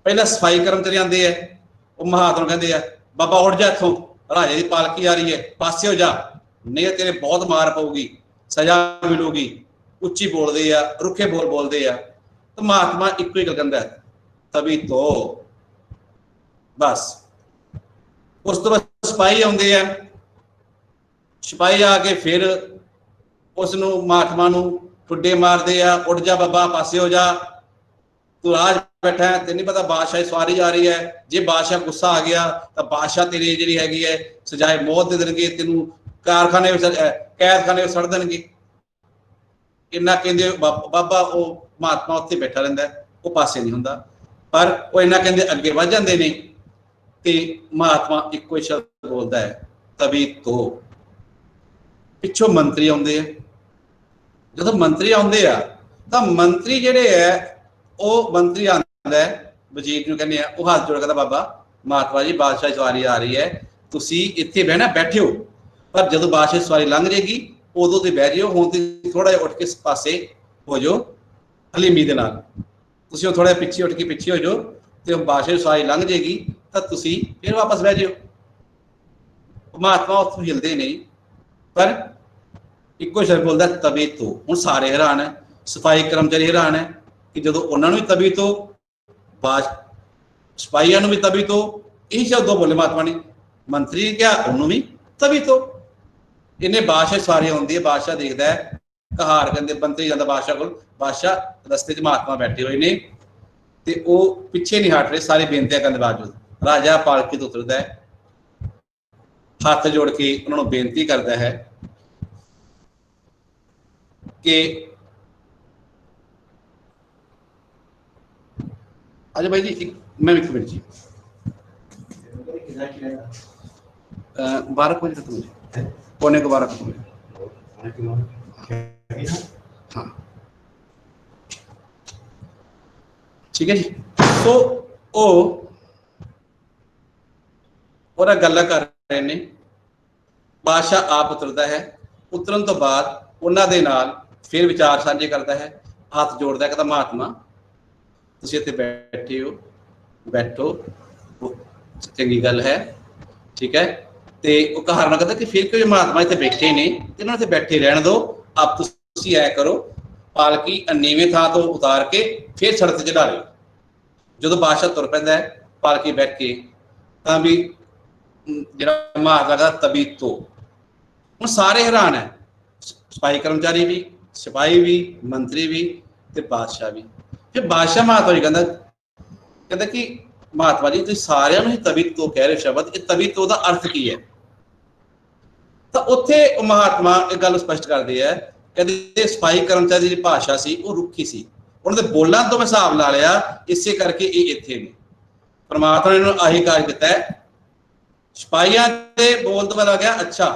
पहला सफाई कर्मचारी आते हैं, वो महात्मा कहते हैं बाबा उठ जा इथों, राजे की पालकी आ रही है, पासे हो जा, नहीं तेरे बहुत मार पऊगी, सजा मिलूगी। उच्ची बोलते हैं, रुखे बोल बोलते हैं। तो महात्मा एक ही गल कहता है, तभी तो बस। उस तो बाद सिपाही आते हैं, सिपाही आके फिर उस महात्मा ठुड्डे मारते हैं, उठ जा बाबा पासे हो जा, तू राज बैठा है, तेन नहीं पता बादशाह सवारी आ रही है, जे बादशाह गुस्सा आ गया तो बादशाह तेरी जी है सजाए मौत दे देंगे, तेन कारखाने कैदखाने में सड़ देंगे। इन्ना कहते बाबा वो महात्मा उत्थे बैठा रहिंदा, वो पासे नहीं हुंदा, पर वो इन्ना कहते अगे वध जाते हैं। तो महात्मा एको ही शब्द बोलता है, तभी तो। पिछों मंत्री आते हैं, जो मंत्री आते हैं तो मंत्री जिहड़े है, वो मंत्री आता है वजीर नूं कहने, वो हाथ जोड़ कहता बाबा महात्मा जी बादशाह सवारी आ रही है, तुसी इत्थे बहना बैठो, पर जो बादशाह सवारी लंघ जाएगी उदों तो बह जाओ, हुण तुसीं थोड़ा जिहा उठ के पासे हो जाओ हलीमी दे नाल, तुसीं थोड़ा जिहा पिछे उठ के पिछे हो जाओ, तो बादशाह सवारी लंघ जाएगी तो तुसीं फिर वापस बह जाओ। महात्मा उत्थों हिलदे नहीं, पर इको शब्द बोलता तभी तो। हुण सारे हैरान है, सफाई कर्मचारी हैरान है कि जो उन्होंने भी तभी तो, सिपाहियों भी तभी तो, यही शब्द बोले महात्मा ने। मंत्री ने क्या, उन्होंने भी तभी तो। इन्हें बादशाह सवारी आती है, बादशाह देखता है कहार, कहते मंत्री जाता बादशाह को, बादशाह रस्ते च महात्मा बैठे हुए ने ते वो पिछे नहीं हट रहे, सारी बेनतियां करने बावजूद। राजा पालकी तो उतरता है, हाथ जोड़ के उन्होंने बेनती करता है कि अच्छा भाई जी मैं एक मिनट जी 12 बजे खत्म हो, पौने को 12 खत्म हो। हाँ ठीक है जी। तो वो और गल्ला कर रहे ने, बादशाह आप उतरता है, उतरन तो बाद उन्होंने नाल फिर विचार साझे करता है, हाथ जोड़ता है, कहता महात्मा तुसीं इत्थे बैठे हो, बैठो, चंगी गल है, ठीक है। तो वो कहार कहता कि फिर क्यों महात्मा इतने बैठे ने, इन्होंने इतने बैठे रहने दो, आप तुसीं ऐ करो पालकी नीवें थां तो उतार के फिर सड़क ते चढ़ा लो। जो बादशाह तुर पैंदा है पालकी बैठ के, तां भी जिहड़ा महात्मा कहता तभी तो। हुण सारे हैरान है, सिपाही कर्मचारी भी, सिपाही भी, मंत्री भी ते बादशाह भी। फिर बादशाह महात्मा जी कहता कि महात्मा जी तुसीं सारिआं नूं ही तभी तो कह रहे हो शब्द, ये तभी तो दा अर्थ की है। तो उत्थे महात्मा एक गल स्पष्ट करदे है, कहते सिपाही कर्मचारी की भाषा सी वो रुखी सी, उन्होंने बोलण तो मैं हिसाब ला लिया, इसे करके ये इत्थे ने। परमात्मा ने इन्होंने आही कार्य किया है, सिपाहियों के बोल तो पता गया अच्छा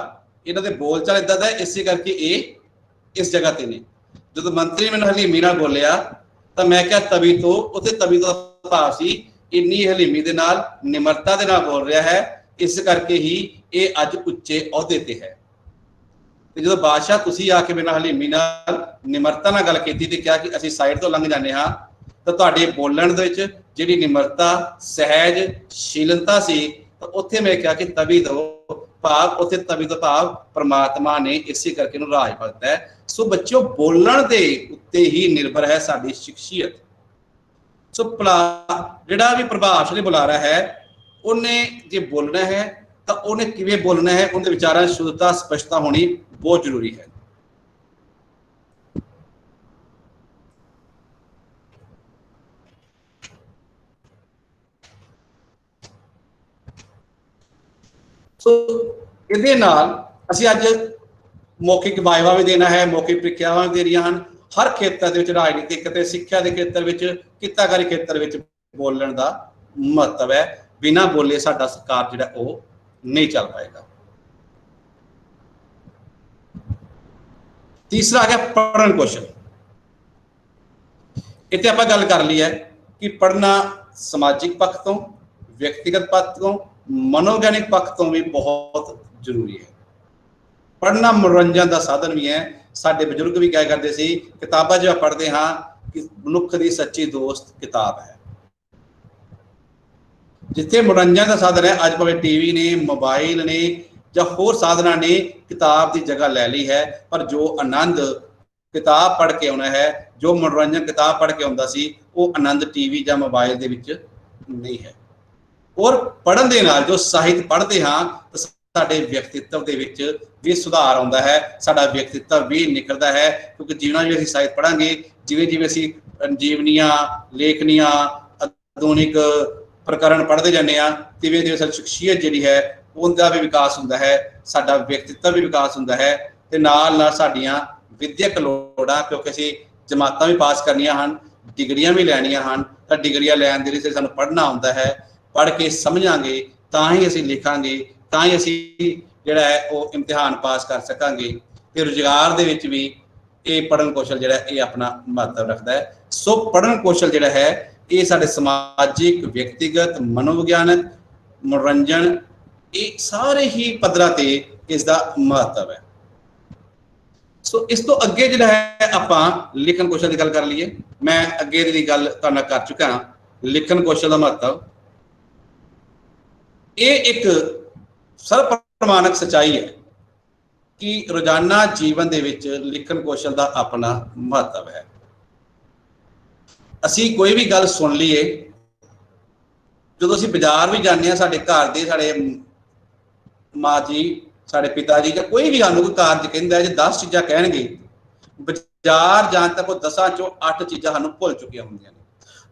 इन्हों के बोल चाल इदा है, इसे करके ये इस जगह ते ने। जो मंत्री मैंने हलीमी नाल बोलिया तो मैं क्या तभी तो, उत्थे तभी तो भाव सी इन्नी हलीमी दे नाल निमरता दे नाल बोल रहा है, इस करके ही ये अज उच्चे अहुदे ते है। जो बादशाह तुसीं आके मेरे हलीमी नाल निमरता नाल गल कीती ते क्या कि असीं साइड तो लंघ जाने हाँ, तो तुहाडे बोलण दे विच जिहड़ी निमरता सहजशीलता सी, तो उत्थे मैं क्या कि तभी तो भाव, उत्थे तभी तो भाव परमात्मा ने इसी करके नूं राज भगता है। सो बच्चों बोलण दे उत्ते ही निर्भर है साडी शख्सियत। सो जिहड़ा भी प्रभावशाली बुलारा है उन्हें जे बोलना है तो उन्हें किवें बोलना है, उनके विचारां च शुद्धता स्पष्टता होनी बहुत जरूरी है। ਸੋ ਇਹਦੇ ਨਾਲ ਅਸੀਂ ਅੱਜ ਮੌਖਿਕ ਵਾਇਵਾ ਵੀ ਦੇਣਾ ਹੈ, ਮੌਖਿਕ ਪ੍ਰੀਖਿਆਵਾਂ ਵੀ ਦੇਣੀਆਂ ਹਨ। ਹਰ ਖੇਤਰ ਦੇ ਵਿੱਚ, ਰਾਜਨੀਤਿਕ ਅਤੇ ਸਿੱਖਿਆ ਦੇ ਖੇਤਰ ਵਿੱਚ, ਕਿੱਤਾਕਾਰੀ ਖੇਤਰ ਵਿੱਚ ਬੋਲਣ ਦਾ ਮਹੱਤਵ ਹੈ। ਬਿਨਾਂ ਬੋਲੇ ਸਾਡਾ ਸਰਕਾਰ ਜਿਹੜਾ ਉਹ ਨਹੀਂ ਚੱਲ ਪਾਏਗਾ। तीसरा आ गया पढ़न कौशल। इतने आप गल कर ली है कि पढ़ना समाजिक पक्ष तो, व्यक्तिगत पक्ष तो, मनोवैज्ञानिक पक्ष तो भी बहुत जरूरी है। पढ़ना मनोरंजन का साधन भी है। साडे बजुर्ग भी क्या करते सी, किताबां जो पढ़ते हाँ कि मनुख की सच्ची दोस्त किताब है। जिथे मनोरंजन का साधन है, अज भावें टीवी ने, मोबाइल ने ਜਾਂ ਹੋਰ ਸਾਧਨਾਂ ਨੇ किताब की जगह ले ली है, पर जो आनंद किताब पढ़ के आना है, जो मनोरंजन किताब पढ़ के आता सी, वो आनंद टीवी या मोबाइल दे विच नहीं है। और पढ़न दे नाल जो साहित्य पढ़ते हाँ तो साडे व्यक्तित्व दे विच भी सुधार आता है, साडा व्यक्तित्व भी निखरता है। क्योंकि जिवें जिवें असीं साहित्य पढ़ांगे, जिवें जिवें असीं जीवनियां, लेखनियां, आधुनिक प्रकरण पढ़ते जाने आ, तिवें तिवें साडी शख्सियत जिहड़ी है उनका भी विकास होंदा है, साडा व्यक्तित्व भी विकास होंदा है। ते नाल नाल साडीआं विद्यक लोड़ां, क्योंकि असीं जमातां भी पास करनियां हन, डिग्रियां भी लैनियां हन, तां डिग्रियां लैण दे लई सानूं पढ़ना हुंदा है। पढ़ के समझांगे तां ही असीं लिखांगे, तां ही असीं जिहड़ा है वो इम्तिहान पास कर सकांगे। ते रुज़गार दे विच भी ये पढ़न कौशल जिहड़ा ये अपना महत्व रखदा है। सो पढ़न कौशल जिहड़ा है ये साडे समाजिक, व्यक्तिगत, मनोविग्यानक, मनोरंजन, ये सारे ही पद्धरां ते इसका महत्व है। सो इस तो अगे जो है आपां लिखन कौशल की गल कर लीए। मैं अगे दी गल तुहाडे नाल कर चुका हाँ, लिखन कौशल का महत्व। ये एक सर्वप्रमाणक सच्चाई है कि रोजाना जीवन दे विच लिखन कौशल का अपना महत्व है। असीं कोई भी गल सुन लीए, जो असीं बाजार भी जाने, साडे घर दे, साडे माँ जी, साडे पिता जी, या कोई भी सानूं कोई कारज कहंदा है, जे 10 चीज़ां कहणगे, बाजार जाण तक 10 चों 8 चीज़ां सानूं भुल चुकियां हुंदियां ने।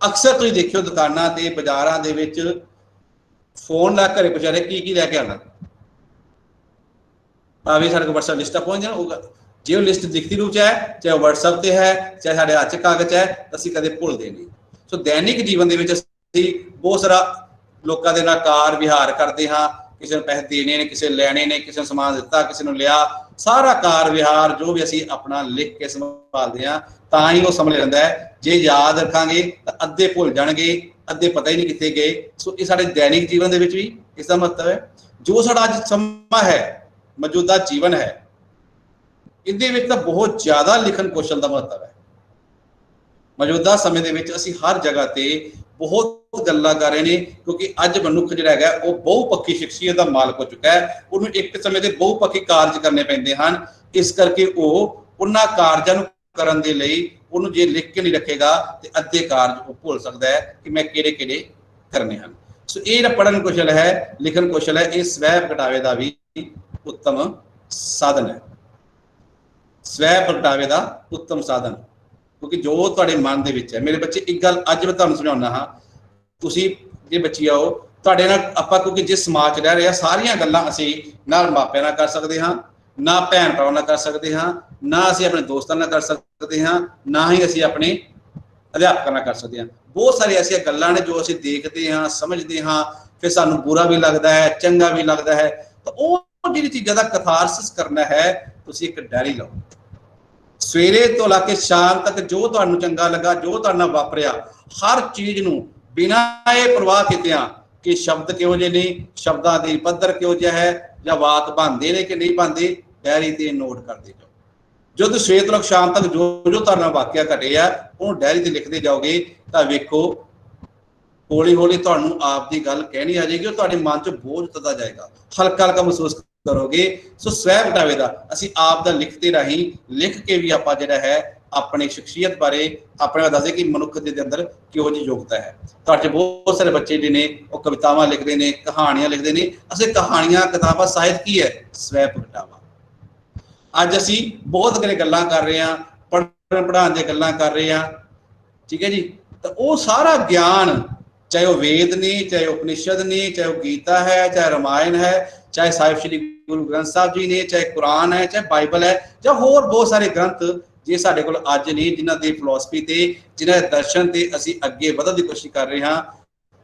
अक्सर तुसीं देखिओ दुकानां ते, बाजारां दे विच फोन ला घरे पुछा रहे की लैके आना, भावें साडे कोल WhatsApp लिस्टां पहुंच जाण, जे वो लिस्ट लिखती रूप च है, चाहे WhatsApp ते है, चाहे साडे हत्थ च कागज है, असीं कदे भुलदे नहीं। सो दैनिक जीवन दे विच असीं बहुत सारा लोकां दे नाल कार विहार करदे हां, किसी ने पैसे देने ने, किसी लैने ने, किसी ने समान दिता, किसी ने लिया, सारा कार विहार जो भी असीं अपना लिख के संभालते हैं, तां ही वो समझ लैंदा है। जे याद रखांगे तो अद्धे भुल जाणगे, अद्धे पता ही नहीं कित्थे गए। सो ये साडे दैनिक जीवन दे विच भी इसका महत्व है। जो साडा अज समा है, मौजूदा जीवन है, इहदे विच तां बहुत ज़्यादा लिखन कौशल का महत्व है। मौजूदा समय दे विच असीं हर जगह ते बहुत गल्लां कर रहे हैं, क्योंकि अज मनुख जिहड़ा है वो बहुपक्षी शख्सियत का मालक हो चुका है। उन्होंने एक समय के बहुपक्षी कार्य करने पैंदे हन, इस करके वो उन्हां कार्यां नूं करन दे लई उन्होंने जे लिख के नहीं रखेगा तो अद्धे कार्य वो भुल सकता है कि मैं किहड़े-किहड़े करने हैं। सो ये जिहड़ा पढ़न कौशल है, लिखन कौशल है, ये स्वै प्रगटावे का भी उत्तम साधन है। स्वै प्रगटावे का उत्तम साधन, क्योंकि जो तुहाडे मन दे विच है। मेरे बच्चे एक गल अज मैं तुहानूं समझाउणा हाँ, तुसीं जे बच्ची आओ तुहाडे नाल आपां, क्योंकि जिस समाज रह रहे सारियां गल्लां असीं ना मापिआं नाल कर सकते हाँ, ना भैन भरावां नाल कर सकते हाँ, ना असीं अपने दोस्तां नाल कर सकते हाँ, ना ही असीं अपने अध्यापकां नाल कर सकते हैं। बहुत सारी ऐसी गल्लां ने जो असीं देखते हाँ, समझते हाँ, फिर सानूं बुरा भी लगता है, चंगा भी लगता है। तो वो जिहड़ी चीज़ां दा कथारसिस करना है, तुसीं एक डायरी लो, सवेरे तो ला के शाम तक जो तुहानूं चंगा लगा, जो तुहाडे नाल वापरिया, हर चीज़ नूं बिना ये परवाह कीतिआं कि शब्द किहो जिहे ने, शब्दां दी पद्धर किहो जिहा है, जां वाक बनदे ने कि नहीं बनदे, डायरी ते नोट करदे जाओ। जो तुसीं सवेर तो शाम तक जो जो तुहाडे नाल वाकिया घटे आ, उहनूं डायरी ते लिखदे जाओगे तां वेखो हौली हौली तुहानूं आप दी गल कहनी आ जाएगी और तुहाडे मन च बोझ उतरदा जाएगा, हल्का हल्का महसूस करोगे। सो स्वै प्रगटावे दा असीं आप दा लिखते राही लिख के भी आपां जिहड़ा है अपनी शख्सियत बारे अपने दसदे कि मनुख दे अंदर किहो जी योग्यता है। तुहाडे बहुत सारे बच्चे जिहड़े ने वो कवितावां लिखदे ने, कहानियां लिखदे ने। असीं कहानियां किताबां साहित्य की है, स्वै प्रगटावा। अज असीं बहुत गल्लां कर रहे हैं, पढ़न पढ़ाउण दी गल्लां कर रहे हैं, ठीक है जी। तो वो सारा ज्ञान, चाहे वो वेद ने, चाहे उपनिषद ने, चाहे वो गीता है, चाहे रामायण है, चाहे साहिब श्री गुरु ग्रंथ साहब जी ने, चाहे कुरान है, चाहे बाइबल है, ਜਾਂ ਹੋਰ बहुत सारे ग्रंथ जे ਸਾਡੇ ਕੋਲ ਅੱਜ ਨੇ, ਜਿਨ੍ਹਾਂ ਦੀ ਫਿਲਾਸਫੀ ਤੇ ਜਿਨ੍ਹਾਂ ਦੇ ਦਰਸ਼ਨ ਤੇ ਅਸੀਂ ਅੱਗੇ ਵਧਣ ਦੀ ਕੋਸ਼ਿਸ਼ ਕਰ ਰਹੇ ਹਾਂ,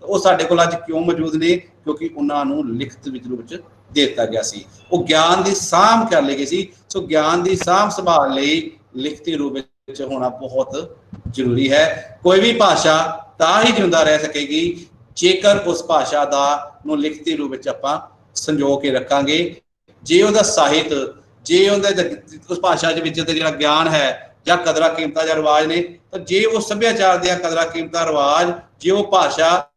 ਉਹ ਸਾਡੇ ਕੋਲ ਅੱਜ ਕਿਉਂ ਮੌਜੂਦ ਨੇ? ਕਿਉਂਕਿ ਉਹਨਾਂ ਨੂੰ ਲਿਖਤ ਵਿੱਚ ਰੂਪ ਵਿੱਚ ਦੇ ਦਿੱਤਾ ਗਿਆ ਸੀ। ਉਹ ਗਿਆਨ ਦੀ ਸਾਂਭ ਕਰ ਲਈ ਗਈ ਸੀ। ਸੋ ਗਿਆਨ ਦੀ ਸਾਂਭ ਸੰਭਾਲ ਲਈ ਲਿਖਤੀ ਰੂਪ ਵਿੱਚ ਹੋਣਾ ਬਹੁਤ ਜ਼ਰੂਰੀ ਹੈ। ਕੋਈ ਵੀ ਭਾਸ਼ਾ ਤਾਂ ਹੀ ਜਿਉਂਦਾ ਰਹਿ ਸਕੇਗੀ ਜੇਕਰ ਉਸ ਭਾਸ਼ਾ ਦਾ ਨੂੰ ਲਿਖਤੀ ਰੂਪ ਵਿੱਚ ਆਪਾਂ ਸੰਜੋ ਕੇ ਰੱਖਾਂਗੇ। ਜੇ ਉਹਦਾ ਸਾਹਿਤ, ਜੇ ਉਹਦੇ ਉਸ ਭਾਸ਼ਾ ਦੇ ਵਿੱਚ ਜਿਹੜਾ ਗਿਆਨ ਹੈ ਜਾਂ ਕਦਰਾਂ ਕੀਮਤਾਂ ਜਾਂ ਰਿਵਾਜ ਨੇ, ਤਾਂ ਜੇ ਉਹ ਸੱਭਿਆਚਾਰ ਦੀਆਂ ਕਦਰਾਂ ਕੀਮਤਾਂ ਰਿਵਾਜ, ਜੇ ਉਹ ਭਾਸ਼ਾ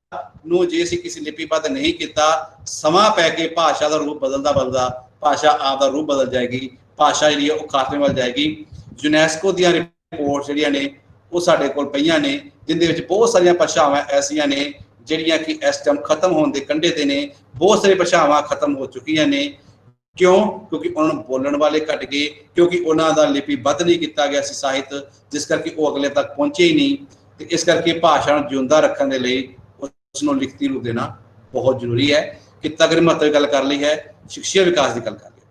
ਨੂੰ ਜੇ ਅਸੀਂ ਕਿਸੇ ਲਿਪੀਬੱਧ ਨਹੀਂ ਕੀਤਾ, ਸਮਾਂ ਪੈ ਕੇ ਭਾਸ਼ਾ ਦਾ ਰੂਪ ਬਦਲਦਾ ਭਾਸ਼ਾ ਆਪ ਦਾ ਰੂਪ ਬਦਲ ਜਾਏਗੀ। ਭਾਸ਼ਾ ਜਿਹੜੀ ਹੈ ਉਹ ਖਾਤਮੇ ਵੱਲ ਜਾਏਗੀ। ਯੂਨੈਸਕੋ ਦੀਆਂ ਰਿਪੋਰਟਸ ਜਿਹੜੀਆਂ ਨੇ ਉਹ ਸਾਡੇ ਕੋਲ ਪਈਆਂ ਨੇ, ਜਿਨ੍ਹਾਂ ਵਿੱਚ ਬਹੁਤ ਸਾਰੀਆਂ ਭਾਸ਼ਾਵਾਂ ਐਸੀਆਂ ਨੇ ਜਿਹੜੀਆਂ ਕਿ ਇਸ ਟਾਈਮ ਖਤਮ ਹੋਣ ਦੇ ਕੰਢੇ ਤੇ ਨੇ। ਬਹੁਤ ਸਾਰੀਆਂ ਭਾਸ਼ਾਵਾਂ ਖਤਮ ਹੋ ਚੁੱਕੀਆਂ ਨੇ। ਕਿਉਂ? ਕਿਉਂਕਿ ਉਹਨਾਂ ਨੂੰ ਬੋਲਣ ਵਾਲੇ ਘਟ ਗਏ, ਕਿਉਂਕਿ ਉਹਨਾਂ ਦਾ ਲਿਪੀਬੱਧ ਨਹੀਂ ਕੀਤਾ ਗਿਆ ਸੀ ਸਾਹਿਤ, ਜਿਸ ਕਰਕੇ ਉਹ ਅਗਲੇ ਤੱਕ ਪਹੁੰਚੇ ਹੀ ਨਹੀਂ। ਤੇ ਇਸ ਕਰਕੇ ਭਾਸ਼ਾ ਨੂੰ ਜਿਉਂਦਾ ਰੱਖਣ ਦੇ ਲਈ ਉਸ ਨੂੰ ਲਿਖਤੀ ਰੂਪ ਦੇਣਾ ਬਹੁਤ ਜ਼ਰੂਰੀ ਹੈ। ਕਿੱਤਾਗਰੀ ਮਹੱਤਵ ਦੀ ਗੱਲ ਕਰ ਲਈ ਹੈ, ਸਿੱਖਿਆ ਵਿਕਾਸ ਦੀ ਗੱਲ ਕਰ ਲਈ।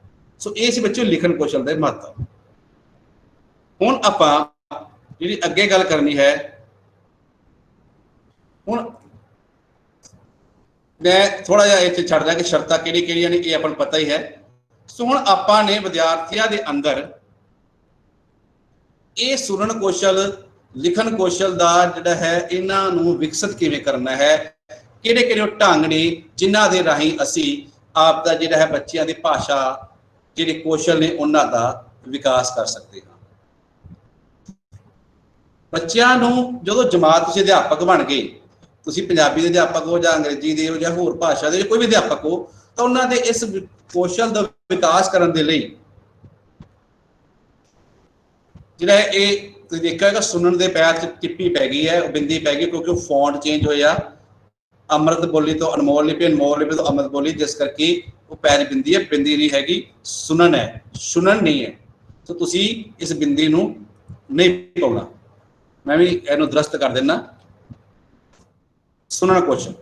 ਸੋ ਇਹ ਸੀ ਬੱਚਿਓ ਲਿਖਣ ਕੌਸ਼ਲ ਦੇ ਮਹੱਤਵ। ਹੁਣ ਆਪਾਂ ਜਿਹੜੀ ਅੱਗੇ ਗੱਲ ਕਰਨੀ ਹੈ, ਹੁਣ ਮੈਂ ਥੋੜਾ ਜਿਹਾ ਇੱਥੇ ਛੱਡ ਦਿਆਂ ਕਿ ਸ਼ਰਤਾਂ ਕਿਹੜੀਆਂ ਨੇ, ਇਹ ਆਪਾਂ ਨੂੰ ਪਤਾ ਹੀ ਹੈ। ਸੋ ਹੁਣ ਆਪਾਂ ਨੇ ਵਿਦਿਆਰਥੀਆਂ ਦੇ ਅੰਦਰ ਇਹ ਸੁਣਨ ਕੌਸ਼ਲ, ਲਿਖਣ ਕੌਸ਼ਲ ਦਾ ਜਿਹੜਾ ਹੈ, ਇਹਨਾਂ ਨੂੰ ਵਿਕਸਿਤ ਕਿਵੇਂ ਕਰਨਾ ਹੈ, ਕਿਹੜੇ ਢੰਗ ਨੇ ਜਿਨ੍ਹਾਂ ਦੇ ਰਾਹੀਂ ਅਸੀਂ ਆਪ ਦਾ ਜਿਹੜਾ ਹੈ ਬੱਚਿਆਂ ਦੀ ਭਾਸ਼ਾ ਜਿਹੜੇ ਕੌਸ਼ਲ ਨੇ ਉਹਨਾਂ ਦਾ ਵਿਕਾਸ ਕਰ ਸਕਦੇ ਹਾਂ। ਬੱਚਿਆਂ ਨੂੰ ਜਦੋਂ ਜਮਾਤ ਤੁਸੀਂ ਅਧਿਆਪਕ ਬਣ ਗਏ, ਤੁਸੀਂ ਪੰਜਾਬੀ ਦੇ ਅਧਿਆਪਕ ਹੋ ਜਾਂ ਅੰਗਰੇਜ਼ੀ ਦੇ ਹੋ ਜਾਂ ਹੋਰ ਭਾਸ਼ਾ ਦੇ ਕੋਈ ਵੀ ਅਧਿਆਪਕ ਹੋ, ਤਾਂ ਉਹਨਾਂ ਦੇ ਇਸ ਕੌਸ਼ਲ ਦਾ ਵਿਕਾਸ ਕਰਨ ਦੇ ਲਈ ਜਿਹੜਾ ਇਹ ਤੁਸੀਂ ਦੇਖਿਆ ਹੋਏਗਾ ਸੁਣਨ ਦੇ ਪੈਰ 'ਚ ਟਿੱਪੀ ਪੈ ਗਈ ਹੈ, ਬਿੰਦੀ ਪੈ ਗਈ, ਕਿਉਂਕਿ ਉਹ ਫੌਂਟ ਚੇਂਜ ਹੋਇਆ। ਅੰਮ੍ਰਿਤ ਬੋਲੀ ਤੋਂ ਅਨਮੋਲ ਲਿਪੀ, ਅਨਮੋਲ ਲਿਪੀ ਤੋਂ ਅੰਮ੍ਰਿਤ ਬੋਲੀ, ਜਿਸ ਕਰਕੇ ਉਹ ਪੈਰ ਬਿੰਦੀ ਹੈ। ਬਿੰਦੀ ਨਹੀਂ ਹੈਗੀ, ਸੁਣਨ ਹੈ, ਸੁਣਨ ਨਹੀਂ ਹੈ। ਸੋ ਤੁਸੀਂ ਇਸ ਬਿੰਦੀ ਨੂੰ ਨਹੀਂ ਪਾਉਣਾ। ਮੈਂ ਵੀ ਇਹਨੂੰ ਦਰਸਤ ਕਰ ਦਿੰਦਾ। ਸੁਣਨ ਕੌਸ਼ਲ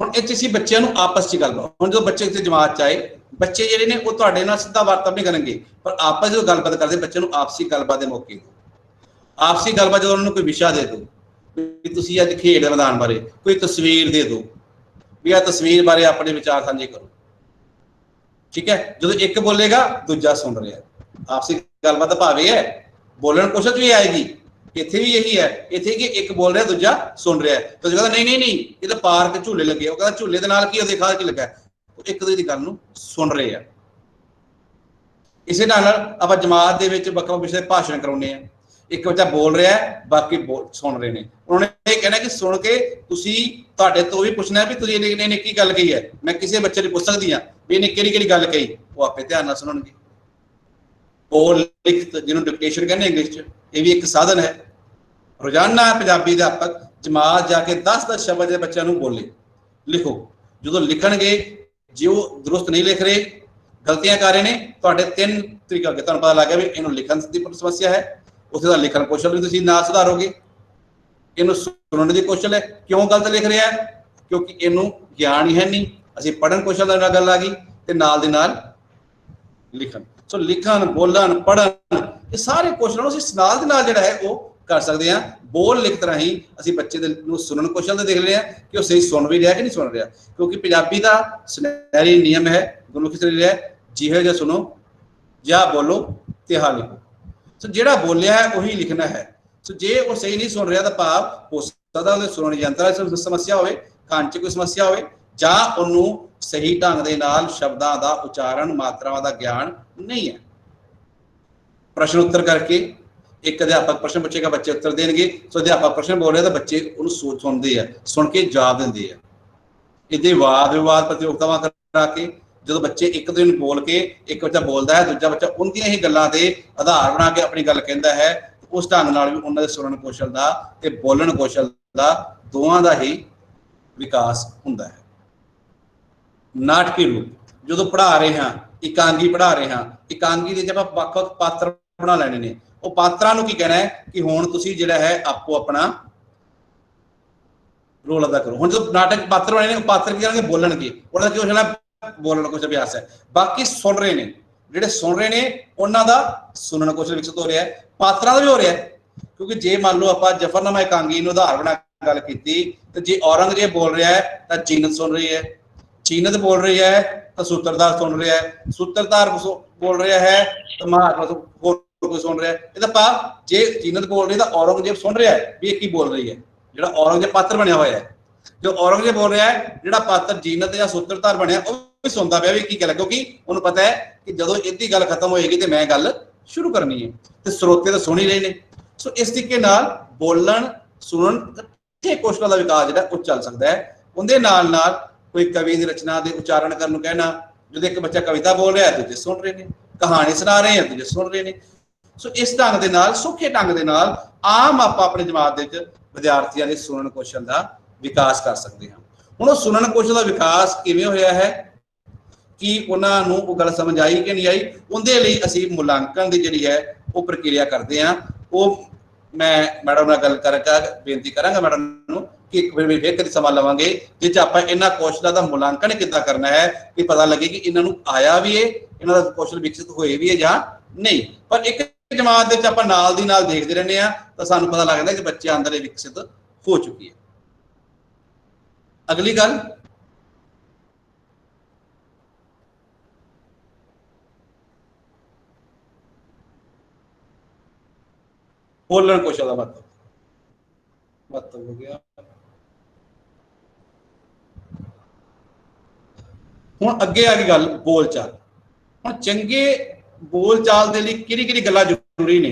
ਹੁਣ ਇਹ 'ਚ ਅਸੀਂ ਬੱਚਿਆਂ ਨੂੰ ਆਪਸ 'ਚ ਗੱਲ, ਹੁਣ ਜਦੋਂ ਬੱਚੇ ਕਿਸੇ ਜਮਾਤ 'ਚ ਆਏ, ਬੱਚੇ ਜਿਹੜੇ ਨੇ ਉਹ ਤੁਹਾਡੇ ਨਾਲ ਸਿੱਧਾ ਵਾਰਤਾ ਨਹੀਂ ਕਰਨਗੇ, ਪਰ ਆਪਸ ਜਦੋਂ ਗੱਲਬਾਤ ਕਰਦੇ ਬੱਚਿਆਂ ਨੂੰ ਆਪਸੀ ਗੱਲਬਾਤ ਦੇ ਮੌਕੇ ਦਿਓ। ਆਪਸੀ ਗੱਲਬਾਤ ਜਦੋਂ ਉਹਨਾਂ ਨੂੰ ਕੋਈ ਵਿਸ਼ਾ ਦੇ ਦਿਓ ਵੀ ਤੁਸੀਂ ਅੱਜ ਖੇਡ ਦੇ ਮੈਦਾਨ ਬਾਰੇ ਕੋਈ ਤਸਵੀਰ ਦੇ ਦਿਓ ਵੀ ਆਹ ਤਸਵੀਰ ਬਾਰੇ ਆਪਣੇ ਵਿਚਾਰ ਸਾਂਝੇ ਕਰੋ। ਠੀਕ ਹੈ, ਜਦੋਂ ਇੱਕ ਬੋਲੇਗਾ ਦੂਜਾ ਸੁਣ ਰਿਹਾ, ਆਪਸੀ ਗੱਲਬਾਤ ਭਾਵੇਂ ਹੈ ਬੋਲਣ ਕੌਸ਼ਲ 'ਚ ਵੀ ਆਏਗੀ। ਇੱਥੇ ਵੀ ਇਹੀ ਹੈ, ਇੱਥੇ ਕਿ ਇੱਕ ਬੋਲ ਰਿਹਾ ਦੂਜਾ ਸੁਣ ਰਿਹਾ, ਤਾਂ ਕਹਿੰਦਾ ਨਹੀਂ ਇਹ ਤਾਂ ਪਾਰਕ ਝੂਲੇ ਲੱਗੇ, ਉਹ ਕਹਿੰਦਾ ਝੂਲੇ ਦੇ ਨਾਲ ਕੀ ਉਹਦੇ ਖਾਲ ਕੀ ਲੱਗਾ, ਇੱਕ ਦੂਜੇ ਦੀ ਗੱਲ ਨੂੰ ਸੁਣ ਰਹੇ ਆ। ਇਸੇ ਨਾਲ ਆਪਾਂ ਜਮਾਤ ਦੇ ਵਿੱਚ ਵੱਖ-ਵੱਖ ਵਿਸ਼ੇ ਭਾਸ਼ਣ ਕਰਾਉਂਦੇ ਆ। ਇੱਕ ਬੱਚਾ ਬੋਲ ਰਿਹਾ ਹੈ, ਬਾਕੀ ਸੁਣ ਰਹੇ ਨੇ। ਉਹਨਾਂ ਨੇ ਇਹ ਕਹਿਣਾ ਕਿ ਸੁਣ ਕੇ ਤੁਸੀਂ ਤੁਹਾਡੇ ਤੋਂ ਵੀ ਪੁੱਛਣਾ ਵੀ ਤੁਸੀਂ ਇਹਨੇ ਕੀ ਗੱਲ ਕਹੀ ਹੈ। ਮੈਂ ਕਿਸੇ ਬੱਚੇ ਨੂੰ ਪੁੱਛ ਸਕਦੀ ਹਾਂ ਵੀ ਇਹਨੇ ਕਿਹੜੀ ਗੱਲ ਕਹੀ, ਉਹ ਆਪੇ ਧਿਆਨ ਨਾਲ ਸੁਣਨਗੇ। ਬੋਲ ਲਿਖਤ, ਜਿਹਨੂੰ ਡਿਕਟੇਸ਼ਨ ਕਹਿੰਦੇ ਇੰਗਲਿਸ਼ 'ਚ, ਇਹ ਵੀ ਇੱਕ ਸਾਧਨ ਹੈ। ਰੋਜ਼ਾਨਾ ਪੰਜਾਬੀ ਅਧਿਆਪਕ ਜਮਾਤ ਜਾ ਕੇ 10-10 ਸ਼ਬਦ ਦੇ ਬੱਚਿਆਂ ਨੂੰ ਬੋਲੇ, ਲਿਖੋ। ਜਦੋਂ ਲਿਖਣਗੇ, ਜੇ ਉਹ ਦਰੁਸਤ ਨਹੀਂ ਲਿਖ ਰਹੇ, ਗਲਤੀਆਂ ਕਰ ਰਹੇ ਨੇ, ਤੁਹਾਡੇ 3 ਤਰੀਕੇ ਅੱਗੇ ਤੁਹਾਨੂੰ ਪਤਾ ਲੱਗ ਗਿਆ ਵੀ ਇਹਨੂੰ ਲਿਖਣ ਦੀ ਸਮੱਸਿਆ ਹੈ। ਉੱਥੇ ਦਾ ਲਿਖਣ ਕੌਸ਼ਲ ਵੀ ਤੁਸੀਂ ਨਾ ਸੁਧਾਰੋਗੇ। ਇਹਨੂੰ ਸੁਣਨ ਦੀ ਕੌਸ਼ਲ ਹੈ, ਕਿਉਂ ਗਲਤ ਲਿਖ ਰਿਹਾ ਹੈ? ਕਿਉਂਕਿ ਇਹਨੂੰ ਗਿਆਨ ਹੀ ਹੈ ਨਹੀਂ। ਅਸੀਂ ਪੜ੍ਹਨ ਕੌਸ਼ਲ ਦਾ ਗੱਲ ਆ ਗਈ ਤੇ ਨਾਲ ਦੇ ਨਾਲ ਲਿਖਣ। ਸੋ ਲਿਖਣ, ਬੋਲਣ, ਪੜ੍ਹਨ, ਇਹ ਸਾਰੇ ਕੌਸ਼ਲਾਂ ਨੂੰ ਅਸੀਂ ਨਾਲ ਦੇ ਨਾਲ ਜਿਹੜਾ ਹੈ ਉਹ ਕਰ ਸਕਦੇ ਹਾਂ। ਬੋਲ ਲਿਖਤ ਰਾਹੀਂ ਅਸੀਂ ਬੱਚੇ ਦੇ ਨੂੰ ਸੁਣਨ ਕੌਸ਼ਲ ਤੇ ਦੇਖ ਰਹੇ ਹਾਂ ਕਿ ਉਹ ਸਹੀ ਸੁਣ ਵੀ ਰਿਹਾ ਕਿ ਨਹੀਂ ਸੁਣ ਰਿਹਾ। ਕਿਉਂਕਿ ਪੰਜਾਬੀ ਦਾ ਸੁਨਹਿਰੀ ਨਿਯਮ ਹੈ, ਗੁਰਮੁਖੀ ਸੇ ਰਿਹਾ, ਜਿਹੋ ਜਿਹਾ ਸੁਣੋ ਜਾਂ ਬੋਲੋ ਤਿਹਾ ਲਿਖੋ। ਸੋ ਜਿਹੜਾ ਬੋਲਿਆ ਹੈ ਉਹੀ ਲਿਖਣਾ ਹੈ। ਸੋ ਜੇ ਉਹ ਸਹੀ ਨਹੀਂ ਸੁਣ ਰਿਹਾ ਤਾਂ ਭਾਵ ਹੋ ਸਕਦਾ ਉਹਦੇ ਸੁਣਨ ਯੰਤਰ 'ਚ ਸਮੱਸਿਆ ਹੋਵੇ, ਕੰਨ 'ਚ ਕੋਈ ਸਮੱਸਿਆ ਹੋਵੇ, ਜਾਂ ਉਹਨੂੰ ਸਹੀ ਢੰਗ ਦੇ ਨਾਲ ਸ਼ਬਦਾਂ ਦਾ ਉਚਾਰਨ, ਮਾਤਰਾਵਾਂ ਦਾ ਗਿਆਨ ਨਹੀਂ ਹੈ। ਪ੍ਰਸ਼ਨ ਉੱਤਰ ਕਰਕੇ ਇੱਕ ਅਧਿਆਪਕ ਪ੍ਰਸ਼ਨ ਪੁੱਛੇਗਾ, ਬੱਚੇ ਉੱਤਰ ਦੇਣਗੇ। ਸੋ ਅਧਿਆਪਕ ਪ੍ਰਸ਼ਨ ਬੋਲ ਰਿਹਾ ਤਾਂ ਬੱਚੇ ਉਹਨੂੰ ਸੁਣਦੇ ਆ, ਸੁਣ ਕੇ ਜਵਾਬ ਦਿੰਦੇ ਆ। ਇਹਦੇ ਵਾਦ ਵਿਵਾਦ ਪ੍ਰਤੀਯੋਗਤਾਵਾਂ ਕਰਾ ਕੇ ਜਦੋਂ ਬੱਚੇ ਇੱਕ ਦੂਜੇ ਨੂੰ ਬੋਲ ਕੇ, ਇੱਕ ਬੱਚਾ ਬੋਲਦਾ ਹੈ, ਦੂਜਾ ਬੱਚਾ ਉਹਦੀਆਂ ਹੀ ਗੱਲਾਂ ਦੇ ਆਧਾਰ ਬਣਾ ਕੇ ਆਪਣੀ ਗੱਲ ਕਹਿੰਦਾ ਹੈ, ਉਸ ਢੰਗ ਨਾਲ ਵੀ ਉਹਨਾਂ ਦੇ ਸੁਣਨ ਕੌਸ਼ਲ ਦਾ ਤੇ ਬੋਲਣ ਕੌਸ਼ਲ ਦਾ ਦੋਵਾਂ ਦਾ ਹੀ ਵਿਕਾਸ ਹੁੰਦਾ ਹੈ। ਨਾਟਕੀ ਰੂਪ ਜਦੋਂ ਪੜ੍ਹਾ ਰਹੇ ਹਾਂ, ਇਕਾਂਗੀ ਪੜ੍ਹਾ ਰਹੇ ਹਾਂ, ਇਕਾਂਗੀ ਦੇ ਜੇ ਆਪਾਂ ਵੱਖ-ਵੱਖ ਪਾਤਰ ਬਣਾ ਲੈਣੇ ਨੇ, ਉਹ ਪਾਤਰਾਂ ਨੂੰ ਕੀ ਕਹਿਣਾ ਹੈ ਕਿ ਹੁਣ ਤੁਸੀਂ ਜਿਹੜਾ ਹੈ ਆਪੋ ਆਪਣਾ रोल अदा करो। हुण जो नाटक पात्र बने ने पात्र की करनगे बोलणगे उन्हां दा की होना बोलण कुछ अभ्यास है। बाकी सुन रहे ने ਜਿਹੜੇ सुन रहे ने उन्हां दा सुनन कौशल विकसित हो रहा है, पात्रां दा भी हो रहा है। क्योंकि जे मान लो आपां जफरनामा एकांगी नूं उदाहरण बना गल कीती ते जे औरंगजेब बोल रहा है तो जीनत सुन रही है, जीनत बोल रही है तो सूत्रधार सुन रहा है, सूत्रधार बोल रहा है तो महात्मा कोई सुन रहा है। ਇਹਦਾ ਭਾਵ ਜੇ जीनत बोल रही है तो औरंगजेब सुन रहा है भी ਇਹ ਕੀ बोल रही है। ਜਿਹੜਾ औरंगजेब पात्र बनया होया है, जो औरंगजेब बोल रहा है, ਜਿਹੜਾ पात्र जीनत या सूत्रधार बनया ਉਹ भी सुनता पाया भी की गल है, क्योंकि उन्होंने पता है कि जो इहदी गल खत्म होएगी तो मैं गल शुरू करनी है तो स्रोते तो सुन ही रहे ने। सो इस तरीके नाल बोलण सुनन इत्थे कौशल का विकास जिहड़ा वो चल सकता है। उहदे नाल नाल कोई कवि की रचना के उच्चारण करन नूं कहना, जो एक बच्चा कविता बोल रहा है दूजे सुन रहे हैं, कहानी सुना रहे हैं दूजे सुन रहे हैं। सो इस ढंग दे नाल सौखे ढंग दे नाल आम आपां अपने जमात दे विच विद्यार्थियों के सुनन कौशल का विकास कर सकते हैं। हुण सुनन कौशल का विकास किवें होया है कि उन्हां नूं वो गल समझ आई कि नहीं आई, उहदे लई असीं मुलांकन की जिहड़ी है वो प्रक्रिया करते हैं। वो मैं मैडम नाल गल करके बेनती करांगा मैडम नूं कि एक फिर कदी समा लवांगे जिस आपां इन्हां कौशलों का मुलांकन किद्दां करना है कि पता लगे कि इन्हां नूं आया भी है, इन्हां दा कौशल विकसित होए भी है जां नहीं। पर एक जमात दे विच आपां नाल दी नाल देखदे रहने आ तां सानूं पता लगदा कि बच्चे अंदर विकसित हो चुकी है। अगली गल बोलण कौशल का महत्व हो गया। हुण अगे आ गई गल बोलचाल। हुण चंगे बोलचाल दे लई किहड़ी-किहड़ी गल्लां जरूरी ने।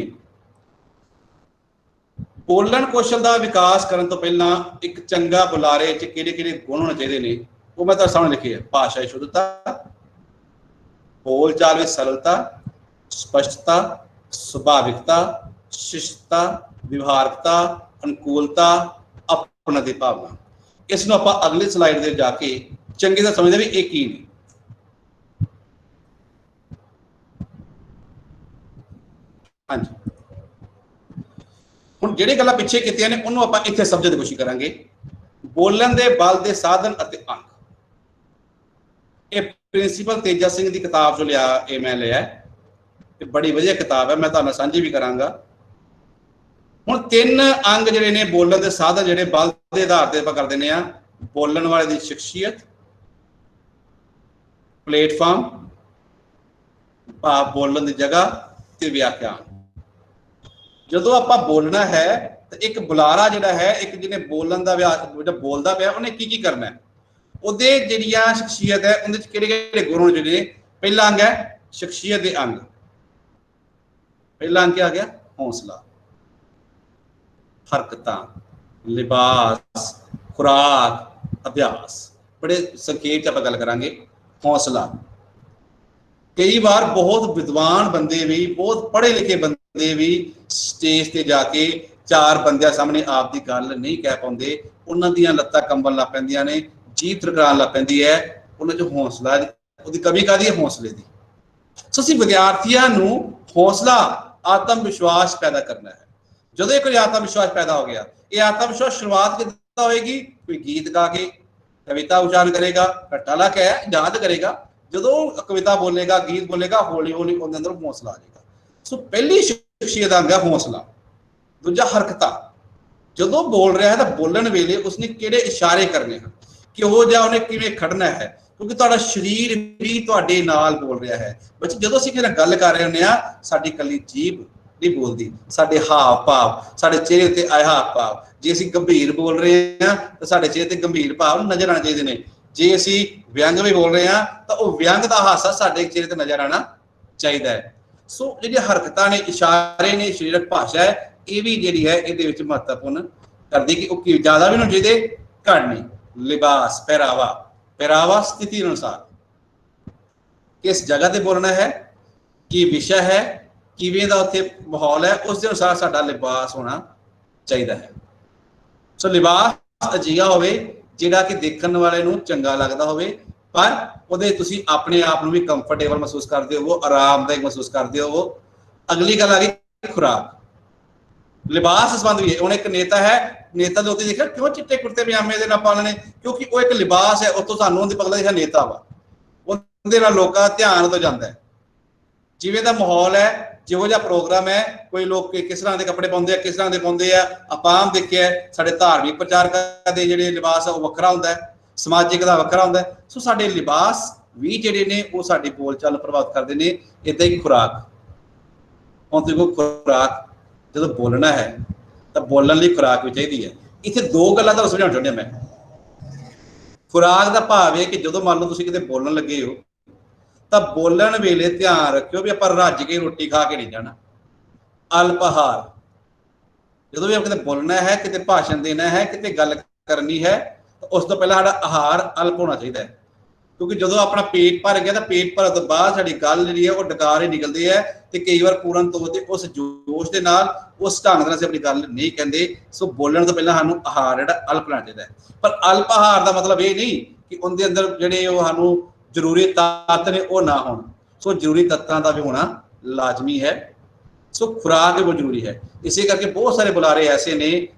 बोलण कौशल का विकास करन तो पहला एक चंगा बुलारे च किहड़े-किहड़े गुण होने चाहिए ने, वो मैं तुहाडे सामने लिखे है। भाषा शुद्धता, बोलचाल में सरलता, स्पष्टता, स्वाभाविकता, शिष्टता, व्यवहारिकता, अनुकूलता, अपना दी भावना। इसनूं आपां अगली स्लाइड दे जाके चंगी तरह समझदे भी एक ही नहीं। हाँ जी, हुण जिहड़ी गल्लां पिछे कीतियां ने उहनूं आपां इत्थे समझण दी कोशिश करांगे। बोलण दे बल दे साधन अते अंग, ये प्रिंसीपल तेजा सिंह की किताब जो लिया ये मैं लिया, ये बड़ी वधिया किताब है, मैं तुहाडे नाल साझी भी करांगा। हुण तीन अंग जिहड़े ने बोलण दे साधन जिहड़े बल दे आधार ते आपां कर दिंदे आ। बोलण वाले दी शख्सियत, प्लेटफॉर्म भाव बोलण दी जगह ते व्याख्यान। जदों आपां बोलना है तो एक बुलारा जिहड़ा है, एक जिहने बोलण दा जिहड़ा बोलदा पिया उहने की करना है, उहदे जिहड़ियां शख्सियत है उहदे च किहड़े-किहड़े गुण जिहड़े। पहला अंग है शख्सियत दे अंग। पहला अंग क्या आ गया? हौसला, हरकतां, लिबास, खुराक, अभ्यास। बड़े संखेप च आपां गल करांगे। हौसला, कई बार बहुत विद्वान बंदे भी, बहुत पढ़े लिखे बंदे भी स्टेज ते जाके चार बंदियां सामने आप दी गल नहीं कह पाउंदे, उन्हां दियां लत्तां कंबन लग पैंदियां ने, जीभ तरकाण लग पैंदी है। उन्हां च हौसला उहदी कमी काहदी है? हौसले दी। सो असीं विद्यार्थियों नूं हौसला, आत्म विश्वास पैदा करना है। जदों एक आत्म विश्वास पैदा हो गया, ये आत्म विश्वास शुरुआत किद्दां होएगी? कोई गीत गा के, कविता उच्चारण करेगा, रट्टा है याद करेगा। जदों कविता बोलेगा, गीत बोलेगा, हौली हौली उहदे अंदर हौसला आ जाएगा। सो पहली शख्सियत आ गया हौसला। दूजा हरकतां, जदों बोल रहा है तो बोलण वेले उसने किहड़े इशारे करने हैं, किहो जिहा उहने किवें खड़ना है, क्योंकि तुहाडा शरीर भी तुहाडे नाल बोल रहा है। बच्चे जदों असीं किसी नाल गल कर रहे हुंदे आ, साडी कल्ली जीभ नहीं बोलती, साडे हाव भाव, साडे चेहरे ते आए हाव भाव। जे असीं गंभीर बोल रहे हैं तो साडे चेहरे ते गंभीर भाव नज़र आने चाहिए ने। जे असीं व्यंग में बोल रहे हैं तो वह व्यंग का हासा साडे चेहरे ते नज़र आना चाहिए है। सो जिहड़ियां हरकतां ने, इशारे ने, शरीरक भाषा है, ये भी जिहड़ी है इहदे विच महत्वपूर्ण करदी कि वो ज़्यादा भी नहीं चाहिए, घट नहीं। लिबास, पहरावा, पहरावा स्थिति अनुसार, किस जगह ते बोलना है, की विषय है, किवें दा उत्थे माहौल है, उस दे अनुसार साडा लिबास होना चाहिए है। सो लिबास अजिहा होवे जिहड़ा कि देखण वाले नूं चंगा लगदा होवे, पर उहदे तुसीं अपने आप नूं भी कंफर्टेबल महसूस करदे हो, आरामदायक महसूस करदे हो। अगली गल आ गई खुराक। लिबास संबंध भी है। हुण एक नेता है, नेता ਦੇ ਉੱਤੇ ਦੇਖਿਆ ਕਿਉਂ ਚਿੱਟੇ ਕੁੜਤੇ ਪਜਾਮੇ ਦੇ ਨਾਲ ਪਾਲਣੇ, ਕਿਉਂਕਿ ਉਹ ਇੱਕ ਲਿਬਾਸ ਹੈ। ਉਤੋਂ ਸਾਨੂੰ ਉਹਦੀ ਪਤਾ ਲੱਗਦਾ ਨੇਤਾ ਵਾ, ਉਹਦੇ ਨਾਲ ਲੋਕਾਂ ਦਾ ਧਿਆਨ ਤੋਂ ਜਾਂਦਾ ਹੈ। ਜਿਵੇਂ ਦਾ ਮਾਹੌਲ ਹੈ, ਜਿਹੋ ਜਿਹਾ ਪ੍ਰੋਗਰਾਮ ਹੈ, ਕੋਈ ਲੋਕ ਕਿਸ ਤਰ੍ਹਾਂ ਦੇ ਕੱਪੜੇ ਪਾਉਂਦੇ ਆ, ਕਿਸ ਤਰ੍ਹਾਂ ਦੇ ਪਾਉਂਦੇ ਆ, ਆਪਾਂ ਆਮ ਦੇਖਿਆ ਸਾਡੇ ਧਾਰਮਿਕ ਪ੍ਰਚਾਰਕਾਂ ਦੇ ਜਿਹੜੇ ਲਿਬਾਸ ਆ ਉਹ ਵੱਖਰਾ ਹੁੰਦਾ ਹੈ, ਸਮਾਜਿਕ ਦਾ ਵੱਖਰਾ ਹੁੰਦਾ ਹੈ। ਸੋ ਸਾਡੇ ਲਿਬਾਸ ਵੀ ਜਿਹੜੇ ਨੇ ਉਹ ਸਾਡੀ ਬੋਲਚਾਲ ਪ੍ਰਭਾਵਿਤ ਕਰਦੇ ਨੇ। ਇੱਦਾਂ ਹੀ ਖੁਰਾਕ, ਹੁਣ ਤੁਸੀਂ ਕੋਈ ਖੁਰਾਕ ਜਦੋਂ ਬੋਲਣਾ ਹੈ ਤਾਂ ਬੋਲਣ ਲਈ ਖੁਰਾਕ ਵੀ ਚਾਹੀਦੀ ਹੈ। ਇੱਥੇ ਦੋ ਗੱਲਾਂ ਤੁਹਾਨੂੰ ਸਮਝਾਉਣਾ ਚਾਹੁੰਦਾ ਮੈਂ। ਖੁਰਾਕ ਦਾ ਭਾਵ ਹੈ ਕਿ ਜਦੋਂ ਮੰਨ ਲਓ ਤੁਸੀਂ ਕਿਤੇ ਬੋਲਣ ਲੱਗੇ ਹੋ ਤਾਂ ਬੋਲਣ ਵੇਲੇ ਧਿਆਨ ਰੱਖਿਓ ਵੀ ਆਪਾਂ ਰੱਜ ਕੇ ਰੋਟੀ ਖਾ ਕੇ ਨਹੀਂ ਜਾਣਾ। ਅਲਪ ਆਹਾਰ, ਜਦੋਂ ਵੀ ਆਪਾਂ ਕਿਤੇ ਬੋਲਣਾ ਹੈ, ਕਿਤੇ ਭਾਸ਼ਣ ਦੇਣਾ ਹੈ, ਕਿਤੇ ਗੱਲ ਕਰਨੀ ਹੈ, ਤਾਂ ਉਸ ਤੋਂ ਪਹਿਲਾਂ ਸਾਡਾ ਆਹਾਰ ਅਲਪ ਹੋਣਾ ਚਾਹੀਦਾ ਹੈ। ਕਿਉਂਕਿ ਜਦੋਂ ਆਪਣਾ ਪੇਟ ਭਰ ਗਿਆ ਤਾਂ ਪੇਟ ਭਰਨ ਤੋਂ ਬਾਅਦ ਸਾਡੀ ਗੱਲ ਜਿਹੜੀ ਹੈ ਉਹ ਡਕਾਰ ਹੀ ਨਿਕਲਦੀ ਹੈ, ਤੇ ਕਈ ਵਾਰ ਪੂਰਨ ਤੌਰ ਤੇ ਉਸ ਜੋਸ਼ ਦੇ ਨਾਲ, ਉਸ ਢੰਗ ਨਾਲ ਅਸੀਂ ਆਪਣੀ ਗੱਲ ਨਹੀਂ ਕਹਿੰਦੇ। ਸੋ ਬੋਲਣ ਤੋਂ ਪਹਿਲਾਂ ਸਾਨੂੰ ਆਹਾਰ ਜਿਹੜਾ ਅਲਪ ਲੈਣਾ ਚਾਹੀਦਾ ਹੈ। ਪਰ ਅਲਪ ਆਹਾਰ ਦਾ ਮਤਲਬ ਇਹ ਨਹੀਂ ਕਿ ਉਹਦੇ ਅੰਦਰ ਜਿਹੜੇ ਉਹ ਸਾਨੂੰ ਜ਼ਰੂਰੀ ਤੱਤ ਨੇ ਉਹ ਨਾ ਹੋਣ। ਸੋ ਜ਼ਰੂਰੀ ਤੱਤਾਂ ਦਾ ਵੀ ਹੋਣਾ ਲਾਜ਼ਮੀ ਹੈ। ਸੋ ਖੁਰਾਕ ਵੀ ਬਹੁਤ ਜ਼ਰੂਰੀ ਹੈ। ਇਸੇ ਕਰਕੇ ਬਹੁਤ ਸਾਰੇ ਬੁਲਾਰੇ ਐਸੇ ਨੇ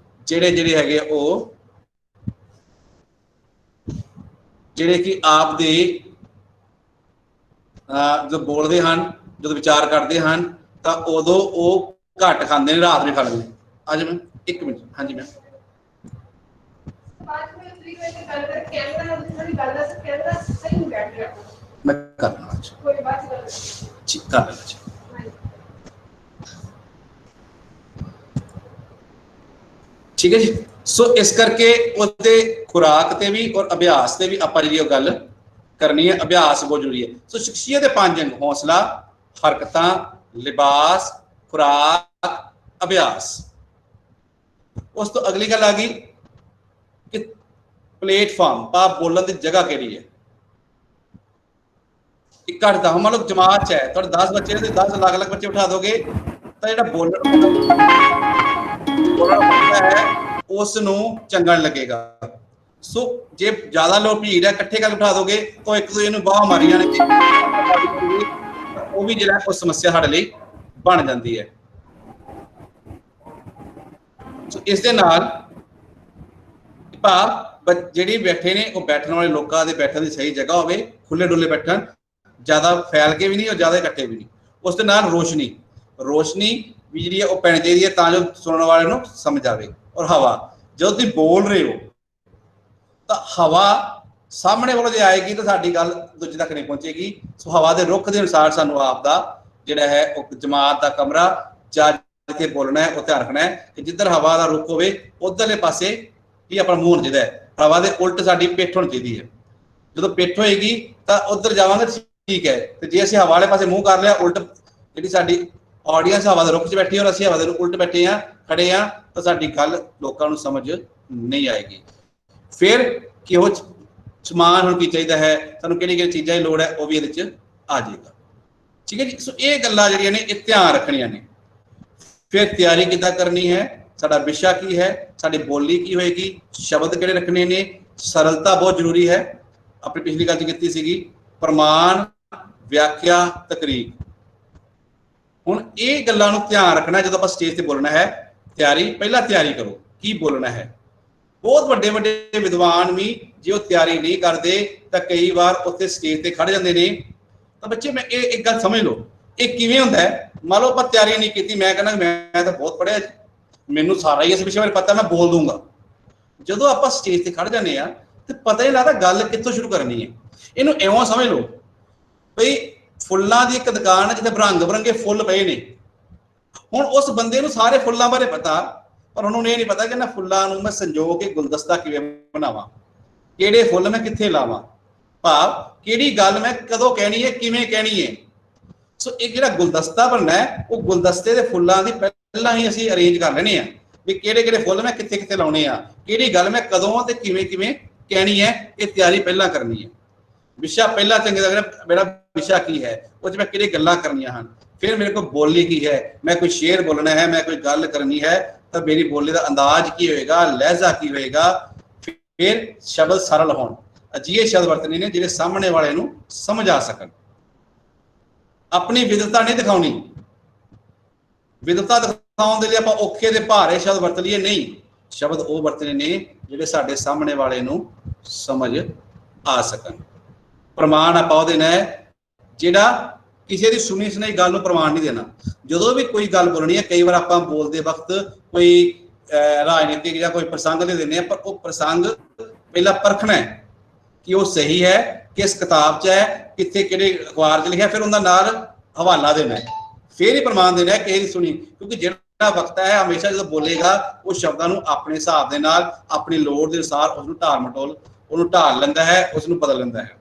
ਜਿਹੜੇ ਹੈਗੇ ਉਹ ਜਿਹੜੇ ਕਿ ਆਪ ਦੇ ਜਦੋਂ ਬੋਲਦੇ ਹਨ, ਜਦੋਂ ਵਿਚਾਰ ਕਰਦੇ ਹਨ ਤਾਂ ਉਦੋਂ ਉਹ ਘੱਟ ਖਾਂਦੇ ਨੇ, ਰਾਤ ਨੂੰ ਖਾ ਲੈਂਦੇ। ਅੱਜ ਮੈਂ 1 ਮਿੰਟ, ਹਾਂਜੀ ਮੈਂ ਕਰਨਾ ਜੀ, ਕਰ ਲੈਣਾ ਜੀ। ਠੀਕ ਹੈ ਜੀ। ਸੋ ਇਸ ਕਰਕੇ ਉਹਦੇ ਖੁਰਾਕ ਤੇ ਵੀ ਔਰ ਅਭਿਆਸ ਤੇ ਵੀ ਆਪਾਂ ਜਿਹੜੀ ਉਹ ਗੱਲ ਕਰਨੀ ਹੈ। ਅਭਿਆਸ ਬਹੁਤ ਜ਼ਰੂਰੀ ਹੈ। ਸੋ ਸ਼ਖਸੀਅਤ ਦੇ 5 ਅੰਗ: ਹੌਸਲਾ, ਹਰਕਤਾਂ, ਲਿਬਾਸ, ਖੁਰਾਕ, ਅਭਿਆਸ। ਉਸ ਤੋਂ ਅਗਲੀ ਗੱਲ ਆ ਗਈ ਕਿ ਪਲੇਟਫਾਰਮ, ਭਾਵ ਬੋਲਣ ਦੀ ਜਗ੍ਹਾ ਕਿਹੜੀ ਹੈ। ਇਕੱਠ ਦਾ ਮੰਨ ਲਓ ਜਮਾਤ 'ਚ ਹੈ, ਤੁਹਾਡੇ 10 ਬੱਚੇ ਨੇ, 10 ਅਲੱਗ-ਅਲੱਗ ਬੱਚੇ ਬਿਠਾ ਦੋਗੇ ਤਾਂ ਜਿਹੜਾ ਬੋਲਣ ਹੈ ਉਸ ਨੂੰ ਚੰਗਾ ਨਹੀਂ ਲੱਗੇਗਾ। ਸੋ ਜੇ ਜ਼ਿਆਦਾ ਲੋਕ ਭੀੜ ਹੈ, ਇਕੱਠੇ ਕਰਕੇ ਬਿਠਾ ਦੋਗੇ ਤਾਂ ਇੱਕ ਦੂਜੇ ਨੂੰ ਬਾਹਾਂ ਮਾਰੀ ਜਾਣਗੇ, ਉਹ ਵੀ ਜਿਹੜਾ ਉਹ ਸਮੱਸਿਆ ਸਾਡੇ ਲਈ ਬਣ ਜਾਂਦੀ ਹੈ। ਸੋ ਇਸ ਦੇ ਨਾਲ ਭਾਵ ਜਿਹੜੀ ਬੈਠੇ ਨੇ ਉਹ ਬੈਠਣ ਵਾਲੇ ਲੋਕਾਂ ਦੇ ਬੈਠਣ ਦੀ ਸਹੀ ਜਗ੍ਹਾ ਹੋਵੇ, ਖੁੱਲੇ ਡੁੱਲੇ ਬੈਠਣ, ਜ਼ਿਆਦਾ ਫੈਲ ਕੇ ਵੀ ਨਹੀਂ ਔਰ ਜ਼ਿਆਦਾ ਇਕੱਠੇ ਵੀ ਨਹੀਂ। ਉਸ ਦੇ ਨਾਲ ਰੋਸ਼ਨੀ ਵੀ ਜਿਹੜੀ ਹੈ ਉਹ ਪੈਣੀ ਚਾਹੀਦੀ ਹੈ ਤਾਂ ਜੋ ਸੁਣਨ ਵਾਲੇ ਨੂੰ ਸਮਝ ਆਵੇ। ਔਰ ਹਵਾ, ਜਦੋਂ ਤੁਸੀਂ ਬੋਲ ਰਹੇ ਹੋ ਤਾਂ ਹਵਾ ਸਾਹਮਣੇ ਵੱਲੋਂ ਜੇ ਆਏਗੀ ਤਾਂ ਸਾਡੀ ਗੱਲ ਦੂਜੇ ਤੱਕ ਨਹੀਂ ਪਹੁੰਚੇਗੀ। ਸੋ ਹਵਾ ਦੇ ਰੁੱਖ ਦੇ ਅਨੁਸਾਰ ਸਾਨੂੰ ਆਪ ਦਾ ਜਿਹੜਾ ਹੈ ਉਹ ਜਮਾਤ ਦਾ ਕਮਰਾ ਜਾਂ ਜਿੱਥੇ ਬੋਲਣਾ ਹੈ ਉਹ ਧਿਆਨ ਰੱਖਣਾ ਹੈ ਕਿ ਜਿੱਧਰ ਹਵਾ ਦਾ ਰੁੱਖ ਹੋਵੇ ਉਧਰਲੇ ਪਾਸੇ ਹੀ ਆਪਣਾ ਮੂੰਹ ਹੋਣਾ ਚਾਹੀਦਾ ਹੈ। ਹਵਾ ਦੇ ਉਲਟ ਸਾਡੀ ਪਿੱਠ ਹੋਣੀ ਚਾਹੀਦੀ ਹੈ। ਜਦੋਂ ਪਿੱਠ ਹੋਏਗੀ ਤਾਂ ਉਧਰ ਜਾਵਾਂਗੇ ਠੀਕ ਹੈ, ਤੇ ਜੇ ਅਸੀਂ ਹਵਾ ਵਾਲੇ ਪਾਸੇ ਮੂੰਹ ਕਰ ਲਿਆ, ਉਲਟ ਜਿਹੜੀ ਸਾਡੀ ਆਡੀਅੰਸ ਹਵਾ ਦੇ ਰੁੱਖ 'ਚ ਬੈਠੀ ਔਰ ਅਸੀਂ ਹਵਾ ਦੇ ਉਲਟ ਬੈਠੇ ਆ, ਖੜੇ ਆ, ਤਾਂ ਸਾਡੀ ਗੱਲ ਲੋਕਾਂ ਨੂੰ ਸਮਝ ਨਹੀਂ ਆਏਗੀ। ਫਿਰ ਕਿਹੋ ਸਮਾਨ ਹੁਣ ਕੀ ਚਾਹੀਦਾ ਹੈ, ਸਾਨੂੰ ਕਿਹੜੀ ਚੀਜ਼ਾਂ ਦੀ ਲੋੜ ਹੈ, ਉਹ ਵੀ ਇਹਦੇ 'ਚ ਆ ਜਾਏਗਾ। ਠੀਕ ਹੈ ਜੀ। ਸੋ ਇਹ ਗੱਲਾਂ ਜਿਹੜੀਆਂ ਨੇ ਇਹ ਧਿਆਨ ਰੱਖਣੀਆਂ ਨੇ। ਫਿਰ ਤਿਆਰੀ ਕਿੱਦਾਂ ਕਰਨੀ ਹੈ, ਸਾਡਾ ਵਿਸ਼ਾ ਕੀ ਹੈ, ਸਾਡੀ ਬੋਲੀ ਕੀ ਹੋਏਗੀ, ਸ਼ਬਦ ਕਿਹੜੇ ਰੱਖਣੇ ਨੇ, ਸਰਲਤਾ ਬਹੁਤ ਜ਼ਰੂਰੀ ਹੈ। ਆਪਣੀ ਪਿਛਲੀ ਗੱਲ 'ਚ ਕੀਤੀ ਸੀਗੀ ਪ੍ਰਮਾਣ, ਵਿਆਖਿਆ, ਤਕਰੀਰ। ਹੁਣ ਇਹ ਗੱਲਾਂ ਨੂੰ ਧਿਆਨ ਰੱਖਣਾ ਜਦੋਂ ਆਪਾਂ ਸਟੇਜ ਤੇ ਬੋਲਣਾ ਹੈ। ਤਿਆਰੀ, ਪਹਿਲਾਂ ਤਿਆਰੀ ਕਰੋ ਕੀ ਬੋਲਣਾ ਹੈ। ਬਹੁਤ ਵੱਡੇ ਵਿਦਵਾਨ ਵੀ ਜੇ ਉਹ ਤਿਆਰੀ ਨਹੀਂ ਕਰਦੇ ਤਾਂ ਕਈ ਵਾਰ ਉੱਥੇ ਸਟੇਜ ਤੇ ਖੜ ਜਾਂਦੇ ਨੇ। ਤਾਂ ਬੱਚੇ ਮੈਂ ਇਹ ਇੱਕ ਗੱਲ ਸਮਝ ਲਓ, ਇਹ ਕਿਵੇਂ ਹੁੰਦਾ ਹੈ। ਮੰਨ ਲਓ ਆਪਾਂ ਤਿਆਰੀ ਨਹੀਂ ਕੀਤੀ, ਮੈਂ ਕਹਿੰਦਾ ਮੈਂ ਤਾਂ ਬਹੁਤ ਪੜ੍ਹਿਆ, ਮੈਨੂੰ ਸਾਰਾ ਹੀ ਇਸ ਵਿਸ਼ੇ ਬਾਰੇ ਪਤਾ, ਮੈਂ ਬੋਲ ਦੂੰਗਾ। ਜਦੋਂ ਆਪਾਂ ਸਟੇਜ ਤੇ ਖੜ ਜਾਂਦੇ ਆ ਤੇ ਪਤਾ ਹੀ ਲੱਗਦਾ ਗੱਲ ਕਿੱਥੋਂ ਸ਼ੁਰੂ ਕਰਨੀ ਹੈ। ਇਹਨੂੰ ਇਉਂ ਸਮਝ ਲਓ ਬਈ ਫੁੱਲਾਂ ਦੀ ਇੱਕ ਦੁਕਾਨ ਹੈ ਜਿੱਥੇ ਰੰਗ ਬਰੰਗੇ ਫੁੱਲ ਪਏ ਨੇ। ਹੁਣ ਉਸ ਬੰਦੇ ਨੂੰ ਸਾਰੇ ਫੁੱਲਾਂ ਬਾਰੇ ਪਤਾ, ਪਰ ਉਹਨੂੰ ਇਹ ਨਹੀਂ ਪਤਾ ਕਿ ਇਹਨਾਂ ਫੁੱਲਾਂ ਨੂੰ ਮੈਂ ਸੰਜੋ ਕੇ ਗੁਲਦਸਤਾ ਕਿਵੇਂ ਬਣਾਵਾਂ, ਕਿਹੜੇ ਫੁੱਲ ਮੈਂ ਕਿੱਥੇ ਲਾਵਾਂ, ਭਾਵ ਕਿਹੜੀ ਗੱਲ ਮੈਂ ਕਦੋਂ ਕਹਿਣੀ ਹੈ, ਕਿਵੇਂ ਕਹਿਣੀ ਹੈ। ਸੋ ਇਹ ਜਿਹੜਾ ਗੁਲਦਸਤਾ ਬਣਨਾ ਹੈ, ਉਹ ਗੁਲਦਸਤੇ ਦੇ ਫੁੱਲਾਂ ਦੀ ਪਹਿਲਾਂ ਹੀ ਅਸੀਂ ਅਰੇਂਜ ਕਰ ਲੈਣੇ ਆ ਵੀ ਕਿਹੜੇ ਫੁੱਲ ਮੈਂ ਕਿੱਥੇ ਲਾਉਣੇ ਆ, ਕਿਹੜੀ ਗੱਲ ਮੈਂ ਕਦੋਂ ਤੇ ਕਿਵੇਂ ਕਹਿਣੀ ਹੈ। ਇਹ ਤਿਆਰੀ ਪਹਿਲਾਂ ਕਰਨੀ ਹੈ। ਵਿਸ਼ਾ ਪਹਿਲਾਂ ਚੰਗੀ ਤਰ੍ਹਾਂ, ਮੇਰਾ ਵਿਸ਼ਾ ਕੀ ਹੈ, ਉਹ 'ਚ ਮੈਂ ਕਿਹੜੀ ਗੱਲਾਂ ਕਰਨੀਆਂ ਹਨ। ਫਿਰ ਮੇਰੇ ਕੋਲ ਬੋਲੀ ਕੀ ਹੈ, ਮੈਂ ਕੋਈ ਸ਼ੇਰ ਬੋਲਣਾ ਹੈ, ਮੈਂ ਕੋਈ ਗੱਲ ਕਰਨੀ ਹੈ, ਤਾਂ ਮੇਰੀ ਬੋਲੀ ਦਾ ਅੰਦਾਜ਼ ਕੀ ਹੋਏਗਾ, ਲਹਿਜ਼ਾ ਕੀ ਹੋਏਗਾ। ਫਿਰ ਸ਼ਬਦ ਸਰਲ ਹੋਣ, ਅਜਿਹੇ ਸ਼ਬਦ ਵਰਤਣੇ ਨੇ ਜਿਹੜੇ ਸਾਹਮਣੇ ਵਾਲੇ ਨੂੰ ਸਮਝ ਆ ਸਕਣ। ਆਪਣੀ ਵਿਦਵਤਾ ਨਹੀਂ ਦਿਖਾਉਣੀ। ਵਿਦਵਤਾ ਸਿਖਾਉਣ ਦੇ ਲਈ ਆਪਾਂ ਔਖੇ ਤੇ ਭਾਰੇ ਸ਼ਬਦ ਵਰਤ ਲਈਏ, ਨਹੀਂ। ਸ਼ਬਦ ਉਹ ਵਰਤਣੇ ਨੇ ਜਿਹੜੇ ਸਾਡੇ ਸਾਹਮਣੇ ਵਾਲੇ ਨੂੰ ਸਮਝ ਆ ਸਕਣ। ਪ੍ਰਮਾਣ ਆਪਾਂ ਉਹ ਦੇਣਾ ਹੈ ਜਿਹੜਾ ਕਿਸੇ ਦੀ ਸੁਣੀ ਸੁਣਾਈ ਗੱਲ ਨੂੰ ਪ੍ਰਮਾਣ ਨਹੀਂ ਦੇਣਾ। ਜਦੋਂ ਵੀ ਕੋਈ ਗੱਲ ਬੋਲਣੀ ਹੈ, ਕਈ ਵਾਰ ਆਪਾਂ ਬੋਲਦੇ ਵਕਤ ਕੋਈ ਰਾਜਨੀਤਿਕ ਜਾਂ ਕੋਈ ਪ੍ਰਸੰਗ ਦੇ ਦਿੰਦੇ ਆ, ਪਰ ਉਹ ਪ੍ਰਸੰਗ ਪਹਿਲਾਂ ਪਰਖਣਾ ਹੈ ਕਿ ਉਹ ਸਹੀ ਹੈ, ਕਿਸ ਕਿਤਾਬ 'ਚ ਹੈ, ਕਿੱਥੇ ਕਿਹੜੇ ਅਖਬਾਰ 'ਚ ਲਿਖਿਆ, ਫਿਰ ਉਹਨਾਂ ਨਾਲ ਹਵਾਲਾ ਦੇਣਾ ਹੈ, ਫਿਰ ਹੀ ਪ੍ਰਮਾਣ ਦੇਣਾ ਹੈ ਕਿਸੇ ਦੀ ਸੁਣੀ। ਕਿਉਂਕਿ ਜਿਹੜਾ ਵਕਤਾ ਹੈ ਹਮੇਸ਼ਾ ਜਦੋਂ ਬੋਲੇਗਾ ਉਹ ਸ਼ਬਦਾਂ ਨੂੰ ਆਪਣੇ ਹਿਸਾਬ ਦੇ ਨਾਲ, ਆਪਣੀ ਲੋੜ ਦੇ ਅਨੁਸਾਰ ਉਹਨੂੰ ਉਹਨੂੰ ਢਾਲ ਲੈਂਦਾ ਹੈ, ਉਸ ਨੂੰ ਬਦਲ ਲੈਂਦਾ ਹੈ।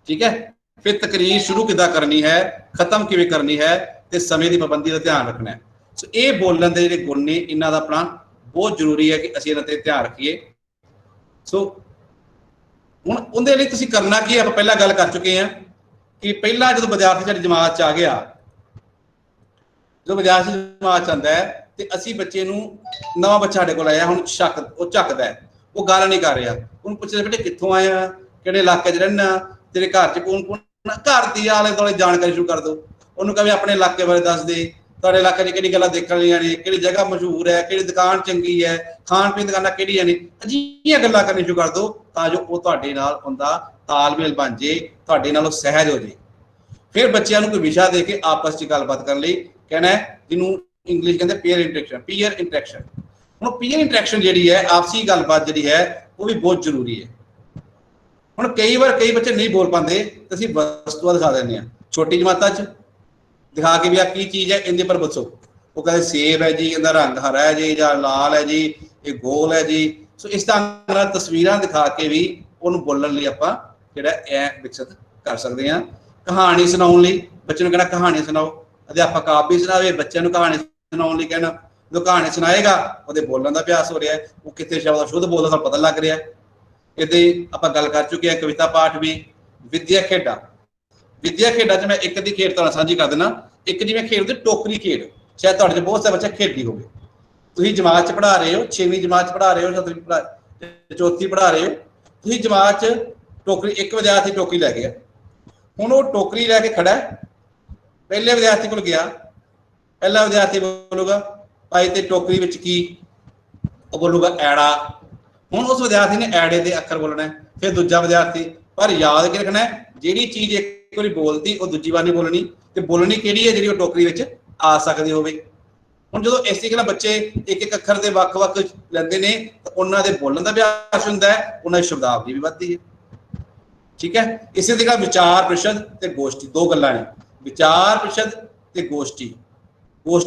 ਠੀਕ ਹੈ। ਫਿਰ ਤਕਰੀਰ ਸ਼ੁਰੂ ਕਿੱਦਾਂ ਕਰਨੀ ਹੈ, ਖਤਮ ਕਿਵੇਂ ਕਰਨੀ ਹੈ, ਤੇ ਸਮੇਂ ਦੀ ਪਾਬੰਦੀ ਦਾ ਧਿਆਨ ਰੱਖਣਾ ਹੈ। ਸੋ ਇਹ ਬੋਲਣ ਦੇ ਜਿਹੜੇ ਗੁਣ ਨੇ, ਇਹਨਾਂ ਦਾ ਆਪਣਾ ਬਹੁਤ ਜ਼ਰੂਰੀ ਹੈ ਕਿ ਅਸੀਂ ਇਹਨਾਂ ਤੇ ਧਿਆਨ ਰੱਖੀਏ। ਸੋ ਹੁਣ ਉਹਦੇ ਲਈ ਤੁਸੀਂ ਕਰਨਾ ਕੀ ਹੈ, ਆਪਾਂ ਪਹਿਲਾਂ ਗੱਲ ਕਰ ਚੁੱਕੇ ਹਾਂ ਕਿ ਪਹਿਲਾਂ ਜਦੋਂ ਵਿਦਿਆਰਥੀ ਸਾਡੀ ਜਮਾਤ 'ਚ ਆ ਗਿਆ, ਜਦੋਂ ਵਿਦਿਆਰਥੀ ਜਮਾਤ 'ਚ ਆਉਂਦਾ ਹੈ ਤੇ ਅਸੀਂ ਬੱਚੇ ਨੂੰ, ਨਵਾਂ ਬੱਚਾ ਸਾਡੇ ਕੋਲ ਆਇਆ, ਹੁਣ ਉਹ ਝੱਕਦਾ ਹੈ, ਉਹ ਗੱਲ ਨਹੀਂ ਕਰ ਰਿਹਾ। ਉਹਨੂੰ ਪੁੱਛਦੇ ਬੇਟੇ ਕਿੱਥੋਂ ਆਏ ਆ, ਕਿਹੜੇ ਇਲਾਕੇ 'ਚ ਰਹਿਣਾ, ਤੇਰੇ ਘਰ 'ਚ ਕੌਣ ਕੌਣ, ਘਰ ਦੀ ਆਲੇ ਦੁਆਲੇ ਜਾਣਕਾਰੀ ਸ਼ੁਰੂ ਕਰ ਦਿਓ। ਉਹਨੂੰ ਕਹੇ ਆਪਣੇ ਇਲਾਕੇ ਬਾਰੇ ਦੱਸ ਦੇ, ਤੁਹਾਡੇ ਇਲਾਕੇ 'ਚ ਕਿਹੜੀ ਗੱਲਾਂ ਦੇਖਣ ਵਾਲੀਆਂ ਨੇ, ਕਿਹੜੀ ਜਗ੍ਹਾ ਮਸ਼ਹੂਰ ਹੈ, ਕਿਹੜੀ ਦੁਕਾਨ ਚੰਗੀ ਹੈ, ਖਾਣ ਪੀਣ ਦੁਕਾਨਾਂ ਕਿਹੜੀਆਂ ਨੇ, ਅਜਿਹੀਆਂ ਗੱਲਾਂ ਕਰਨੀ ਸ਼ੁਰੂ ਕਰ ਦਿਓ ਤਾਂ ਜੋ ਉਹ ਤੁਹਾਡੇ ਨਾਲ ਉਹਦਾ ਤਾਲਮੇਲ ਬਣ ਜੇ, ਤੁਹਾਡੇ ਨਾਲ ਉਹ ਸਹਿਜ ਹੋ ਜੇ। ਫਿਰ ਬੱਚਿਆਂ ਨੂੰ ਕੋਈ ਵਿਸ਼ਾ ਦੇ ਕੇ ਆਪਸ 'ਚ ਗੱਲਬਾਤ ਕਰਨ ਲਈ ਕਹਿਣਾ ਹੈ, ਜਿਹਨੂੰ ਇੰਗਲਿਸ਼ ਕਹਿੰਦੇ ਪੀਅਰ ਇੰਟਰੈਕਸ਼ਨ। ਹੁਣ ਪੀਅਰ ਇੰਟਰੈਕਸ਼ਨ ਜਿਹੜੀ ਹੈ, ਆਪਸੀ ਗੱਲਬਾਤ ਜਿਹੜੀ ਹੈ, ਉਹ ਵੀ ਬਹੁਤ ਜ਼ਰੂਰੀ ਹੈ। ਹੁਣ ਕਈ ਵਾਰ ਕਈ ਬੱਚੇ ਨਹੀਂ ਬੋਲ ਪਾਉਂਦੇ ਤੇ ਅਸੀਂ ਵਸਤੂਆਂ ਦਿਖਾ ਦਿੰਦੇ ਹਾਂ ਛੋਟੀ ਜਮਾਤਾਂ 'ਚ, ਦਿਖਾ ਕੇ ਵੀ ਆ ਕੀ ਚੀਜ਼ ਹੈ, ਇਹਦੇ ਪਰ ਦੱਸੋ। ਉਹ ਕਹਿੰਦੇ ਸੇਬ ਹੈ ਜੀ, ਇਹਦਾ ਰੰਗ ਹਰਾ ਹੈ ਜੀ, ਜਾਂ ਲਾਲ ਹੈ ਜੀ, ਇਹ ਗੋਲ ਹੈ ਜੀ। ਸੋ ਇਸ ਤਰ੍ਹਾਂ ਨਾਲ ਤਸਵੀਰਾਂ ਦਿਖਾ ਕੇ ਵੀ ਉਹਨੂੰ ਬੋਲਣ ਲਈ ਆਪਾਂ ਜਿਹੜਾ ਇਹ ਵਿਕਸਿਤ ਕਰ ਸਕਦੇ ਹਾਂ। ਕਹਾਣੀ ਸੁਣਾਉਣ ਲਈ ਬੱਚੇ ਨੂੰ ਕਹਿਣਾ ਕਹਾਣੀ ਸੁਣਾਓ, ਅਧਿਆਪਕ ਆਪ ਵੀ ਸੁਣਾਵੇ, ਬੱਚਿਆਂ ਨੂੰ ਕਹਾਣੀ ਸੁਣਾਉਣ ਲਈ ਕਹਿਣਾ। ਜਦੋਂ ਕਹਾਣੀ ਸੁਣਾਏਗਾ ਉਹਦੇ ਬੋਲਣ ਦਾ ਅਭਿਆਸ ਹੋ ਰਿਹਾ ਹੈ, ਉਹ ਕਿੱਥੇ ਸ਼ਬਦ ਸ਼ੁੱਧ ਬੋਲਦਾ ਸਾਨੂੰ ਪਤਾ ਲੱਗ ਰਿਹਾ। ਇਹਦੇ ਆਪਾਂ ਗੱਲ ਕਰ ਚੁੱਕੇ ਹਾਂ ਕਵਿਤਾ ਪਾਠ ਵੀ। ਵਿਦਿਆ ਖੇਡਾਂ 'ਚ ਮੈਂ ਇੱਕ ਦੀ ਖੇਡ ਤੁਹਾਨੂੰ ਸਾਂਝੀ ਕਰ ਦੇਣਾ। ਇੱਕ ਜਿਵੇਂ ਖੇਡਦੇ ਟੋਕਰੀ ਖੇਡ, ਸ਼ਾਇਦ ਤੁਹਾਡੇ 'ਚ ਬਹੁਤ ਸਾਰੇ ਬੱਚੇ ਖੇਡੀ ਹੋਵੇ। ਤੁਸੀਂ ਜਮਾਤ 'ਚ ਪੜ੍ਹਾ ਰਹੇ ਹੋ, 6ਵੀਂ ਜਮਾਤ 'ਚ ਪੜ੍ਹਾ ਰਹੇ ਹੋ, ਜਾਂ ਤੁਸੀਂ ਚੌਥੀ ਪੜ੍ਹਾ ਰਹੇ ਹੋ, ਤੁਸੀਂ ਜਮਾਤ 'ਚ ਟੋਕਰੀ, ਇੱਕ ਵਿਦਿਆਰਥੀ ਟੋਕਰੀ ਲੈ ਗਿਆ। ਹੁਣ ਉਹ ਟੋਕਰੀ ਲੈ ਕੇ ਖੜਾ ਹੈ, ਪਹਿਲੇ ਵਿਦਿਆਰਥੀ ਕੋਲ ਗਿਆ, ਪਹਿਲਾ ਵਿਦਿਆਰਥੀ ਬੋਲੂਗਾ ਭਾਈ ਤੇ ਟੋਕਰੀ ਵਿੱਚ ਕੀ, ਉਹ ਬੋਲੂਗਾ ਐੜਾ। ਹੁਣ ਉਸ ਵਿਦਿਆਰਥੀ ਨੇ ਐੜੇ ਦੇ ਅੱਖਰ ਬੋਲਣਾ ਹੈ। ਫਿਰ ਦੂਜਾ ਵਿਦਿਆਰਥੀ, ਪਰ ਯਾਦ ਕੇ ਰੱਖਣਾ ਜਿਹੜੀ ਚੀਜ਼ ਇੱਕ ਵਾਰੀ ਬੋਲਤੀ ਉਹ ਦੂਜੀ ਵਾਰ ਨਹੀਂ ਬੋਲਣੀ, ਤੇ ਬੋਲਣੀ ਕਿਹੜੀ ਹੈ ਜਿਹੜੀ ਉਹ ਟੋਕਰੀ ਵਿੱਚ ਆ ਸਕਦੀ ਹੋਵੇ। ਹੁਣ ਜਦੋਂ ਇਸ ਤਰੀਕੇ ਨਾਲ ਬੱਚੇ ਇੱਕ ਇੱਕ ਅੱਖਰ ਦੇ ਵੱਖ-ਵੱਖ ਲੈਂਦੇ ਨੇ ਤਾਂ ਉਹਨਾਂ ਦੇ ਬੋਲਣ ਦਾ ਅਭਿਆਸ ਹੁੰਦਾ ਹੈ, ਉਹਨਾਂ ਦੀ ਸ਼ਬਦਾਵਲੀ ਵੀ ਵੱਧਦੀ ਹੈ। ਠੀਕ ਹੈ। ਇਸੇ ਤਰ੍ਹਾਂ ਵਿਚਾਰ ਪ੍ਰੀਸ਼ਦ ਤੇ ਗੋਸ਼ਟੀ, ਦੋ ਗੱਲਾਂ ਨੇ, ਵਿਚਾਰ ਪ੍ਰੀਸ਼ਦ ਤੇ ਗੋਸ਼ਟੀ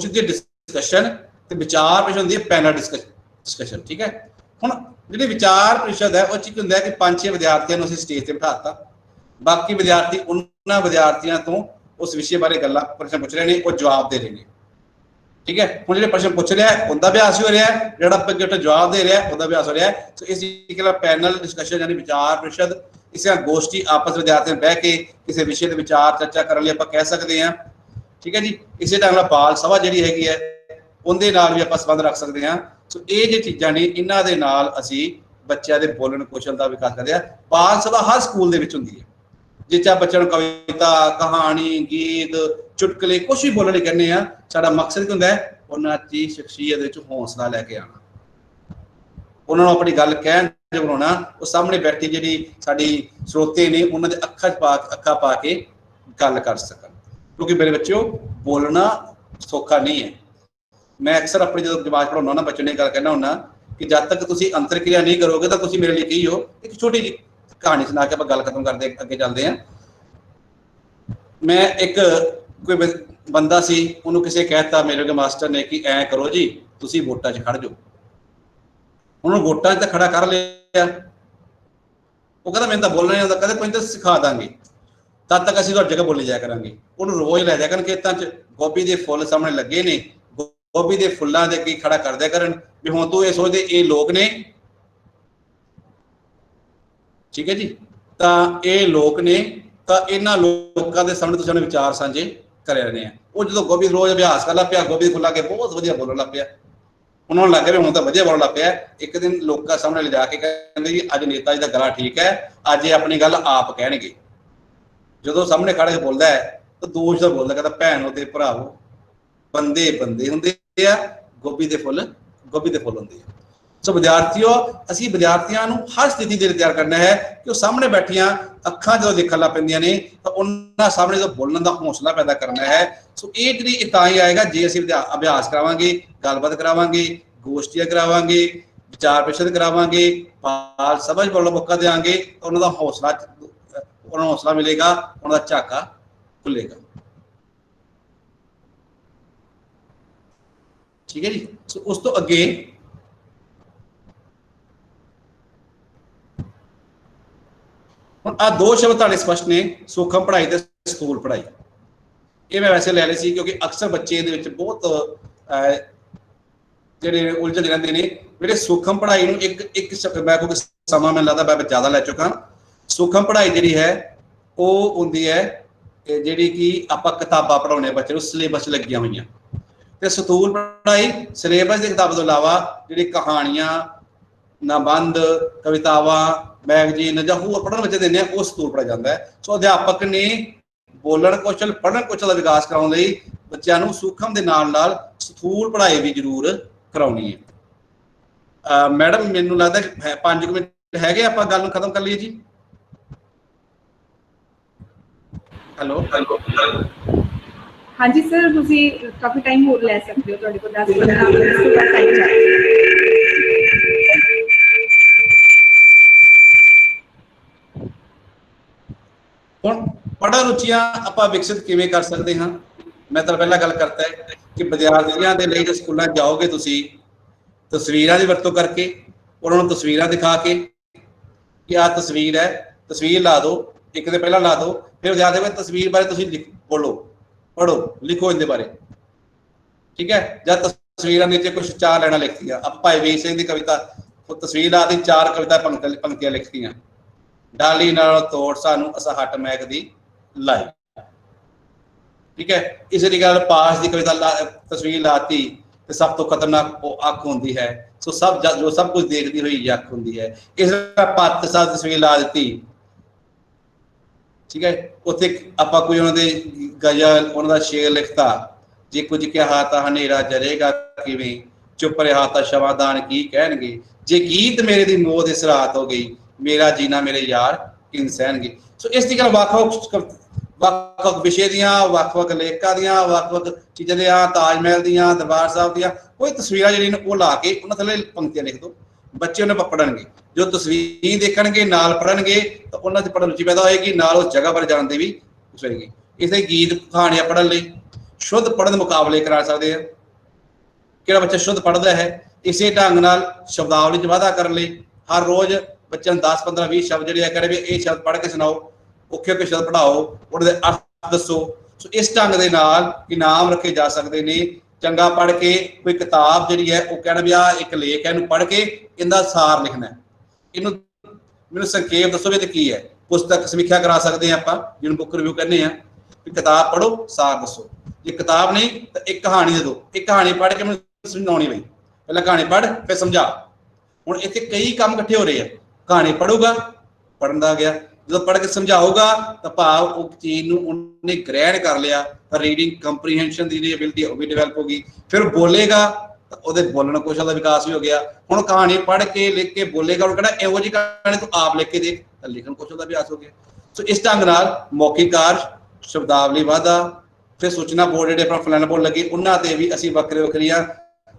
ਦੀ ਡਿਸਕਸ਼ਨ, ਤੇ ਵਿਚਾਰ ਪ੍ਰੀਸ਼ਦ ਹੁੰਦੀ ਹੈ ਪੈਨਲ ਡਿਸਕਸ਼ਨ। ਠੀਕ ਹੈ। ਹੁਣ ਜਿਹੜੀ ਵਿਚਾਰ ਪ੍ਰੀਸ਼ਦ ਹੈ ਉਹ 'ਚ ਕੀ ਹੁੰਦਾ ਹੈ ਕਿ 5-6 ਵਿਦਿਆਰਥੀਆਂ ਨੂੰ ਅਸੀਂ ਸਟੇਜ ਤੇ ਬਿਠਾਤਾ, ਬਾਕੀ ਵਿਦਿਆਰਥੀ ਉਹਨਾਂ ਵਿਦਿਆਰਥੀਆਂ ਤੋਂ ਉਸ ਵਿਸ਼ੇ ਬਾਰੇ ਗੱਲਾਂ ਪ੍ਰਸ਼ਨ ਪੁੱਛ ਰਹੇ ਨੇ, ਉਹ ਜਵਾਬ ਦੇ ਰਹੇ ਨੇ। ਠੀਕ ਹੈ। ਹੁਣ ਜਿਹੜੇ ਪ੍ਰਸ਼ਨ ਪੁੱਛ ਰਿਹਾ ਉਹਦਾ ਅਭਿਆਸ ਹੀ ਹੋ ਰਿਹਾ, ਜਿਹੜਾ ਅੱਗੇ ਜਵਾਬ ਦੇ ਰਿਹਾ ਉਹਦਾ ਅਭਿਆਸ ਹੋ ਰਿਹਾ। ਸੋ ਇਸ ਤਰੀਕੇ ਨਾਲ ਪੈਨਲ ਡਿਸਕਸ਼ਨ ਯਾਨੀ ਵਿਚਾਰ ਪ੍ਰੀਸ਼ਦ, ਇਸੇ ਤਰ੍ਹਾਂ ਗੋਸ਼ਟੀ ਆਪਸ ਵਿਦਿਆਰਥੀਆਂ ਬਹਿ ਕੇ ਕਿਸੇ ਵਿਸ਼ੇ ਦੇ ਵਿਚਾਰ ਚਰਚਾ ਕਰਨ ਲਈ ਆਪਾਂ ਕਹਿ ਸਕਦੇ ਹਾਂ। ਠੀਕ ਹੈ ਜੀ। ਇਸੇ ਢੰਗ ਨਾਲ ਬਾਲ ਸਭਾ ਜਿਹੜੀ ਹੈਗੀ ਹੈ ਉਹਦੇ ਨਾਲ ਵੀ ਆਪਾਂ ਸੰਬੰਧ ਰੱਖ ਸਕਦੇ ਹਾਂ। ਸੋ ਇਹ ਜੇ ਚੀਜ਼ਾਂ ਨੇ, ਇਹਨਾਂ ਦੇ ਨਾਲ ਅਸੀਂ ਬੱਚਿਆਂ ਦੇ ਬੋਲਣ ਕੌਸ਼ਲ ਦਾ ਵਿਕਾਸ ਕਰਦੇ ਹਾਂ। ਬਾਲ ਸਭਾ ਹਰ ਸਕੂਲ ਦੇ ਵਿੱਚ ਹੁੰਦੀ ਹੈ, ਜਿਸ 'ਚ ਬੱਚਿਆਂ ਨੂੰ ਕਵਿਤਾ, ਕਹਾਣੀ, ਗੀਤ, ਚੁਟਕਲੇ ਕੁਛ ਵੀ ਬੋਲਣ ਲਈ ਕਹਿੰਦੇ ਆ। ਸਾਡਾ ਮਕਸਦ ਕੀ ਹੁੰਦਾ ਹੈ, ਉਹਨਾਂ ਦੀ ਸ਼ਖਸੀਅਤ ਵਿੱਚ ਹੌਸਲਾ ਲੈ ਕੇ ਆਉਣਾ, ਉਹਨਾਂ ਨੂੰ ਆਪਣੀ ਗੱਲ ਕਹਿਣ ਬਣਾਉਣਾ। ਉਹ ਸਾਹਮਣੇ ਬੈਠੀ ਜਿਹੜੀ ਸਾਡੀ ਸਰੋਤੇ ਨੇ ਉਹਨਾਂ ਦੇ ਅੱਖਾਂ ਪਾ ਕੇ ਗੱਲ ਕਰ ਸਕਣ। ਕਿਉਂਕਿ ਮੇਰੇ ਬੱਚਿਓ ਬੋਲਣਾ ਸੌਖਾ ਨਹੀਂ ਹੈ। ਮੈਂ ਅਕਸਰ ਆਪਣੀ ਜਦੋਂ ਜਮਾਤ ਪੜ੍ਹਾਉਣਾ ਨਾ, ਬੱਚੇ ਨੇ ਗੱਲ ਕਹਿਣਾ ਹੁੰਦਾ ਕਿ ਜਦ ਤੱਕ ਤੁਸੀਂ ਅੰਤਰਕਿਰਿਆ ਨਹੀਂ ਕਰੋਗੇ ਤਾਂ ਤੁਸੀਂ ਮੇਰੇ ਲਈ ਕੀ ਹੋ। ਇੱਕ ਛੋਟੀ ਜਿਹੀ ਕਹਾਣੀ ਸੁਣਾ ਕੇ ਆਪਾਂ ਗੱਲ ਖਤਮ ਕਰਦੇ ਅੱਗੇ ਚੱਲਦੇ ਹਾਂ। ਮੈਂ ਇੱਕ ਕੋਈ ਬੰਦਾ ਸੀ, ਉਹਨੂੰ ਕਿਸੇ ਕਹਿਤਾ ਮੇਰੇ ਮਾਸਟਰ ਨੇ ਕਿ ਐਂ ਕਰੋ ਜੀ ਤੁਸੀਂ ਵੋਟਾਂ 'ਚ ਖੜ ਜਾਓ। ਉਹਨੂੰ ਵੋਟਾਂ 'ਚ ਤਾਂ ਖੜਾ ਕਰ ਲਿਆ, ਉਹ ਕਹਿੰਦਾ ਮੈਨੂੰ ਤਾਂ ਬੋਲਣਾ ਨਹੀਂ ਆਉਂਦਾ। ਕਹਿੰਦੇ ਕੋਈ ਤਾਂ ਸਿਖਾ ਦਾਂਗੇ, ਤਦ ਤੱਕ ਅਸੀਂ ਤੁਹਾਡੀ ਜਗ੍ਹਾ ਬੋਲੀ ਜਾਇਆ ਕਰਾਂਗੇ। ਉਹਨੂੰ ਰੋਜ਼ ਲੈ ਜਾਇਆ ਕਰਨ ਖੇਤਾਂ 'ਚ, ਗੋਭੀ ਦੇ ਫੁੱਲ ਸਾਹਮਣੇ ਲੱਗੇ ਨੇ, ਗੋਭੀ ਦੇ ਫੁੱਲਾਂ ਦੇ ਕੀ ਖੜਾ ਕਰ ਦਿਆ ਕਰਨ ਵੀ ਹੁਣ ਤੂੰ ਇਹ ਸੋਚਦੇ ਇਹ ਲੋਕ ਨੇ। ਠੀਕ ਹੈ ਜੀ। ਤਾਂ ਇਹ ਲੋਕ ਨੇ, ਤਾਂ ਇਹਨਾਂ ਲੋਕਾਂ ਦੇ ਸਾਹਮਣੇ ਤੁਸੀਂ ਆਪਣੇ ਵਿਚਾਰ ਸਾਂਝੇ ਕਰੇ ਰਹੇ ਆ। ਉਹ ਜਦੋਂ ਗੋਭੀ ਰੋਜ਼ ਅਭਿਆਸ ਕਰਨ ਲੱਗ ਪਿਆ, ਗੋਭੀ ਦੇ ਫੁੱਲਾਂ ਕੇ ਬਹੁਤ ਵਧੀਆ ਬੋਲਣ ਲੱਗ ਪਿਆ। ਉਹਨਾਂ ਨੂੰ ਲੱਗ ਰਿਹਾ ਹੁਣ ਤਾਂ ਵਧੀਆ ਬੋਲਣ ਲੱਗ ਪਿਆ। ਇੱਕ ਦਿਨ ਲੋਕਾਂ ਸਾਹਮਣੇ ਲਿਜਾ ਕੇ ਕਹਿੰਦੇ ਜੀ ਅੱਜ ਨੇਤਾ ਜੀ ਦਾ ਗਲਾ ਠੀਕ ਹੈ, ਅੱਜ ਇਹ ਆਪਣੀ ਗੱਲ ਆਪ ਕਹਿਣਗੇ। ਜਦੋਂ ਸਾਹਮਣੇ ਖੜੇ ਬੋਲਦਾ ਹੈ ਤਾਂ ਦੋਸ਼ ਦਾ ਬੋਲਦਾ, ਕਹਿੰਦਾ ਭੈਣੋ ਤੇ ਭਰਾਵੋ ਬੰਦੇ ਬੰਦੇ ਹੁੰਦੇ ਆ, ਗੋਭੀ ਦੇ ਫੁੱਲ ਹੁੰਦੇ ਆ। ਸੋ ਵਿਦਿਆਰਥੀਓ, ਅਸੀਂ ਵਿਦਿਆਰਥੀਆਂ ਨੂੰ ਹਰ ਸਥਿਤੀ ਦੇ ਲਈ ਤਿਆਰ ਕਰਨਾ ਹੈ ਕਿ ਉਹ ਸਾਹਮਣੇ ਬੈਠੀਆਂ ਅੱਖਾਂ ਜਦੋਂ ਦੇਖਣ ਲੱਗ ਪੈਂਦੀਆਂ ਨੇ ਤਾਂ ਉਹਨਾਂ ਸਾਹਮਣੇ ਜਦੋਂ ਬੋਲਣ ਦਾ ਹੌਸਲਾ ਪੈਦਾ ਕਰਨਾ ਹੈ। ਸੋ ਇਹ ਜਿਹੜੀ ਤਾਂ ਹੀ ਆਏਗਾ ਜੇ ਅਸੀਂ ਅਭਿਆਸ ਕਰਾਵਾਂਗੇ, ਗੱਲਬਾਤ ਕਰਾਵਾਂਗੇ, ਗੋਸ਼ਟੀਆਂ ਕਰਾਵਾਂਗੇ, ਵਿਚਾਰ ਪ੍ਰਸ਼ਨ ਕਰਾਵਾਂਗੇ, ਪਾਲ ਸਮਝ ਬੋਲਣ ਦਾ ਮੌਕਾ ਦੇਵਾਂਗੇ, ਉਹਨਾਂ ਦਾ ਹੌਸਲਾ ਮਿਲੇਗਾ, ਉਹਨਾਂ ਦਾ ਝਾਕਾ ਖੁੱਲੇਗਾ। ਠੀਕ ਹੈ ਜੀ। ਸੋ ਉਸ ਤੋਂ ਅੱਗੇ ਹੁਣ ਆ ਦੋ ਸ਼ਬਦ ਤੁਹਾਡੇ ਸਪਸ਼ਟ ਨੇ, ਸੂਖਮ ਪੜ੍ਹਾਈ ਤੇ ਸਥੂਲ ਪੜ੍ਹਾਈ। ਇਹ ਮੈਂ ਵੈਸੇ ਲੈ ਲਈ ਸੀ ਕਿਉਂਕਿ ਅਕਸਰ ਬੱਚੇ ਇਹਦੇ ਵਿੱਚ ਬਹੁਤ ਜਿਹੜੇ ਉਲਝਣ ਰਹਿੰਦੇ ਨੇ। ਜਿਹੜੇ ਸੂਖਮ ਪੜ੍ਹਾਈ ਨੂੰ ਇੱਕ ਮੈਂ ਕਿਉਂਕਿ ਸਮਾਂ ਮੈਨੂੰ ਲੱਗਦਾ ਮੈਂ ਜ਼ਿਆਦਾ ਲੈ ਚੁੱਕਾ। ਸੂਖਮ ਪੜ੍ਹਾਈ ਜਿਹੜੀ ਹੈ ਉਹ ਹੁੰਦੀ ਹੈ ਜਿਹੜੀ ਕਿ ਆਪਾਂ ਕਿਤਾਬਾਂ ਪੜ੍ਹਾਉਂਦੇ ਬੱਚੇ ਨੂੰ, ਸਿਲੇਬਸ ਲੱਗੀਆਂ ਹੋਈਆਂ। ਤੇ ਸਥੂਲ ਪੜ੍ਹਾਈ ਸਿਲੇਬਸ ਦੀ ਕਿਤਾਬ ਤੋਂ ਇਲਾਵਾ ਜਿਹੜੀ ਕਹਾਣੀਆਂ, ਨਿਬੰਧ, ਕਵਿਤਾਵਾਂ, ਮੈਗਜ਼ੀਨ ਜਾਂ ਹੋਰ ਪੜ੍ਹਨ ਬੱਚੇ ਦਿੰਦੇ ਆ, ਉਹ ਸਥੂਲ ਪੜ੍ਹਾਇਆ ਜਾਂਦਾ ਹੈ। ਸੋ ਅਧਿਆਪਕ ਨੇ ਬੋਲਣ ਕੌਸ਼ਲ, ਪੜ੍ਹਨ ਕੌਸ਼ਲ ਦਾ ਵਿਕਾਸ ਕਰਾਉਣ ਲਈ ਬੱਚਿਆਂ ਨੂੰ ਸੂਖਮ ਦੇ ਨਾਲ ਨਾਲ ਸਥੂਲ ਪੜ੍ਹਾਈ ਵੀ ਜ਼ਰੂਰ ਕਰਾਉਣੀ ਹੈ। ਮੈਡਮ ਮੈਨੂੰ ਲੱਗਦਾ 5 ਮਿੰਟ ਹੈਗੇ, ਆਪਾਂ ਗੱਲ ਨੂੰ ਖਤਮ ਕਰ ਲਈਏ ਜੀ। ਹੈਲੋ ਹਾਂਜੀ ਸਰ, ਤੁਸੀਂ ਕਾਫੀ ਟਾਈਮ ਹੋਰ ਲੈ ਸਕਦੇ ਹੋ, ਤੁਹਾਡੇ ਕੋਲ 10-15 ਮਿੰਟ ਤੋਂ ਬਾਅਦ ਟਾਈਮ ਚਾਹੀਦਾ। ਹੁਣ ਪੜ੍ਹਨ ਰੁਚੀਆਂ ਆਪਾਂ ਵਿਕਸਿਤ ਕਿਵੇਂ ਕਰ ਸਕਦੇ ਹਾਂ? ਮੈਂ ਤਾਂ ਪਹਿਲਾਂ ਗੱਲ ਕਰਤਾ ਹੈ ਕਿ ਵਿਦਿਆਰਥੀਆਂ ਦੇ ਲਈ ਜੇ ਸਕੂਲਾਂ ਜਾਓਗੇ ਤੁਸੀਂ ਤਸਵੀਰਾਂ ਦੀ ਵਰਤੋਂ ਕਰਕੇ, ਉਹਨਾਂ ਨੂੰ ਤਸਵੀਰਾਂ ਦਿਖਾ ਕੇ ਕਿ ਆਹ ਤਸਵੀਰ ਹੈ, ਤਸਵੀਰ ਲਾ ਦਿਓ, ਇੱਕ ਦੇ ਪਹਿਲਾਂ ਲਾ ਦਿਓ, ਫਿਰ ਵਿਦਿਆਰਥੀ ਤਸਵੀਰ ਬਾਰੇ ਤੁਸੀਂ ਬੋਲੋ, ਪੜ੍ਹੋ, ਲਿਖੋ ਇਹਦੇ ਬਾਰੇ। ਠੀਕ ਹੈ। ਜਦ ਤਸਵੀਰਾਂ ਨੀਚੇ ਕੁਝ 4 ਲਾਈਨਾਂ ਲਿਖਤੀਆਂ, ਆਪਾਂ ਭਾਈ ਵੀਰ ਸਿੰਘ ਦੀ ਕਵਿਤਾ ਤਸਵੀਰ ਲਾ ਦੀ, 4 ਕਵਿਤਾ ਪੰਕਤੀਆਂ ਲਿਖਤੀਆਂ। ਡਾਲੀ ਨਾਲ ਤੋੜ ਸਾਨੂੰ ਅਸਾਂ ਹੱਟ ਮਹਿਕ ਦੀ ਲਾਈ। ਠੀਕ ਹੈ। ਇਸੇ ਦੀ ਗੱਲ ਪਾਸ ਦੀ ਕਵਿਤਾ ਤਸਵੀਰ ਲਾਤੀ ਤੇ ਸਭ ਤੋਂ ਖਤਰਨਾਕ ਉਹ ਅੱਖ ਹੁੰਦੀ ਹੈ। ਸੋ ਜੋ ਸਭ ਕੁਝ ਦੇਖਦੀ ਹੋਈ ਅੱਖ ਹੁੰਦੀ ਹੈ। ਇਸ ਤਰ੍ਹਾਂ ਪੱਤ ਸਾਹਿਬ ਤਸਵੀਰ ਲਾ ਦਿੱਤੀ। ਠੀਕ ਹੈ। ਉੱਥੇ ਆਪਾਂ ਕੋਈ ਉਹਨਾਂ ਦੇ ਗਜ਼ਲ, ਉਹਨਾਂ ਦਾ ਸ਼ੇਰ ਲਿਖਤਾ, ਜੇ ਕੁਝ ਕਿਹਾ ਤਾਂ ਹਨੇਰਾ ਜਰੇਗਾ ਕਿਵੇਂ, ਚੁੱਪ ਰਿਹਾ ਤਾਂ ਸ਼ਵਾਦਾਨ ਕੀ ਕਹਿਣਗੇ, ਜੇ ਗੀਤ ਮੇਰੇ ਦੀ ਮੌਤ ਇਸ ਰਾਤ ਹੋ ਗਈ, ਮੇਰਾ ਜੀਣਾ ਮੇਰੇ ਯਾਰ ਕਿਨ ਸਹਿਣਗੇ। ਸੋ ਇਸ ਦੀ ਗੱਲ ਵੱਖ-ਵੱਖ ਵਿਸ਼ੇ ਦੀਆਂ, ਵੱਖ-ਵੱਖ ਲੇਖਕਾਂ ਦੀਆਂ, ਵੱਖ-ਵੱਖ ਚੀਜ਼ਾਂ ਦੀਆਂ, ਤਾਜ ਮਹਿਲ ਦੀਆਂ, ਦਰਬਾਰ ਸਾਹਿਬ ਦੀਆਂ ਕੋਈ ਤਸਵੀਰਾਂ ਜਿਹੜੀਆਂ ਨੇ ਉਹ ਲਾ ਕੇ ਉਹਨਾਂ ਥੱਲੇ ਪੰਕਤੀਆਂ ਲਿਖ ਦਿਓ। ਬੱਚੇ ਉਹਨੇ ਪੜ੍ਹਨਗੇ, ਜੋ ਤਸਵੀਰ ਦੇਖਣਗੇ ਨਾਲ ਪੜ੍ਹਨਗੇ ਤਾਂ ਉਹਨਾਂ 'ਚ ਪੜ੍ਹਨ ਰੁਚੀ ਪੈਦਾ ਹੋਏਗੀ, ਨਾਲ ਉਸ ਜਗ੍ਹਾ ਪਰ ਜਾਣ ਦੀ ਵੀ ਹੋਏਗੀ। ਇਸ ਲਈ ਗੀਤ ਕਹਾਣੀਆਂ ਪੜ੍ਹਨ ਲਈ ਸ਼ੁੱਧ ਪੜ੍ਹਨ ਦੇ ਮੁਕਾਬਲੇ ਕਰਾ ਸਕਦੇ ਆ। ਕਿਹੜਾ ਬੱਚਾ ਸ਼ੁੱਧ ਪੜ੍ਹਦਾ ਹੈ, ਇਸੇ ਢੰਗ ਨਾਲ ਸ਼ਬਦਾਵਲੀ 'ਚ ਵਾਧਾ ਕਰਨ ਲਈ ਹਰ ਰੋਜ਼ ਬੱਚਿਆਂ ਨੂੰ 10, 15, 20 ਸ਼ਬਦ ਜਿਹੜੇ ਆ ਕਹਿੰਦੇ ਵੀ ਇਹ ਸ਼ਬਦ ਪੜ੍ਹ ਕੇ ਸੁਣਾਓ, ਔਖੇ ਸ਼ਬਦ ਪੜ੍ਹਾਓ, ਉਹਨਾਂ ਦੇ ਅਰਥ ਦੱਸੋ। ਸੋ ਇਸ ਢੰਗ ਦੇ ਨਾਲ ਇਨਾਮ ਰੱਖੇ ਜਾ ਸਕਦੇ ਨੇ। ਚੰਗਾ ਪੜ੍ਹ ਕੇ ਕੋਈ ਕਿਤਾਬ ਜਿਹੜੀ ਹੈ ਉਹ ਕਹਿਣਾ ਵੀ ਆਹ ਇੱਕ ਲੇਖ ਹੈ, ਇਹਨੂੰ ਪੜ੍ਹ ਕੇ ਇਹਦਾ ਸਾਰ ਲਿਖਣਾ, ਇਹਨੂੰ ਮੈਨੂੰ ਸੰਖੇਪ ਦੱਸੋ ਵੀ ਇਹ ਕੀ ਹੈ। ਪੁਸਤਕ ਸਮੀਖਿਆ ਕਰਾ ਸਕਦੇ ਹਾਂ ਆਪਾਂ, ਜਿਹਨੂੰ ਬੁੱਕ ਰਿਵਿਊ ਕਹਿੰਦੇ ਆ, ਵੀ ਕਿਤਾਬ ਪੜ੍ਹੋ, ਸਾਰ ਦੱਸੋ। ਜੇ ਕਿਤਾਬ ਨਹੀਂ ਤਾਂ ਇੱਕ ਕਹਾਣੀ ਦੇ ਦਿਓ, ਇੱਕ ਕਹਾਣੀ ਪੜ੍ਹ ਕੇ ਮੈਨੂੰ ਸਮਝਾਉਣੀ ਬਈ, ਪਹਿਲਾਂ ਕਹਾਣੀ ਪੜ੍ਹ ਫਿਰ ਸਮਝਾ। ਹੁਣ ਇੱਥੇ ਕਈ ਕੰਮ ਇਕੱਠੇ ਹੋ ਰਹੇ ਆ। ਕਹਾਣੀ ਪੜ੍ਹੂਗਾ, ਪੜ੍ਹਨ ਦਾ ਗਿਆ, ਜਦੋਂ ਪੜ੍ਹ ਕੇ ਸਮਝਾਊਗਾ ਤਾਂ ਭਾਵ ਉਹ ਚੀਜ਼ ਨੂੰ ਉਹਨੇ ਗ੍ਰਹਿਣ ਕਰ ਲਿਆ, ਤਾਂ ਰੀਡਿੰਗ ਕੰਪਰੀਹੈਂਸ਼ਨ ਦੀ ਜਿਹੜੀ ਐਬਿਲਿਟੀ ਉਹ ਵੀ ਡਿਵੈਲਪ ਹੋ ਗਈ। ਫਿਰ ਬੋਲੇਗਾ ਤਾਂ ਉਹਦੇ ਬੋਲਣ ਕੌਸ਼ਲ ਦਾ ਵਿਕਾਸ ਵੀ ਹੋ ਗਿਆ। ਹੁਣ ਕਹਾਣੀ ਪੜ੍ਹ ਕੇ ਲਿਖ ਕੇ ਬੋਲੇਗਾ, ਉਹ ਕਹਿੰਦਾ ਇਹੋ ਜਿਹੀ ਕਹਾਣੀ ਤੂੰ ਆਪ ਲਿਖ ਕੇ ਦੇਖ, ਤਾਂ ਲਿਖਣ ਕੌਸ਼ਲ ਦਾ ਵਿਕਾਸ ਹੋ ਗਿਆ। ਸੋ ਇਸ ਢੰਗ ਨਾਲ ਮੌਖਿਕ ਕਾਰਜ, ਸ਼ਬਦਾਵਲੀ ਵਾਧਾ, ਫਿਰ ਸੂਚਨਾ ਬੋਰਡ ਜਿਹੜੇ ਆਪਣਾ ਫਲੈਨ ਬੋਰਡ ਲੱਗੇ ਉਹਨਾਂ ਤੇ ਵੀ ਅਸੀਂ ਵੱਖਰੀਆਂ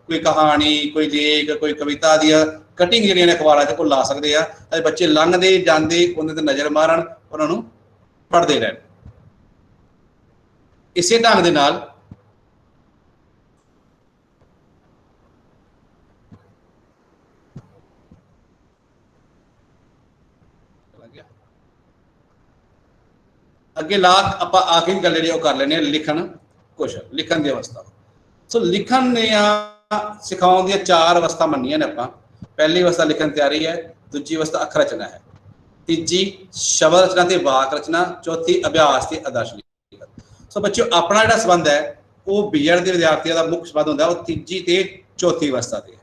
ਕੋਈ ਕਹਾਣੀ, ਕੋਈ ਲੇਖ, ਕੋਈ ਕਵਿਤਾ ਦੀਆਂ ਕਟਿੰਗ ਜਿਹੜੀਆਂ ਨੇ ਅਖਬਾਰਾਂ 'ਚ ਉਹ ਲਾ ਸਕਦੇ ਆ। ਬੱਚੇ ਲੰਘਦੇ ਜਾਂਦੇ ਉਹਦੇ ਤੇ ਨਜ਼ਰ ਮਾਰਨ, ਉਹਨਾਂ ਨੂੰ ਪੜ੍ਹਦੇ ਰਹਿਣ। ਇਸੇ ਢੰਗ ਦੇ ਨਾਲ ਅੱਗੇ ਆਪਾਂ ਆਖਰੀ ਗੱਲ ਜਿਹੜੀ ਉਹ ਕਰ ਲੈਂਦੇ ਹਾਂ, ਲਿਖਣ ਕੌਸ਼ਲ, ਲਿਖਣ ਦੀ ਅਵਸਥਾ। ਸੋ ਲਿਖਣ ਨੇ ਸਿਖਾਉਣ ਦੀਆਂ 4 ਅਵਸਥਾ ਮੰਨੀਆਂ ਨੇ ਆਪਾਂ। ਪਹਿਲੀ ਅਵਸਥਾ ਲਿਖਣ ਤਿਆਰੀ ਹੈ, ਦੂਜੀ ਅਵਸਥਾ ਅੱਖਰ ਰਚਨਾ ਹੈ, ਤੀਜੀ ਸ਼ਬਦ ਰਚਨਾ ਤੇ ਵਾਕ ਰਚਨਾ, ਚੌਥੀ ਅਭਿਆਸ ਤੇ ਆਦਰਸ਼ ਲਿਖਤ। ਸੋ ਬੱਚਿਓ ਆਪਣਾ ਜਿਹੜਾ ਸੰਬੰਧ ਹੈ ਉਹ ਬੀਐਡ ਦੇ ਵਿਦਿਆਰਥੀਆਂ ਦਾ ਮੁੱਖ ਸੰਬੰਧ ਹੁੰਦਾ ਉਹ ਤੀਜੀ ਤੇ ਚੌਥੀ ਅਵਸਥਾ ਤੇ।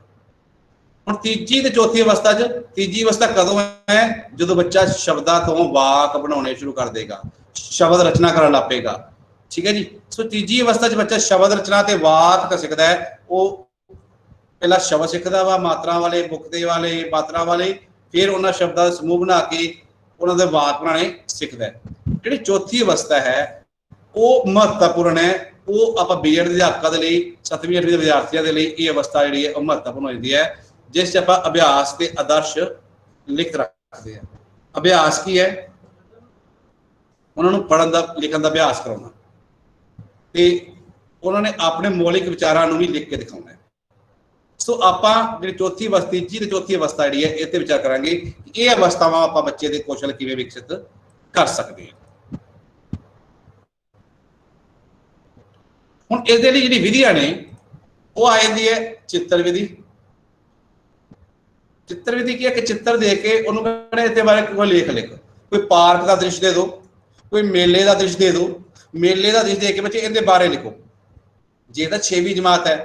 ਹੁਣ ਤੀਜੀ ਤੇ ਚੌਥੀ ਅਵਸਥਾ 'ਚ, ਤੀਜੀ ਅਵਸਥਾ ਕਦੋਂ ਹੈ? ਜਦੋਂ ਬੱਚਾ ਸ਼ਬਦਾਂ ਤੋਂ ਵਾਕ ਬਣਾਉਣੇ ਸ਼ੁਰੂ ਕਰ ਦੇਗਾ, ਸ਼ਬਦ ਰਚਨਾ ਕਰਨ ਲੱਗ ਪਏਗਾ, ठीक है जी। सो तीजी अवस्था च बच्चा शब्द रचना ते वाक सिखदा है। वो पहला शब्द सिखदा वा मात्रा वाले, मुक्ते वाले, मात्रा वाले, फिर उन्होंने शब्दों का समूह बना के उन्होंने वाक बनाने सिखदा है। जिहड़ी चौथी अवस्था है वो महत्वपूर्ण है। वो आप बीएड अध्यापकों के लिए, 7वीं 8वीं के विद्यार्थियों के लिए ये अवस्था जी महत्वपूर्ण हो जाती है, जिस आप अभ्यास के आदर्श लिख रखते हैं। अभ्यास की है, उन्होंने पढ़न का लिखन का अभ्यास कराना, तो उन्होंने अपने मौलिक विचारों भी लिख के दिखाना है। सो आप जी चौथी अवस्था, तीजी तो चौथी अवस्था जी है, इस विचार करांगे कि ये अवस्थावां आप बच्चे के कौशल किवें विकसित कर सकते हैं। हुण इसदे लई जिहड़ी विधियां ने वो आ जाती है चित्र विधि। चित्र विधि की है कि चित्र दे के उन्होंने कहना इसके बारे कोई लेख लिख, कोई पार्क का दृश्य दे दो, कोई मेले का दृश्य दे दो, मेले का दृश्य दे के बच्चे इहदे बारे लिखो। जे तो 6वीं जमात है,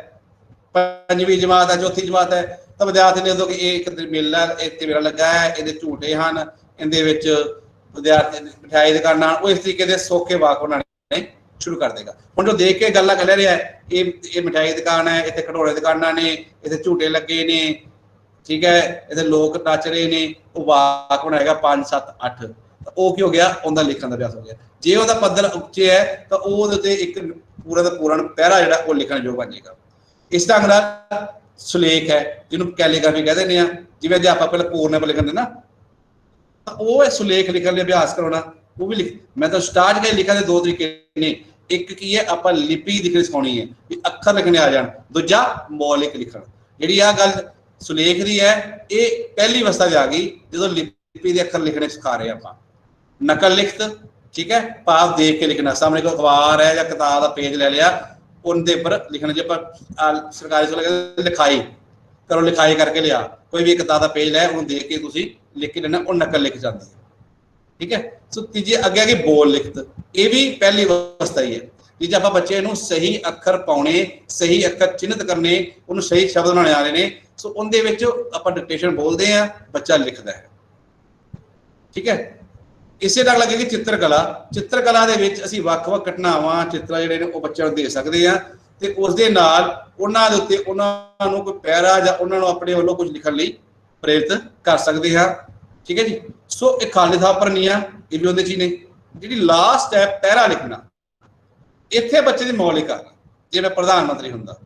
5वीं जमात है, चौथी जमात है, तो विद्यार्थी ने दो कि एक मेला इत्थे मेला लगा है, ये झूटे हैं, इहदे विच विद्यार्थी मिठाई दुकानां, वो इस तरीके के सौखे वाक बनाने शुरू कर देगा। हुण जो देख के गल्लां कर रहा है, ये मिठाई दुकान है, इत्थे खिडौने दुकानां ने, इत्थे झूटे लगे ने, ठीक है, इत्थे लोग नच रहे ने, वो वाक बनाएगा 5 7 8। वो की हो गया, उनका लिखण का अभ्यास हो गया। जे उहदा पद्धर उच्चे है तो ਉਹਦੇ ਤੇ ਇੱਕ पूरा का पूरा पैरा ਜਿਹੜਾ ਉਹ लिखण योग बन जाएगा। इस ढंग ਨਾਲ सुलेख है जिन्होंने कैलीग्राफी कह देने हैं, जिवें अध्यापक पहले पूर्ण पर लिखण देना, वो है सुलेख लिखण ਲਈ अभ्यास कराना। वो भी लिख, मैं तो स्टार्ट के लिखण ਦੇ 2 तरीके ने, एक की है आप लिपि लिखनी सिखानी है भी अखर लिखने आ जान, दूजा मौलिक लिखण। जी आ गल सुलेख की है, ये पहली अवस्था आ गई जो लिपि के अखर लिखने सिखा रहे आप। नकल लिखत, ठीक है, भाव देख के लिखना, सामने कोई अखबार है या किताब का पेज ले लिया, उनके उपर लिखना। जो आप सरकारी स्कूल लिखाई करो, लिखाई करके लिया, कोई भी किताब का पेज है उन्हें देख के तुसीं लिख के लेना, और नकल लिख जाती है, ठीक है। सो तीजी अगे आ गई बोल लिखत, ये भी पहली अवस्था ही है कि जब आप बच्चे नूं सही अखर पाने, सही अखर चिन्हित करने, उन्होंने सही शब्द बनाने आ रहे हैं, सो उनके विच आपां डिक्टेशन बोलते हैं, बच्चा लिखता है, ठीक है। इसे ढंग लगेगी चित्रकला। चित्रकला दे विच असीं वख-वख घटनावां चित्र जिहड़े ने वो बच्चों नूं दे सकते हैं, ते उस दे नाल उन्हां दे उत्ते उन्हां नूं कोई पैरा जां उन्हां नूं अपने वल्लों कुछ लिखण लई प्रेरित कर सकते हैं, ठीक है जी। सो एक खाली थां भरनी आ, ये भी उहदे च ही ने। जिहड़ी लास्ट है पैरा लिखना, इत्थे बच्चे दी मौलिक आ, जे मैं प्रधानमंत्री हुंदा,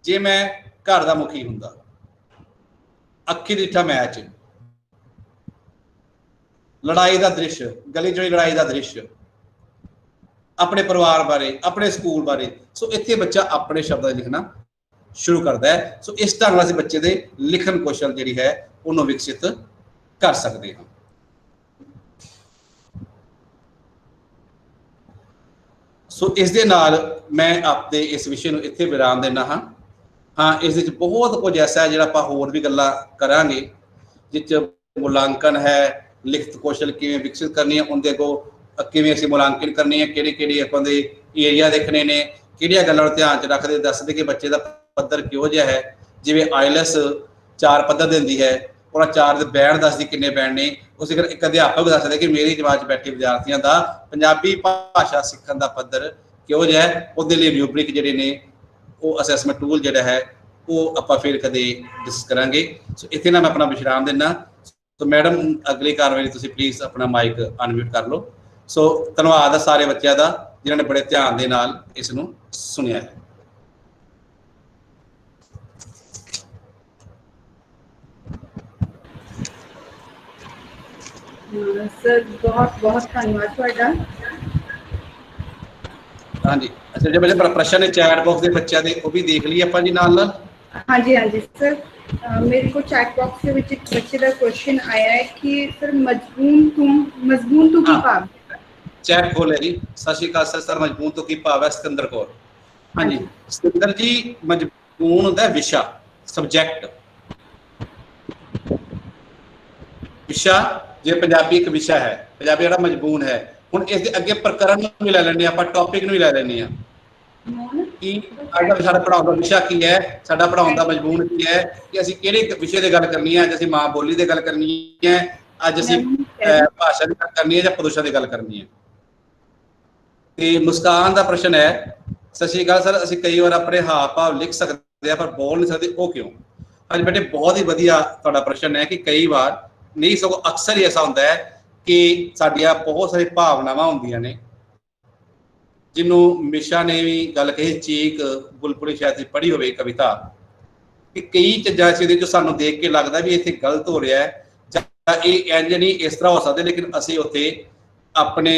जे मैं घर दा मुखी हुंदा, अखी दिठा मैच, लड़ाई का दृश्य, गली च लड़ाई का दृश्य, अपने परिवार बारे, अपने स्कूल बारे, सो इत्थे बच्चा अपने शब्द लिखना शुरू करता है। सो इस ढंग नाल बच्चे दे लिखन कौशल जिहड़ी है उन्होंने विकसित कर सकते हैं। सो इस दे नाल मैं आपके इस विषय नूं इत्थे विराम देना हाँ। हाँ, इस विच बहुत कुछ ऐसा है जिहड़ा आपां होर भी गल्लां करांगे, जिस च मुलांकन है, लिखत कौशल किवें विकसित करनी है, उनके को किवें असीं मुलांकन करनी है, किहड़े आपां दे एरिया देखने ने, किहड़ियां गल्लां नूं ध्यान च रखदे, दसदे कि बच्चे का पद्धर किहो जिहा है। जिवें आईएलएस 4 पद्धर दिंदी है, उन्हां 4 दे बैंड दसदी किन्ने बैंड ने, उस एक अध्यापक दस सकदे कि मेरी जमात च बैठे विद्यार्थियों का पंजाबी भाषा सीखण दा पद्धर किहो जिहा है। उहदे लई रूब्रिक जिहड़े ने वो असैसमेंट टूल जिहड़ा है वो आपां फिर कदे डिस्कस करांगे। सो इत्थे ना मैं अपना विश्राम दिंदा। तो मैडम अगली कार्रवाई तुसीं प्लीज़ अपना माइक अनम्यूट कर लो। सो धन्नवाद है सारे बच्चों का जिन्होंने बड़े ध्यान के नाल इसनूं सुनिया है। सर बहुत बहुत धन्यवाद तुहाडा। हाँ जी, अच्छा जो मेरे प्रश्न है चैट बॉक्स के बच्चों के वो भी देख लिए आप जी नाल नाल। हाँ जी सर, मेरे को चैट बॉक्स के विच एक बच्चे का क्वेश्चन आया है कि सर मजबून तो की भाव। चैट खोले जी। सत श्री अकाल सर, मजबून तो की भाव है सिकंदर कौर। हाँ जी सिकंदर जी, मजबून होता है विशा, सब्जैक्ट। विशा जो पंजाबी एक विशा है, पंजाबी जो मजबून है। हुण इस अगे प्रकरण भी लै लैंदे आपां, टॉपिक भी लै लैंदे आ कि अज साडा पढ़ाउण दा विशा की है, साडा पढ़ाउण दा मजबून की है, कि असीं किहड़े विषय की गल करनी है, अज असीं मां बोली की गल करनी है, अज असीं भाषा की गल करनी है या प्रदूषण की गल करनी है। ਤੇ ਮੁਸਕਾਨ ਦਾ ਪ੍ਰਸ਼ਨ ਹੈ, ਸਤਿ ਸ਼੍ਰੀ ਅਕਾਲ ਸਰ, ਅਸੀਂ ਕਈ ਵਾਰ ਆਪਣੇ ਹਾਵ ਭਾਵ ਲਿਖ ਸਕਦੇ ਆ ਪਰ ਬੋਲ ਨਹੀਂ ਸਕਦੇ, ਉਹ ਕਿਉਂ? ਹਾਂਜੀ ਬੇਟੇ, ਬਹੁਤ ਹੀ ਵਧੀਆ ਤੁਹਾਡਾ ਪ੍ਰਸ਼ਨ ਹੈ ਕਿ ਕਈ ਵਾਰ ਨਹੀਂ, ਸਗੋਂ ਅਕਸਰ ਹੀ ਐਸਾ ਹੁੰਦਾ ਹੈ ਕਿ ਸਾਡੀਆਂ ਬਹੁਤ ਸਾਰੀ ਭਾਵਨਾਵਾਂ ਹੁੰਦੀਆਂ ਨੇ, ਜਿਹਨੂੰ ਮਿਸ਼ਾ ਨੇ ਵੀ ਗੱਲ ਕਹੀ, ਚੀਕ ਬੁਲਬੁਲੀ ਸ਼ਾਇਦ ਤੁਸੀਂ ਪੜ੍ਹੀ ਹੋਵੇ ਕਵਿਤਾ, ਕਿ ਕਈ ਚੀਜ਼ਾਂ ਇਹਦੇ ਚ ਸਾਨੂੰ ਦੇਖ ਕੇ ਲੱਗਦਾ ਵੀ ਇੱਥੇ ਗਲਤ ਹੋ ਰਿਹਾ ਹੈ ਜਾਂ ਇਹ ਇੰਜ ਨਹੀਂ ਇਸ ਤਰ੍ਹਾਂ ਹੋ ਸਕਦਾ, ਲੇਕਿਨ ਅਸੀਂ ਉੱਥੇ ਆਪਣੇ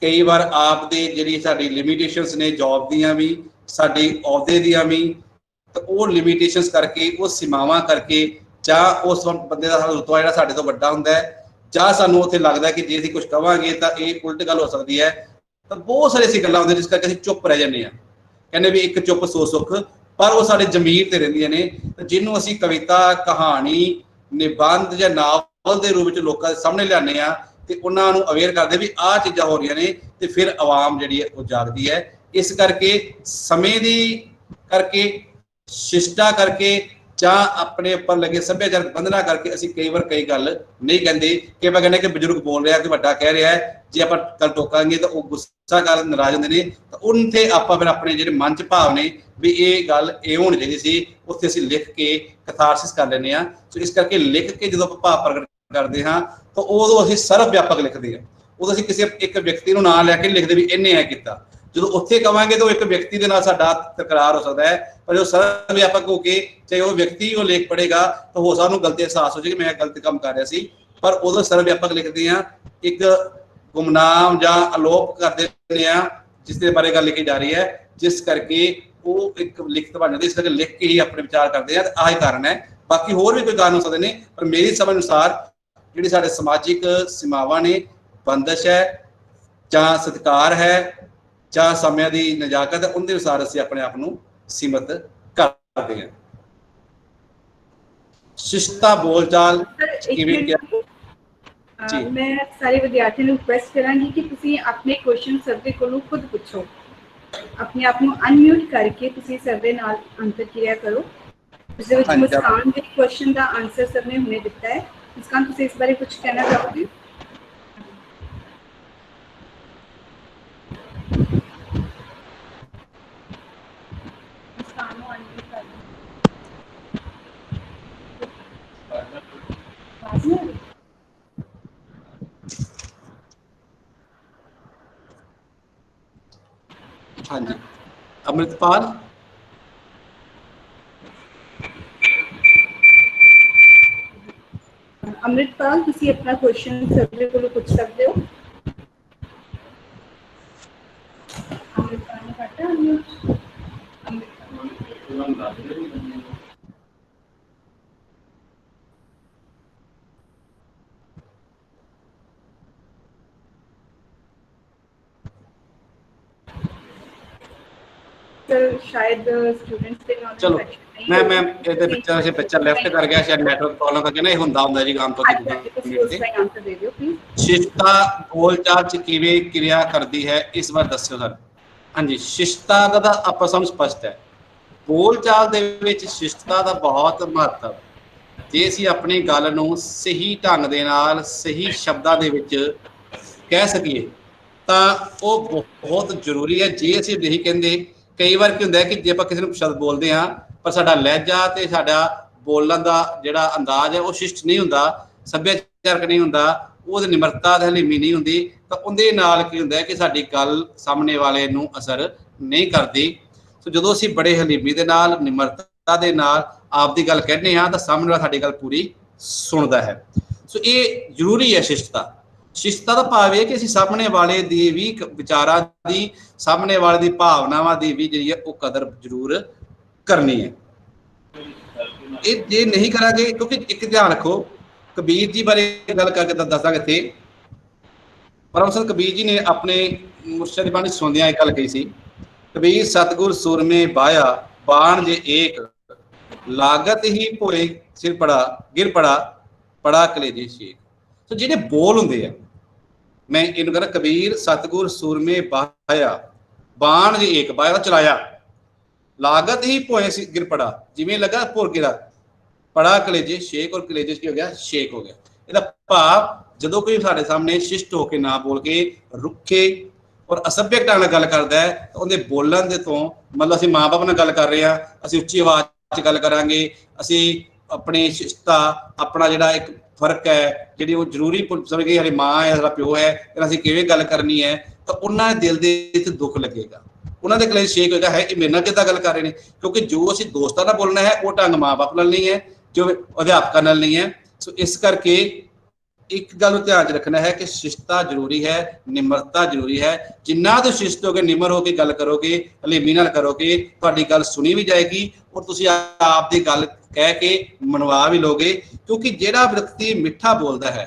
ਕਈ ਵਾਰ ਆਪ ਦੇ ਜਿਹੜੀ ਸਾਡੀ ਲਿਮਿਟੇਸ਼ਨਸ ਨੇ, ਜੌਬ ਦੀਆਂ ਵੀ, ਸਾਡੀ ਅਹੁਦੇ ਦੀਆਂ ਵੀ, ਤਾਂ ਉਹ ਲਿਮਿਟੇਸ਼ਨਸ ਕਰਕੇ, ਉਹ ਸੀਮਾਵਾਂ ਕਰਕੇ, ਜਾਂ ਉਸ ਬੰਦੇ ਦਾ ਰੁਤਬਾ ਜਿਹੜਾ ਸਾਡੇ ਤੋਂ ਵੱਡਾ ਹੁੰਦਾ ਹੈ, ਜਾਂ ਸਾਨੂੰ ਉੱਥੇ ਲੱਗਦਾ ਕਿ ਜੇ ਅਸੀਂ ਕੁਝ ਕਵਾਂਗੇ ਤਾਂ ਇਹ ਉਲਟ ਗੱਲ ਹੋ ਸਕਦੀ ਹੈ, ਤਾਂ ਬਹੁਤ ਸਾਰੇ ਐਸੀ ਗੱਲਾਂ ਹੁੰਦੀਆਂ ਜਿਸ ਕਰਕੇ ਅਸੀਂ ਚੁੱਪ ਰਹਿ ਜਾਂਦੇ ਹਾਂ, ਕਹਿੰਦੇ ਵੀ ਇੱਕ ਚੁੱਪ ਸੌ ਸੁੱਖ, ਪਰ ਉਹ ਸਾਡੇ ਜ਼ਮੀਰ ਤੇ ਰਹਿੰਦੀਆਂ ਨੇ। ਜਿਹਨੂੰ ਅਸੀਂ ਕਵਿਤਾ, ਕਹਾਣੀ, ਨਿਬੰਧ ਜਾਂ ਨਾਵਲ ਦੇ ਰੂਪ ਵਿੱਚ ਲੋਕਾਂ ਦੇ ਸਾਹਮਣੇ ਲਿਆਉਂਦੇ ਆ ਤੇ ਉਹਨਾਂ ਨੂੰ ਅਵੇਅਰ ਕਰਦੇ ਵੀ ਆਹ ਚੀਜ਼ਾਂ ਹੋ ਰਹੀਆਂ ਨੇ, ਤੇ ਫਿਰ ਆਵਾਮ ਜਿਹੜੀ ਹੈ ਉਹ ਜਾਗਦੀ ਹੈ। ਇਸ ਕਰਕੇ ਸਮੇਂ ਦੀ ਕਰਕੇ, ਸ਼ਿਸ਼ਟਾ ਕਰਕੇ, ਜਾਂ ਆਪਣੇ ਉੱਪਰ ਲੱਗੇ ਸੱਭਿਆਚਾਰਕ ਬੰਧਨਾਂ ਕਰਕੇ ਅਸੀਂ ਕਈ ਵਾਰ ਕਈ ਗੱਲ ਨਹੀਂ ਕਹਿੰਦੇ, ਕਿ ਆਪਾਂ ਕਹਿੰਦੇ ਕਿ ਬਜ਼ੁਰਗ ਬੋਲ ਰਿਹਾ, ਕਿ ਵੱਡਾ ਕਹਿ ਰਿਹਾ ਹੈ, ਜੇ ਆਪਾਂ ਗੱਲ ਟੋਕਾਂਗੇ ਤਾਂ ਉਹ ਗੁੱਸਾ ਕਰ ਨਾਰਾਜ਼ ਹੁੰਦੇ ਨੇ, ਤਾਂ ਉੱਥੇ ਆਪਾਂ ਫਿਰ ਆਪਣੇ ਜਿਹੜੇ ਮਨ 'ਚ ਭਾਵ ਨੇ ਵੀ ਇਹ ਗੱਲ ਇਹ ਹੋਣੀ ਚਾਹੀਦੀ ਸੀ, ਉੱਥੇ ਅਸੀਂ ਲਿਖ ਕੇ ਕਥਾਰਸਿਸ ਕਰ ਲੈਂਦੇ ਹਾਂ। ਸੋ ਇਸ ਕਰਕੇ ਲਿਖ ਕੇ ਜਦੋਂ ਆਪਾਂ ਭਾਵ ਪ੍ਰਗਟ ਕਰਦੇ ਹਾਂ ਤਾਂ ਉਦੋਂ ਅਸੀਂ ਸਰਵ ਵਿਆਪਕ ਲਿਖਦੇ ਹਾਂ, ਉਦੋਂ ਅਸੀਂ ਕਿਸੇ ਇੱਕ ਵਿਅਕਤੀ ਨੂੰ ਨਾਂ ਲੈ ਕੇ ਲਿਖਦੇ ਵੀ ਇਹਨੇ ਇਹ ਕੀਤਾ। ਜਦੋਂ ਉੱਥੇ ਕਵਾਂਗੇ ਤਾਂ ਇੱਕ ਵਿਅਕਤੀ ਦੇ ਨਾਲ ਸਾਡਾ ਤਕਰਾਰ ਹੋ ਸਕਦਾ ਹੈ, ਪਰ ਜੋ ਸਰਵ ਵਿਆਪਕ ਹੋ ਕੇ ਚਾਹੇ ਉਹ ਵਿਅਕਤੀ ਉਹ ਲੇਖ ਪੜ੍ਹੇਗਾ ਤਾਂ ਹੋ ਸਕਦਾ ਉਹਨੂੰ ਗਲਤੀ ਅਹਿਸਾਸ ਹੋ ਜਾਏ ਕਿ ਮੈਂ ਗਲਤ ਕੰਮ ਕਰ ਰਿਹਾ ਸੀ, ਪਰ ਉਦੋਂ ਸਰਵ ਵਿਆਪਕ ਲਿਖਦੇ ਹਾਂ, ਇੱਕ ਗੁਮਨਾਮ ਜਾਂ ਅਲੋਪ ਕਰ ਦਿੰਦੇ ਹਾਂ ਜਿਸ ਦੇ ਬਾਰੇ ਗੱਲ ਲਿਖੀ ਜਾ ਰਹੀ ਹੈ, ਜਿਸ ਕਰਕੇ ਉਹ ਇੱਕ ਲਿਖਤ ਬਣ ਜਾਂਦੀ। ਇਸ ਕਰਕੇ ਲਿਖ ਕੇ ਹੀ ਆਪਣੇ ਵਿਚਾਰ ਕਰਦੇ ਆ, ਆਹ ਹੀ ਕਾਰਨ ਹੈ। ਬਾਕੀ ਹੋਰ ਵੀ ਕੋਈ ਕਾਰਨ ਹੋ ਸਕਦੇ ਨੇ, ਪਰ ਮੇਰੀ ਸਮਝ ਅਨੁਸਾਰ ਜਿਹੜੀ ਸਾਡੇ ਸਮਾਜਿਕ ਸੀਮਾਵਾਂ ਨੇ, ਬੰਦਸ਼ ਹੈ ਜਾਂ ਸਤਿਕਾਰ ਹੈ ਜਾਂ ਸਮੇਂ ਦੀ ਨਜ਼ਾਕਤ ਹੈ, ਉਹਦੇ ਅਨੁਸਾਰ ਅਸੀਂ ਆਪਣੇ ਆਪ ਨੂੰ ਸੀਮਤ ਕਰਦੇ ਹਾਂ। ਸ਼ਿਸ਼ਟਤਾ ਬੋਲਚਾਲ ਕਿਵੇਂ ਕਿਹਾ? मैं सारे विद्यार्थियों को रिक्वेस्ट करांगी कि तुसी अपने क्वेश्चन सर दे कोलों खुद पूछो, अपने आप को अनम्यूट करके तुसी सर दे नाल आंसर किया करो। जिस विच मुस्कान दे क्वेश्चन दा आंसर सर ने हुणे दिता है। मुस्कान तुसी इस बारे कुछ कहना चाहोगे? मुस्कान को अनम्यूट कर दो। हाँ जी, अमृतपाल। अमृतपाल तुसी अपना क्वेश्चन सर दे कोलों पूछ सकते हो। अमृतपाल ने काटा अनम्यूट। शायद स्टूडेंट्स ਦੇ ਨਾਲ ਚਲੋ ਮੈਂ ਇਹਦੇ ਵਿੱਚ ਬੱਚਾ ਲੈਫਟ ਕਰ ਗਿਆ, ਸ਼ਾਇਦ ਨੈਟਵਰਕ ਪ੍ਰੋਬਲਮ ਕਰਕੇ ਨਾ ਇਹ ਹੁੰਦਾ ਜੀ ਆਮ ਤੌਰ ਤੇ। ਸ਼ਿਸ਼ਟਤਾ ਬੋਲਚਾਲ ਚ ਕਿਵੇਂ ਕਿਰਿਆ ਕਰਦੀ ਹੈ, ਇਸ ਵਾਰ ਦੱਸਿਓ ਸਰ। ਹਾਂਜੀ, ਸ਼ਿਸ਼ਟਤਾ ਦਾ ਆਪਾਂ ਸਮਝ ਸਪਸ਼ਟ ਹੈ। ਬੋਲਚਾਲ ਦੇ ਵਿੱਚ ਸ਼ਿਸ਼ਟਤਾ ਦਾ ਬਹੁਤ ਮਹੱਤਵ, ਜੇ ਅਸੀਂ ਆਪਣੀ ਗੱਲ ਨੂੰ ਸਹੀ ਢੰਗ ਦੇ ਨਾਲ ਸਹੀ ਸ਼ਬਦਾਂ ਦੇ ਵਿੱਚ ਕਹਿ ਸਕੀਏ ਤਾਂ ਉਹ ਬਹੁਤ ਜ਼ਰੂਰੀ ਹੈ। ਜੇ ਅਸੀਂ ਨਹੀਂ ਕਹਿੰਦੇ, ਕਈ ਵਾਰ ਕੀ ਹੁੰਦਾ ਹੈ ਕਿ ਜੇ ਆਪਾਂ ਕਿਸੇ ਨੂੰ ਸ਼ਬਦ ਬੋਲਦੇ ਹਾਂ ਪਰ ਸਾਡਾ ਲਹਿਜਾ ਤੇ ਸਾਡਾ ਬੋਲਣ ਦਾ ਜਿਹੜਾ ਅੰਦਾਜ਼ ਹੈ ਉਹ ਸ਼ਿਸ਼ਟ ਨਹੀਂ ਹੁੰਦਾ, ਸੱਭਿਆਚਾਰਕ ਨਹੀਂ ਹੁੰਦਾ, ਉਹਦੀ ਨਿਮਰਤਾ ਤੇ ਹਲੀਮੀ ਨਹੀਂ ਹੁੰਦੀ, ਤਾਂ ਉਹਦੇ ਨਾਲ ਕੀ ਹੁੰਦਾ ਹੈ ਕਿ ਸਾਡੀ ਗੱਲ ਸਾਹਮਣੇ ਵਾਲੇ ਨੂੰ ਅਸਰ ਨਹੀਂ ਕਰਦੀ। ਸੋ ਜਦੋਂ ਅਸੀਂ ਬੜੇ ਹਲੀਮੀ ਦੇ ਨਾਲ, ਨਿਮਰਤਾ ਦੇ ਨਾਲ ਆਪਦੀ ਗੱਲ ਕਹਿੰਦੇ ਹਾਂ ਤਾਂ ਸਾਹਮਣੇ ਵਾਲਾ ਸਾਡੀ ਗੱਲ ਪੂਰੀ ਸੁਣਦਾ ਹੈ। ਸੋ ਇਹ ਜ਼ਰੂਰੀ ਹੈ ਸ਼ਿਸ਼ਟਤਾ। ਸ਼ਿਸ਼ਟਤਾ ਦਾ ਭਾਵ ਇਹ ਕਿ ਅਸੀਂ ਸਾਹਮਣੇ ਵਾਲੇ ਦੀ ਵੀ ਵਿਚਾਰਾਂ ਦੀ, ਸਾਹਮਣੇ ਵਾਲੇ ਦੀ ਭਾਵਨਾਵਾਂ ਦੀ ਵੀ ਜਿਹੜੀ ਹੈ ਉਹ ਕਦਰ ਜ਼ਰੂਰ ਕਰਨੀ ਹੈ। ਇਹ ਜੇ ਨਹੀਂ ਕਰਾਂਗੇ, ਕਿਉਂਕਿ ਇੱਕ ਧਿਆਨ ਰੱਖੋ, ਕਬੀਰ ਜੀ ਬਾਰੇ ਗੱਲ ਕਰਕੇ ਤਾਂ ਦੱਸਾਂਗੇ ਇੱਥੇ। ਪਰਮਹੰਸ ਕਬੀਰ ਜੀ ਨੇ ਆਪਣੇ ਮੁਰਸ਼ਦ ਦੀ ਬਾਣੀ ਸੁਣਦਿਆਂ ਇੱਕ ਗੱਲ ਕਹੀ ਸੀ, ਕਬੀਰ ਸਤਿਗੁਰ ਸੁਰਮੇ ਬਾਇਆ ਬਾਣ ਜੇ ਏਕ ਲਾਗਤ ਹੀ ਭੋਏ ਸਿਰ ਪੜਾ ਗਿਰ ਪੜਾ ਕਲੇਜੇ ਸ਼ੇਖ। ਸੋ ਜਿਹੜੇ ਬੋਲ ਹੁੰਦੇ ਆ, ਮੈਂ ਇਹਨੂੰ ਕਹਿੰਦਾ ਕਬੀਰ ਸਤਿਗੁਰ ਸੁਰਮੇ ਬਾਇਆ ਬਾਣ ਜੇ ਏਕ, ਬਾਇਆ ਚਲਾਇਆ, ਲਾਗਤ ਹੀ ਭੋਏ ਗਿਰ ਪੜਾ, ਜਿਵੇਂ ਲੱਗਾ ਭੁਰ ਗਿਰਾ, ਪੜਾ ਕਲੇਜੇ ਸ਼ੇਖ, ਔਰ ਕਲੇਜੇ ਕੀ ਹੋ ਗਿਆ? ਸ਼ੇਖ ਹੋ ਗਿਆ। ਇਹਦਾ ਭਾਵ ਜਦੋਂ ਕੋਈ ਸਾਡੇ ਸਾਹਮਣੇ ਸ਼ਿਸ਼ਟ ਹੋ ਕੇ ਨਾ ਬੋਲ ਕੇ ਰੁੱਖੇ ਔਰ ਅਸਭਿਅਕ ਢੰਗ ਨਾਲ ਗੱਲ ਕਰਦਾ ਹੈ ਤਾਂ ਉਹਦੇ ਬੋਲਣ ਦੇ ਤੋਂ, ਮਤਲਬ ਅਸੀਂ ਮਾਂ ਬਾਪ ਨਾਲ ਗੱਲ ਕਰ ਰਹੇ ਹਾਂ, ਅਸੀਂ ਉੱਚੀ ਆਵਾਜ਼ 'ਚ ਗੱਲ ਕਰਾਂਗੇ, ਅਸੀਂ ਆਪਣੀ ਸ਼ਿਸ਼ਟਤਾ, ਆਪਣਾ ਜਿਹੜਾ ਇੱਕ ਫਰਕ ਹੈ ਜਿਹੜੀ ਉਹ ਜ਼ਰੂਰੀ ਸਮਝ ਕੇ, ਸਾਡੀ ਮਾਂ ਹੈ, ਸਾਡਾ ਪਿਓ ਹੈ, ਫਿਰ ਅਸੀਂ ਕਿਵੇਂ ਗੱਲ ਕਰਨੀ ਹੈ, ਤਾਂ ਉਹਨਾਂ ਦੇ ਦਿਲ ਦੇ ਵਿੱਚ ਦੁੱਖ ਲੱਗੇਗਾ, ਉਹਨਾਂ ਦੇ ਕਲੇਸ਼ ਸ਼ੇਕ ਹੋਏਗਾ, ਹੈ ਇਹ ਮੇਰੇ ਨਾਲ ਕਿੱਦਾਂ ਗੱਲ ਕਰ ਰਹੇ ਨੇ, ਕਿਉਂਕਿ ਜੋ ਅਸੀਂ ਦੋਸਤਾਂ ਨਾਲ ਬੋਲਣਾ ਹੈ ਉਹ ਢੰਗ ਮਾਂ ਬਾਪ ਨਾਲ ਨਹੀਂ ਹੈ, ਜੋ ਅਧਿਆਪਕਾਂ ਨਾਲ ਨਹੀਂ ਹੈ। ਸੋ ਇਸ ਕਰਕੇ ਇੱਕ ਗੱਲ ਨੂੰ ਧਿਆਨ 'ਚ ਰੱਖਣਾ ਹੈ ਕਿ ਸ਼ਿਸ਼ਟਤਾ ਜ਼ਰੂਰੀ ਹੈ, ਨਿਮਰਤਾ ਜ਼ਰੂਰੀ ਹੈ। ਜਿੰਨਾ ਤੁਸੀਂ ਸ਼ਿਸ਼ਟ ਹੋ ਕੇ, ਨਿਮਰ ਹੋ ਕੇ ਗੱਲ ਕਰੋਗੇ, ਹਲੀਮੀ ਨਾਲ ਕਰੋਗੇ, ਤੁਹਾਡੀ ਗੱਲ ਸੁਣੀ ਵੀ ਜਾਏਗੀ ਔਰ ਤੁਸੀਂ ਆਪ ਦੀ ਗੱਲ ਕਹਿ ਕੇ ਮਨਵਾ ਵੀ ਲੋਗੇ। ਕਿਉਂਕਿ ਜਿਹੜਾ ਵਿਅਕਤੀ ਮਿੱਠਾ ਬੋਲਦਾ ਹੈ,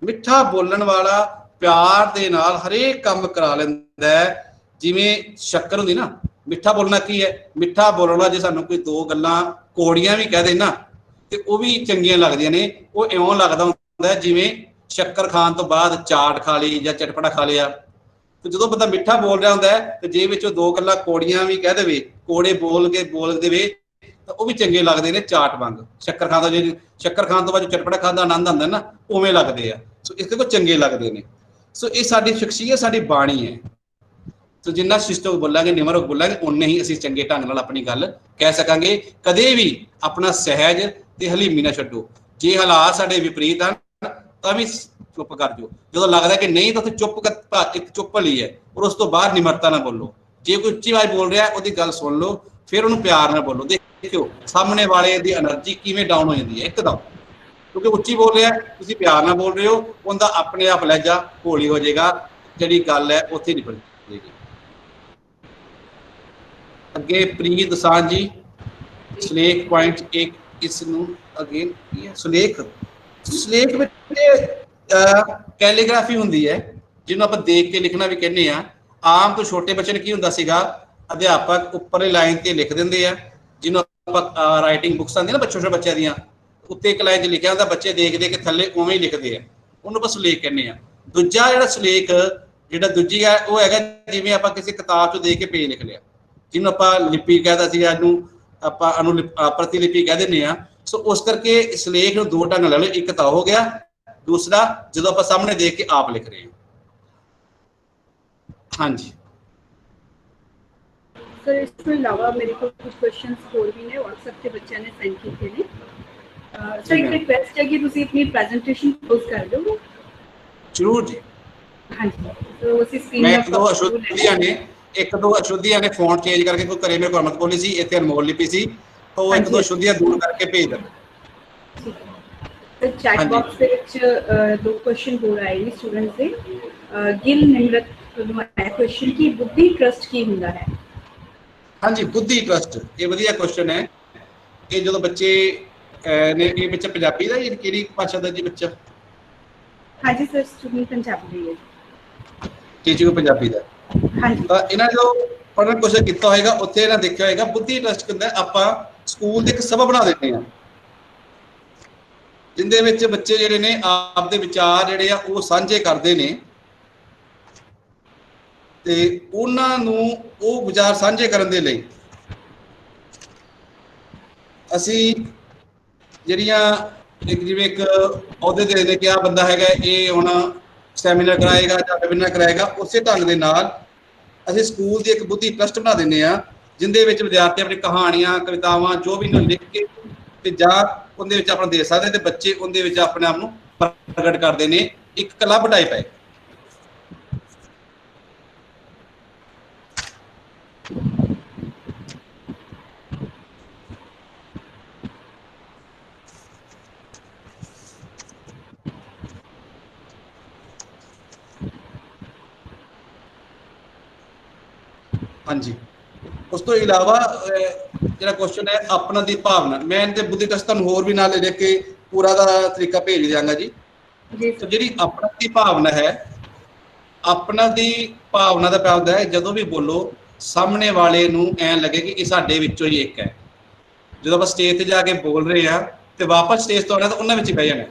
ਮਿੱਠਾ ਬੋਲਣ ਵਾਲਾ ਪਿਆਰ ਦੇ ਨਾਲ ਹਰੇਕ ਕੰਮ ਕਰਾ ਲੈਂਦਾ ਹੈ। ਜਿਵੇਂ ਸ਼ੱਕਰ ਹੁੰਦੀ ਨਾ, ਮਿੱਠਾ ਬੋਲਣਾ ਕੀ ਹੈ, ਮਿੱਠਾ ਬੋਲਣਾ ਜੇ ਸਾਨੂੰ ਕੋਈ ਦੋ ਗੱਲਾਂ ਕੋੜੀਆਂ ਵੀ ਕਹਿ ਦੇ ਨਾ ਤੇ ਉਹ ਵੀ ਚੰਗੀਆਂ ਲੱਗਦੀਆਂ ਨੇ। ਉਹ ਇਉਂ ਲੱਗਦਾ ਹੁੰਦਾ ਜਿਵੇਂ ਸ਼ੱਕਰ ਖਾਣ ਤੋਂ ਬਾਅਦ ਚਾਟ ਖਾ ਲਈ ਜਾਂ ਚਟਪਟਾ ਖਾ ਲਿਆ। ਤੇ ਜਦੋਂ ਬੰਦਾ ਮਿੱਠਾ ਬੋਲ ਰਿਹਾ ਹੁੰਦਾ ਹੈ ਤੇ ਜੇ ਵਿੱਚੋਂ ਦੋ ਗੱਲਾਂ ਕੋੜੀਆਂ ਵੀ ਕਹਿ ਦੇਵੇ, ਕੋੜੇ ਬੋਲ ਦੇਵੇ, ਤਾਂ ਉਹ ਵੀ ਚੰਗੇ ਲੱਗਦੇ ਨੇ ਚਾਟ ਵਾਂਗ। ਸ਼ੱਕਰ ਖਾਣ ਦਾ, ਜੇ ਸ਼ੱਕਰ ਖਾਣ ਤੋਂ ਬਾਅਦ ਚਟਪਟਾ ਖਾਣ ਦਾ ਆਨੰਦ ਆਉਂਦਾ ਨਾ, ਉਵੇਂ ਲੱਗਦੇ ਆ। ਸੋ ਇਸ ਕਰਕੇ ਚੰਗੇ ਲੱਗਦੇ ਨੇ। ਸੋ ਇਹ ਸਾਡੀ ਸ਼ਖਸੀਅਤ, ਸਾਡੀ ਬਾਣੀ ਹੈ। ਸੋ ਜਿੰਨਾ ਸ਼ਿਸ਼ਟ ਹੋ ਬੋਲਾਂਗੇ, ਨਿਮਰ ਹੋ ਬੋਲਾਂਗੇ, ਉਨੇ ਹੀ ਅਸੀਂ ਚੰਗੇ ਢੰਗ ਨਾਲ ਆਪਣੀ ਗੱਲ ਕਹਿ ਸਕਾਂਗੇ। ਕਦੇ ਵੀ ਆਪਣਾ ਸਹਿਜ ਤੇ ਹਲੀਮੀ ਨਾ ਛੱਡੋ। ਜੇ ਹਾਲਾਤ ਸਾਡੇ ਵਿਪਰੀਤ ਹਨ ਤਾਂ ਵੀ ਚੁੱਪ ਕਰ ਜਾਓ। ਜਦੋਂ ਲੱਗਦਾ ਕਿ ਨਹੀਂ ਤਾਂ ਉੱਥੇ ਚੁੱਪ ਲਈ ਹੈ, ਔਰ ਉਸ ਤੋਂ ਬਾਅਦ ਨਿਮਰਤਾ ਨਾਲ ਬੋਲੋ। ਜੇ ਕੋਈ ਉੱਚੀ ਆਵਾਜ਼ ਬੋਲ ਰਿਹਾ ਉਹਦੀ ਗੱਲ ਸੁਣ ਲਓ, ਫਿਰ ਉਹਨੂੰ ਪਿਆਰ ਨਾਲ ਬੋਲੋ। ਦੇਖਿਓ ਸਾਹਮਣੇ ਵਾਲੇ ਦੀ એનર્ਜੀ ਕਿਵੇਂ ਡਾਊਨ ਹੋ ਜਾਂਦੀ ਹੈ ਇੱਕਦਮ, ਕਿਉਂਕਿ ਉੱਚੀ ਬੋਲ ਰਿਹਾ, ਤੁਸੀਂ ਪਿਆਰ ਨਾਲ ਬੋਲ ਰਹੇ ਹੋ, ਉਹਦਾ ਆਪਣੇ ਆਪ ਲਹਿਜਾ ਹੌਲੀ ਹੋ ਜਾਏਗਾ, ਜਿਹੜੀ ਗੱਲ ਹੈ ਉੱਥੇ ਨਿਬੜ ਜਾਏਗੀ। ਅੱਗੇ ਪ੍ਰੀਤ ਦਸਾਂਝ ਜੀ, ਸਲੇਖ ਪੁਆਇੰਟ 1, ਇਸ ਨੂੰ ਅਗੇਨ ਕੀ ਹੈ, ਸੁਲੇਖ ਵਿੱਚ ਕੈਲੀਗ੍ਰਾਫੀ ਹੁੰਦੀ ਹੈ, ਜਿਹਨੂੰ ਆਪਾਂ ਦੇਖ ਕੇ ਲਿਖਣਾ ਵੀ ਕਹਿੰਦੇ ਆ। ਆਮ ਤੋਂ ਛੋਟੇ ਬੱਚੇ ਨੂੰ ਕੀ ਹੁੰਦਾ ਸੀਗਾ, ਅਧਿਆਪਕ ਉੱਪਰਲੀ ਲਾਈਨ ਤੇ ਲਿਖ ਦਿੰਦੇ ਆ, ਜਿਹਨੂੰ ਆਪਾਂ ਰਾਈਟਿੰਗ ਬੁੱਕਸ ਆਉਂਦੀਆਂ ਨਾ ਛੋਟੇ ਬੱਚਿਆਂ ਦੀਆਂ, ਉੱਤੇ ਇੱਕ ਲਾਈਨ 'ਚ ਲਿਖਿਆ ਹੁੰਦਾ, ਬੱਚੇ ਦੇਖ ਕੇ ਥੱਲੇ ਉਵੇਂ ਹੀ ਲਿਖਦੇ ਆ, ਉਹਨੂੰ ਆਪਾਂ ਸੁਲੇਖ ਕਹਿੰਦੇ ਆ। ਦੂਜਾ ਜਿਹੜਾ ਸੁਲੇਖ, ਜਿਹੜਾ ਦੂਜੀ ਹੈ ਉਹ ਹੈਗਾ ਜਿਵੇਂ ਆਪਾਂ ਕਿਸੇ ਕਿਤਾਬ 'ਚ ਦੇਖ ਕੇ ਪੇਜ ਲਿਖ ਲਿਆ, ਜਿਹਨੂੰ ਆਪਾਂ ਲਿਪੀ ਕਹਿੰਦਾ ਸੀ, ਇਹਨੂੰ ਆਪਾਂ ਪ੍ਰਤੀਲਿਪੀ ਕਹਿ ਦਿੰਦੇ ਆ। ਸੋ ਉਸ ਕਰਕੇ ਸੁਲੇਖ ਨੂੰ ਦੋ ਢੰਗ ਲੈ ਲਓ, ਇੱਕ ਤਾਂ ਹੋ ਗਿਆ, ਦੂਸਰਾ ਜਦੋਂ ਆਪਾਂ ਸਾਹਮਣੇ ਦੇਖ ਕੇ ਆਪ ਲਿਖ ਰਹੇ ਹਾਂ। ਹਾਂਜੀ ਸਰ, ਇਸ ਤੋਂ ਇਲਾਵਾ ਮੇਰੇ ਕੋਲ ਕੁਝ ਕੁਐਸਚਨਸ ਹੋਰ ਵੀ ਨੇ, WhatsApp ਤੇ ਬੱਚਿਆਂ ਨੇ ਸੈਂਡ ਕੀਤੇ ਨੇ। ਸਰ ਇੱਕ ਰਿਕੁਐਸਟ ਹੈ ਕਿ ਤੁਸੀਂ ਆਪਣੀ ਪ੍ਰੈਜੈਂਟੇਸ਼ਨ ਪੋਸਟ ਕਰ ਦਿਓ। ਜ਼ਰੂਰ ਜੀ। ਹਾਂਜੀ, ਸੋ ਅਸੀਂ ਸਕਰੀਨ ਮੈਂ ਦੋ ਅਸ਼ੁੱਧੀਆਂ ਨੇ ਫੌਂਟ ਚੇਂਜ ਕਰਕੇ, ਕੋਈ ਘਰੇ ਮੇਰੇ ਕੋਲ ਅਮਤ ਬੋਲੀ ਸੀ, ਇੱਥੇ ਅਨਮੋਲ ਲਿਪੀ ਸੀ, ਤਾਂ ਉਹ ਇੱਕ ਦੋ ਅਸ਼ੁੱਧੀਆਂ ਦੂਰ ਕਰਕੇ ਭੇਜ ਦੇਣਾ। ਠੀਕ ਹੈ ਸਰ, ਚੈਟ ਬਾਕਸ ਦੇ ਵਿੱਚ ਦੋ ਕੁਐਸਚਨ ਹੋਰ ਆਏ ਨੇ ਸਟੂਡੈਂਟਸ ਦੇ। ਗਿਲ ਨਿਮਰਤ ਨੂੰ ਆਇਆ ਕੁਐਸਚਨ ਕਿ ਬੁੱਧੀ ਟਰਸਟ ਕੀ ਹੁੰਦਾ ਹੈ। ਹਾਂਜੀ, ਬੁੱਧੀ ਟਰਸਟ, ਇਹ ਵਧੀਆ ਕੁਐਸਚਨ ਹੈ। ਇਹ ਜਦੋਂ ਬੱਚੇ ਨੇ, ਇਹ ਬੱਚਾ ਪੰਜਾਬੀ ਦਾ ਜਾਂ ਕਿਹੜੀ ਭਾਸ਼ਾ ਦਾ ਜੀ ਬੱਚਾ? ਹਾਂਜੀ ਸਰ, ਸਟੂਡੈਂਟ ਪੰਜਾਬੀ ਹੈ, ਟੀਚਿੰਗ ਪੰਜਾਬੀ ਦਾ। ਹਾਂਜੀ, ਤਾਂ ਇਹਨਾਂ ਜੋ ਪੜ੍ਹਨ ਕੋਸ਼ਿਸ਼ ਕੀਤਾ ਹੋਏਗਾ ਉੱਥੇ ਇਹਨਾਂ ਦੇਖਿਆ ਹੋਏਗਾ ਬੁੱਧੀ ਟਰਸਟ ਹੁੰਦਾ, ਆਪਾਂ ਸਕੂਲ ਦੇ ਇੱਕ ਸਭਾ ਬਣਾ ਦਿੰਦੇ ਹਾਂ, ਜਿੰਦੇ ਵਿੱਚ ਬੱਚੇ ਜਿਹੜੇ ਨੇ ਆਪ ਦੇ ਵਿਚਾਰ ਜਿਹੜੇ ਆ ਉਹ ਸਾਂਝੇ ਕਰਦੇ ਨੇ, ਤੇ ਉਹਨਾਂ ਨੂੰ ਉਹ ਵਿਚਾਰ ਸਾਂਝੇ ਕਰਨ ਦੇ ਲਈ ਅਸੀਂ ਜਿਹੜੀਆਂ ਜਿਵੇਂ ਇੱਕ ਅਹੁਦੇ ਦੇ ਦੇ ਕਿ ਆਹ ਬੰਦਾ ਹੈਗਾ, ਇਹ ਹੁਣ ਸੈਮੀਨਾਰ ਕਰਾਏਗਾ ਜਾਂ ਵੈਬੀਨਾਰ ਕਰਾਏਗਾ, ਉਸੇ ਢੰਗ ਦੇ ਨਾਲ ਅਸੀਂ ਸਕੂਲ ਦੀ ਇੱਕ ਬੁੱਧੀ ਟਰਸਟ ਬਣਾ ਦਿੰਦੇ ਹਾਂ, ਜਿੰਦੇ ਵਿੱਚ ਵਿਦਿਆਰਥੀ ਆਪਣੀ ਕਹਾਣੀਆਂ, ਕਵਿਤਾਵਾਂ ਜੋ ਵੀ ਨੂੰ ਲਿਖ ਕੇ ਤੇ ਜਾਂ ਉਹਦੇ ਵਿੱਚ ਆਪਣਾ ਦੇ ਸਕਦੇ, ਤੇ ਬੱਚੇ ਉਹਦੇ ਵਿੱਚ ਆਪਣੇ ਆਪ ਨੂੰ ਪ੍ਰਗਟ ਕਰਦੇ ਨੇ। ਇੱਕ ਕਲੱਬ ਟਾਈਪ ਹੈ। ਹਾਂਜੀ, ਉਸ ਤੋਂ ਇਲਾਵਾ ਜਿਹੜਾ ਕੁਐਸਚਨ ਹੈ ਆਪਣਾ ਦੀ ਭਾਵਨਾ, ਮੈਂ ਇਹਦੇ ਬੁੱਧੀ ਟਰਸਟ ਤੁਹਾਨੂੰ ਹੋਰ ਵੀ ਨਾਲ ਲਿਖ ਕੇ ਪੂਰਾ ਦਾ ਤਰੀਕਾ ਭੇਜ ਦਿਆਂਗਾ ਜੀ। ਤੇ ਜਿਹੜੀ ਆਪਣਾ ਦੀ ਭਾਵਨਾ ਹੈ, ਆਪਣਾ ਦੀ ਭਾਵਨਾ ਦਾ ਭਾਵ ਹੈ ਜਦੋਂ ਵੀ ਬੋਲੋ ਸਾਹਮਣੇ ਵਾਲੇ ਨੂੰ ਐਂ ਲੱਗੇ ਕਿ ਇਹ ਸਾਡੇ ਵਿੱਚੋਂ ਹੀ ਇੱਕ ਹੈ। ਜਦੋਂ ਆਪਾਂ ਸਟੇਜ ਤੇ ਜਾ ਕੇ ਬੋਲ ਰਹੇ ਹਾਂ ਤੇ ਵਾਪਸ ਸਟੇਜ ਤੋਂ ਆਉਣਾ ਤਾਂ ਉਹਨਾਂ ਵਿੱਚ ਹੀ ਬਹਿ ਜਾਣਾ।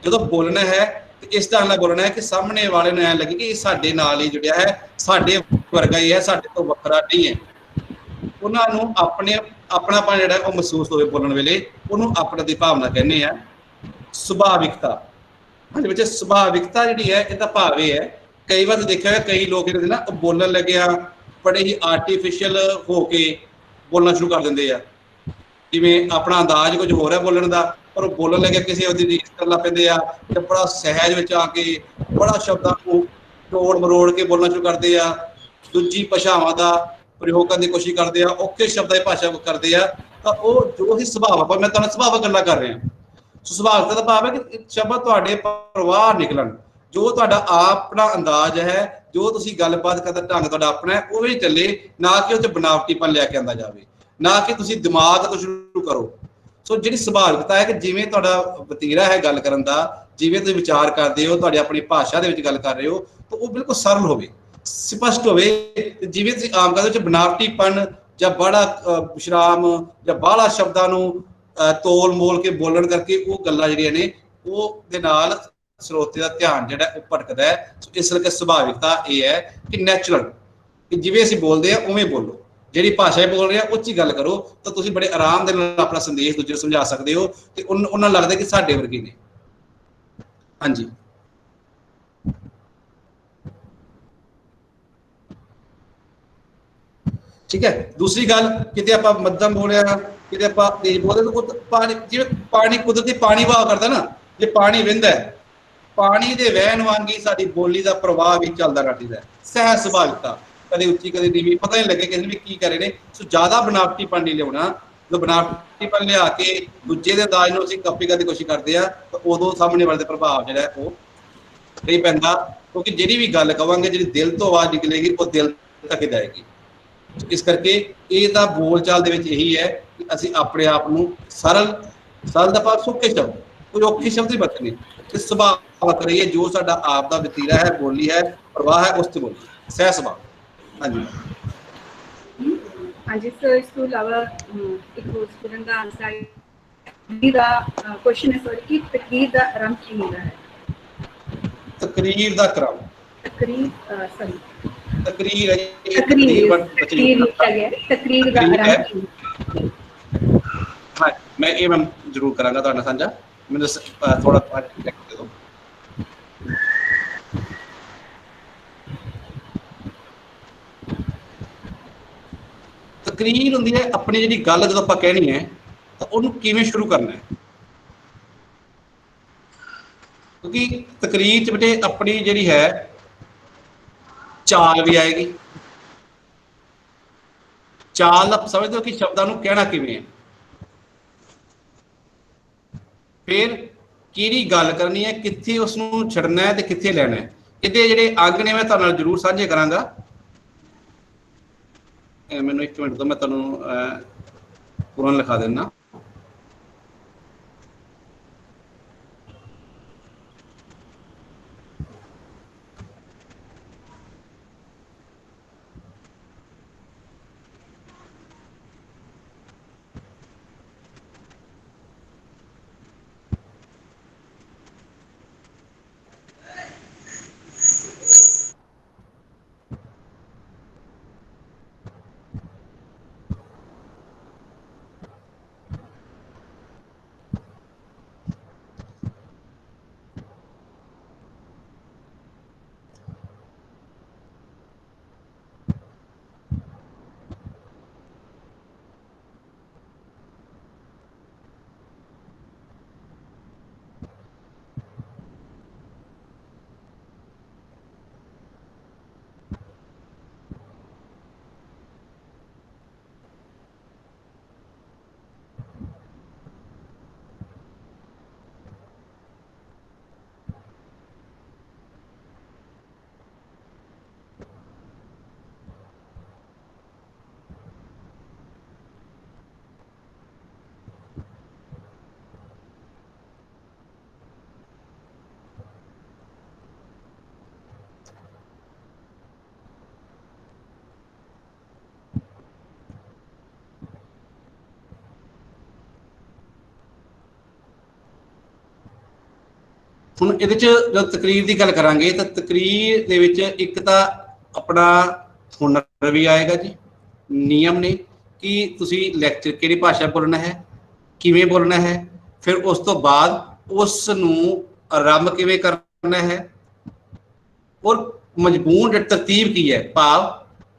ਜਦੋਂ ਬੋਲਣਾ ਹੈ ਤੇ ਇਸ ਤਰ੍ਹਾਂ ਨਾਲ ਬੋਲਣਾ ਹੈ ਕਿ ਸਾਹਮਣੇ ਵਾਲੇ ਨੂੰ ਐਂ ਲੱਗੇ ਕਿ ਇਹ ਸਾਡੇ ਨਾਲ ਹੀ ਜੁੜਿਆ ਹੈ, ਸਾਡੇ ਵਰਗਾ ਹੀ ਹੈ, ਸਾਡੇ ਤੋਂ ਵੱਖਰਾ ਨਹੀਂ ਹੈ। ਉਹਨਾਂ ਨੂੰ ਆਪਣਾਪਨ ਜਿਹੜਾ ਉਹ ਮਹਿਸੂਸ ਹੋਵੇ ਬੋਲਣ ਵੇਲੇ, ਉਹਨੂੰ ਆਪਣਾ ਦੀ ਭਾਵਨਾ ਕਹਿੰਦੇ ਆ। ਸੁਭਾਵਿਕਤਾ, ਹਾਂਜੀ ਬੱਚੇ, ਸੁਭਾਵਿਕਤਾ ਜਿਹੜੀ ਹੈ ਇਹਦਾ ਭਾਵ ਇਹ ਹੈ कई बार देखा है कई लोग ना बोलन लगे बड़े ही आर्टिफिशियल होके बोलना शुरू कर देंगे जिमें अपना अंदाज कुछ हो रहा बोलन का पर बोलन लगे किसी उसकी रीस कर लग पेंदे बड़ा सहज में आके बड़ा शब्दों को तोड़ मरोड़ के बोलना शुरू करते दूजी भाषावां का प्रयोग करने की कोशिश करते औखे शब्दों की भाषा करते तो वो जो ही सुभाव पर मैं तुहानूं सुभावक गल्लां कर रहा सुभावकता का भाव है कि शब्द तुहाडे प्रवाह निकलन जो तुहाडा अपना अंदाज है जो तुसीं गलबात करदा ढंग तुहाडा अपना है उवें चले ना कि उह बनावटीपन लैके आंदा जावे ना कि तुसीं दिमाग तो शुरू करो सो जिहड़ी सुभावकता है कि जिवें तुहाडा वतीरा है गल करन दा जिवें तुसीं विचार करदे हो तुहाडी अपनी भाषा दे विच गल कर रहे हो तो वो बिल्कुल सरल होवे स्पष्ट होवे जिवें तुसीं आम गल विच बनावटीपन जां बड़ा विश्राम जां बाहला शब्दां नूं तोल मोल के बोलन करके वो गल्लां जिहड़ियां ने वो दे नाल ਸਰੋਤੇ ਦਾ ਧਿਆਨ ਜਿਹੜਾ ਉਹ ਭਟਕਦਾ ਹੈ ਸੋ ਇਸ ਕਰਕੇ ਸੁਭਾਵਿਕਤਾ ਇਹ ਹੈ ਕਿ ਨੈਚੁਰਲ ਕਿ ਜਿਵੇਂ ਅਸੀਂ ਬੋਲਦੇ ਆ ਉਵੇਂ ਬੋਲੋ ਜਿਹੜੀ ਭਾਸ਼ਾ ਬੋਲ ਰਹੇ ਆ ਉਹ 'ਚ ਹੀ ਗੱਲ ਕਰੋ ਤਾਂ ਤੁਸੀਂ ਬੜੇ ਆਰਾਮ ਦੇ ਨਾਲ ਆਪਣਾ ਸੰਦੇਸ਼ ਦੂਜੇ ਨੂੰ ਸਮਝਾ ਸਕਦੇ ਹੋ ਤੇ ਉਹਨਾਂ ਨੂੰ ਲੱਗਦਾ ਕਿ ਸਾਡੇ ਵਰਗੇ ਨੇ ਹਾਂਜੀ ठीक है दूसरी गल किते आप मध्यम बोलिया किते आप तेज बोलते तो पानी जिवें पानी कुदरती पानी वहा करता ना जे पानी वहिंदा है पानी दे वहन वांगी साडी बोली दा प्रवाह भी चलदा रहंदा है सहज सुभाविकता कदे उच्ची कदे नीवी पता नहीं लगे किसी भी की करे ने सो ज्यादा बनावटीपन नहीं लियाउणा जो बनावटीपन लिया के दूजे दे अंदाज नूं असीं कापी करने की कोशिश करते हैं तो उदों सामने वाले दे प्रभाव जिहड़ा है वो नहीं पैंदा क्योंकि जिहड़ी भी गल कवांगे जिहड़ी दिल तो आवाज निकलेगी वो दिल तक जाएगी इस करके ये तो बोल चाल दे विच यही है कि असीं अपने आप नूं सरल सरल दा भाव सौखे शब्द कोई औखे शब्द नहीं बरतने ते सुभाव करिए जो साडा आप दा वतीरा है बोली है प्रवाह है उस ते बोली सह सुभाव हाँ जी हाँ जी सर इस तो अलावा एक और स्टूडेंट का आंसर क्वेश्चन है सर कि तकरीर दा आरंभ की होंदा है तकरीर दा क्रम तकरीर सॉरी तकरीर तकरीर हाँ मैं ये मैम जरूर करांगा तुहाडे नाल सांझा मैंने थोड़ा दे दो तकरीर हुंदी है अपनी जिहड़ी गल जदों आपां कहनी है तो उहनूं किवें शुरू करना है क्योंकि तकरीर च बेटे अपनी जिहड़ी है चाल भी आएगी चाल आप समझते हो कि शब्दों को कहना किवें है फिर किहड़ी गल करनी है कित्थे उसनूं छड्डना है ते कित्थे लैना है इहदे जिहड़े अंग ने मैं तुहाडे नाल जरूर साझे करांगा मैनूं एक मिनट तो मैं तुहानूं पूरा लिखा देना ਹੁਣ ਇਹਦੇ ਚ ਜਦ ਤਕਰੀਰ ਦੀ ਗੱਲ ਕਰਾਂਗੇ ਤਾਂ ਤਕਰੀਰ ਦੇ ਵਿੱਚ ਇੱਕ ਤਾਂ ਆਪਣਾ ਹੁਨਰ ਵੀ ਆਏਗਾ ਜੀ ਨਿਯਮ ਨੇ ਕਿ ਤੁਸੀਂ ਲੈਕਚਰ ਕਿਹੜੀ ਭਾਸ਼ਾ ਬੋਲਣਾ ਹੈ ਕਿਵੇਂ ਬੋਲਣਾ ਹੈ ਫਿਰ ਉਸ ਤੋਂ ਬਾਅਦ ਉਸ ਨੂੰ ਆਰੰਭ ਕਿਵੇਂ ਕਰਨਾ ਹੈ ਔਰ ਮਜ਼ਮੂਨ ਤਰਤੀਬ ਕੀ ਹੈ, ਭਾਵ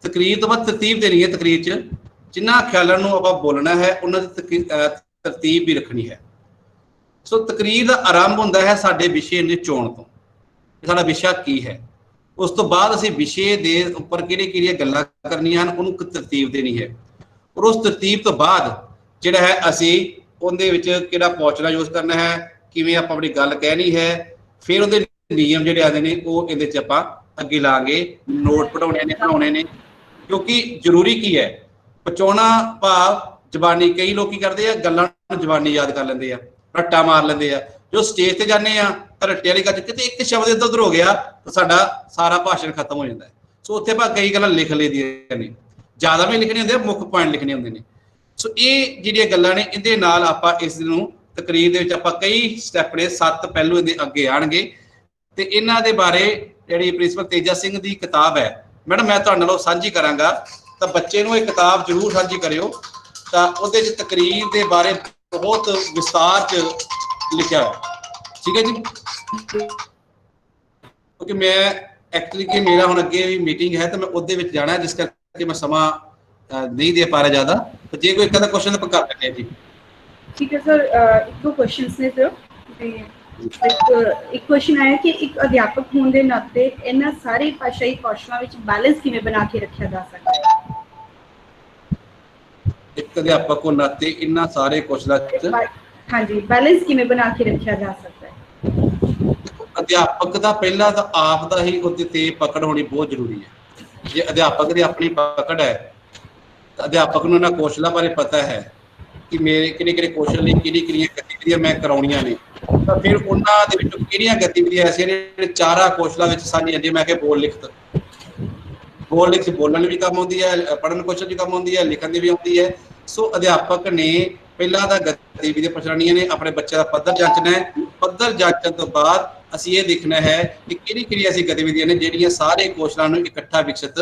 ਤਕਰੀਰ ਤੋਂ ਬਾਅਦ ਤਰਤੀਬ ਦੇਣੀ ਹੈ। ਤਕਰੀਰ 'ਚ ਜਿਨ੍ਹਾਂ ਖਿਆਲਾਂ ਨੂੰ ਆਪਾਂ ਬੋਲਣਾ ਹੈ ਉਹਨਾਂ ਦੀ ਤਰਤੀਬ ਵੀ ਰੱਖਣੀ ਹੈ। ਸੋ ਤਕਰੀਰ ਦਾ ਆਰੰਭ ਹੁੰਦਾ ਹੈ ਸਾਡੇ ਵਿਸ਼ੇ ਦੀ ਚੋਣ ਤੋਂ, ਸਾਡਾ ਵਿਸ਼ਾ ਕੀ ਹੈ। ਉਸ ਤੋਂ ਬਾਅਦ ਅਸੀਂ ਵਿਸ਼ੇ ਦੇ ਉੱਪਰ ਕਿਹੜੀਆਂ ਗੱਲਾਂ ਕਰਨੀਆਂ ਹਨ ਉਹਨੂੰ ਤਰਤੀਬ ਦੇਣੀ ਹੈ। ਔਰ ਉਸ ਤਰਤੀਬ ਤੋਂ ਬਾਅਦ ਜਿਹੜਾ ਹੈ ਅਸੀਂ ਉਹਦੇ ਵਿੱਚ ਕਿਹੜਾ ਪੌਚਲਾ ਯੂਜ਼ ਕਰਨਾ ਹੈ, ਕਿਵੇਂ ਆਪਾਂ ਆਪਣੀ ਗੱਲ ਕਹਿਣੀ ਹੈ, ਫਿਰ ਉਹਦੇ ਨਿਯਮ ਜਿਹੜੇ ਆਉਂਦੇ ਨੇ ਉਹ ਇਹਦੇ 'ਚ ਆਪਾਂ ਅੱਗੇ ਲਾਂਗੇ, ਨੋਟ ਬਣਾਉਣੇ ਨੇ। ਕਿਉਂਕਿ ਜ਼ਰੂਰੀ ਕੀ ਹੈ, ਪਹੁੰਚਾਉਣਾ ਭਾਵ ਜ਼ਬਾਨੀ। ਕਈ ਲੋਕ ਕੀ ਕਰਦੇ ਆ, ਗੱਲਾਂ ਨੂੰ ਜ਼ਬਾਨੀ ਯਾਦ ਕਰ ਲੈਂਦੇ ਆ, ਰੱਟਾ ਮਾਰ ਲੈਂਦੇ ਆ। ਜੋ ਸਟੇਜ ਤੇ ਜਾਂਦੇ ਆ ਤਾਂ ਰੱਟੇ ਵਾਲੀ ਗੱਲ ਕਿਤੇ ਇੱਕ ਸ਼ਬਦ ਇੱਧਰ ਉੱਧਰ ਹੋ ਗਿਆ ਤਾਂ ਸਾਡਾ ਸਾਰਾ ਭਾਸ਼ਣ ਖਤਮ ਹੋ ਜਾਂਦਾ ਹੈ। ਸੋ ਉੱਥੇ ਆਪਾਂ ਕਈ ਗੱਲਾਂ ਲਿਖ ਲਈਆਂ ਨੇ, ਜ਼ਿਆਦਾ ਵੀ ਲਿਖਣੇ ਹੁੰਦੇ ਆ, ਮੁੱਖ ਪੁਆਇੰਟ ਲਿਖਣੇ ਹੁੰਦੇ ਨੇ। ਸੋ ਇਹ ਜਿਹੜੀਆਂ ਗੱਲਾਂ ਨੇ ਇਹਦੇ ਨਾਲ ਆਪਾਂ ਇਸ ਨੂੰ ਤਕਰੀਰ ਦੇ ਵਿੱਚ ਆਪਾਂ ਕਈ ਸਟੈਪ ਨੇ, 7 ਪਹਿਲੂ ਇਹਦੇ ਅੱਗੇ ਆਣਗੇ ਤੇ ਇਹਨਾਂ ਦੇ ਬਾਰੇ ਜਿਹੜੀ ਪ੍ਰਿੰਸੀਪਲ ਤੇਜਾ ਸਿੰਘ ਦੀ ਕਿਤਾਬ ਹੈ ਮੈਡਮ ਮੈਂ ਤੁਹਾਡੇ ਨਾਲ ਸਾਂਝੀ ਕਰਾਂਗਾ। ਤਾਂ ਬੱਚੇ ਨੂੰ ਇਹ ਕਿਤਾਬ ਜ਼ਰੂਰ ਸਾਂਝੀ ਕਰਿਓ। ਤਾਂ ਉਹਦੇ 'ਚ ਤਕਰੀਰ ਦੇ ਬਾਰੇ ਬਹੁਤ ਵਿਸਤਾਰ 'ਚ ਲਿਖਿਆ ਹੈ, ਠੀਕ ਹੈ ਜੀ। ਕਿਉਂਕਿ ਮੈਂ ਐਕਚੁਅਲੀ ਕਿ ਮੇਰਾ ਹੁਣ ਅੱਗੇ ਵੀ ਮੀਟਿੰਗ ਹੈ ਤਾਂ ਮੈਂ ਉਹਦੇ ਵਿੱਚ ਜਾਣਾ, ਜਿਸ ਕਰਕੇ ਮੈਂ ਸਮਾਂ नहीं दे पा रहा ज्यादा। तो जे कोई इतना क्वेश्चन तो कर सकते हैं जी। ठीक है सर, एक दो क्वेश्चंस ने सर। एक क्वेश्चन आया कि एक अध्यापक होने के नाते इन्हां सारे भाषाई कौशलों विच बैलेंस किवें बना के रखा जा सकता है? एक अध्यापक होने नाते इन्हां सारे कौशलों विच हाँ जी बैलेंस किवें बना के रखा जा सकता है? अध्यापक का पहला तो आप दा ही उहदे ते पकड़ होनी बहुत जरूरी है। जे अध्यापक दी अपनी पकड़ है, अध्यापक नूं इन्हां कौशलों बारे पता है कि मेरे किहड़े कौशल ने किहड़ियां गतिविधियां मैं कराउणियां ने, तो फिर उन्हां दे विचों किहड़ियां गतिविधियां ऐसियां ने जिहड़े चारां कौशलों विच सांझीआं ने। मैं कि बोल लिखत बोलण भी काम आउंदी है, पढ़न कौशल भी काम आउंदी है, लिखण दी भी आउंदी है। सो अध्यापक ने पहला तां गतिविधियां पछाणनियां ने, अपने बच्चे का पद्धर जांचना है। पद्धर जांचण तो बाद असीं ये देखना है कि किहड़ी ऐसी गतिविधियां ने जिहड़ियां सारे कौशलों नूं इकट्ठा विकसित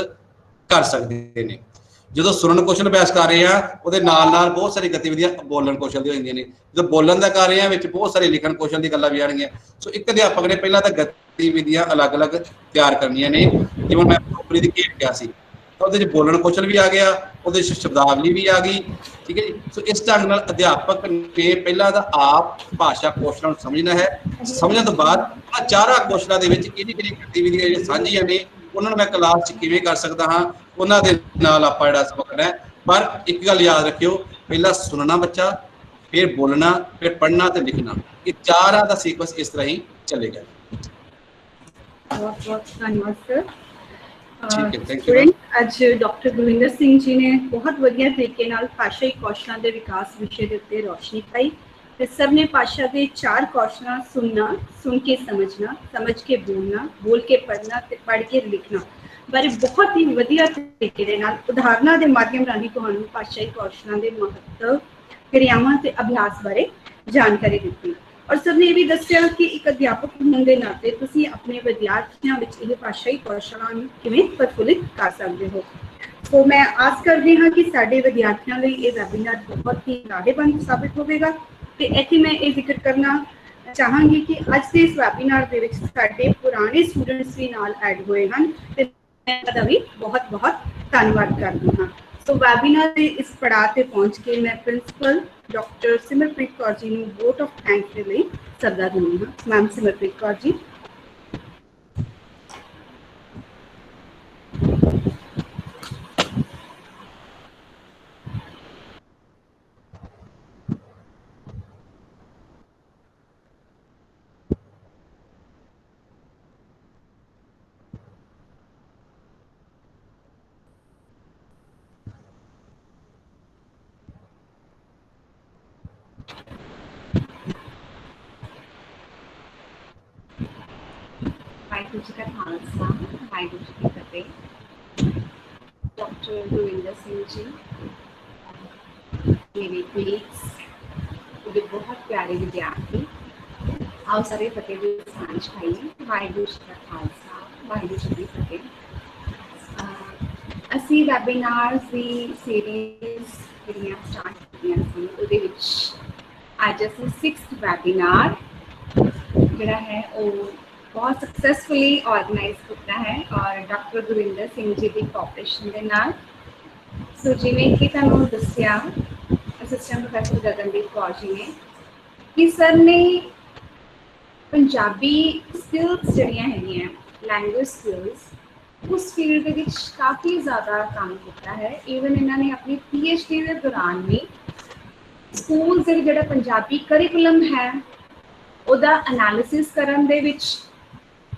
कर सकदे ने। जो सुनन कौशल अभ्यास कर रहे हैं वो बहुत सारी गतिविधियां बोलन कौशल दी होंदियां ने। जो बोलन का कर रहे हैं बहुत सारी लिखण कौशल की गल्लां भी आउणगियां। सो एक अध्यापक ने पहला तो गतिविधियां अलग अलग तैयार करनियां ने। जिवें मैं खोपड़ी दी घेट किया सी तो उहदे च बोलन कौशल भी आ गया, उहदे च शब्दावली भी आ गई, ठीक है जी। सो इस ढंग नाल अध्यापक ने पहला तो आप भाषा कौशलों को समझना है। समझने तो बाद उन्हां चारां कौशलों दे विच किहड़ी गतिविधियां जिहड़ियां सांझीआं ने उन्होंने मैं क्लास च किवें कर सकता हाँ, उन्होंने नाल आपां जिहड़ा सबक है। पर एक गल याद रखियो, पहला सुनना बच्चा, फिर बोलना, फिर पढ़ना तो लिखना, ये चारां दा सीक्वेंस इस तरह ही चलेगा। बहुत बहुत धन्यवाद सर। ठीक है, थैंक यू। आज डॉक्टर गुरविंदर सिंह जी ने बहुत वधिया तरीके नाल भाषाई कौशलों के विकास विषय के उत्ते रोशनी पाई। ते सब ने भाषा के 4 कौशल सुनना, सुन के समझना, समझ के बोलना, बोल के पढ़ना ते पढ़ के लिखना बारे बहुत ही वधिया तरीके दे नाल उदाहरणों के माध्यम राਹੀਂ ਤੁਹਾਨੂੰ भाषाई कौशलों के महत्व, क्रियावां ते अभ्यास बारे जानकारी दी। और सब ने यह भी दस्सिया कि एक अध्यापक होने के नाते तुसीं अपने विद्यार्थियों विच इह भाषाई कौशलों नूं किवें प्रफुल्लित कर सकते हो। तो मैं आस करती हाँ कि साडे विद्यार्थियों लई इह वैबीनार बहुत ही लाभेवंद साबित होवेगा। ते इत्थे मैं ये जिक्र करना चाहांगी कि अज के इस वैबीनार दे विच साडे पुराने स्टूडेंट्स भी नाल ऐड होए हन ते मैं इहदा भी बहुत बहुत धन्नवाद करदी हां। तो वैबीनार के इस पड़ाव पे पहुंच के मैं प्रिंसिपल डॉक्टर सिमरप्रीत कौर जी नूं वोट ऑफ थैंक्स के लिए सदा दिंदी हां। मैम सिमरप्रीत कौर जी। वाहिगुरू जी का खालसा वाहिगुरू जी की फतेह। डॉक्टर गुरविंदर सिंह जी, मेरे कलीग्स, मेरे बहुत प्यारे विद्यार्थी, आओ सारे फतेह की सांझ पाइए। वाहिगुरू जी का खालसा वाहिगुरू जी की फतेह। असी वैबीनार्स की सीरीज़ ਜਿਹੜੀਆਂ स्टार्ट ਕੀਤੀਆਂ ਸੀ ਉਹਦੇ ਵਿੱਚ ਅੱਜ ਅਸੀਂ 6th ਵੈਬੀਨਾਰ ਜਿਹੜਾ ਹੈ ਉਹ बहुत सक्सेसफुली ऑर्गेनाइज किया है और डॉक्टर गुरिंदर सिंह जी की कोऑपरेशन के नाल। सो जिवें कि तुहानूं दस्सिया असिस्टेंट प्रोफैसर गगनदीप कौर जी ने कि सर ने पंजाबी स्किल्स जड़ियाँ हैगियां लैंग्वेज स्किल्स उस फील्ड के विच काफ़ी ज़्यादा काम किया है। ईवन इन्होंने अपनी PhD के दौरान भी स्कूल से जो पंजाबी करिकुलम है ਉਹਦਾ एनालिसिस करन दे विच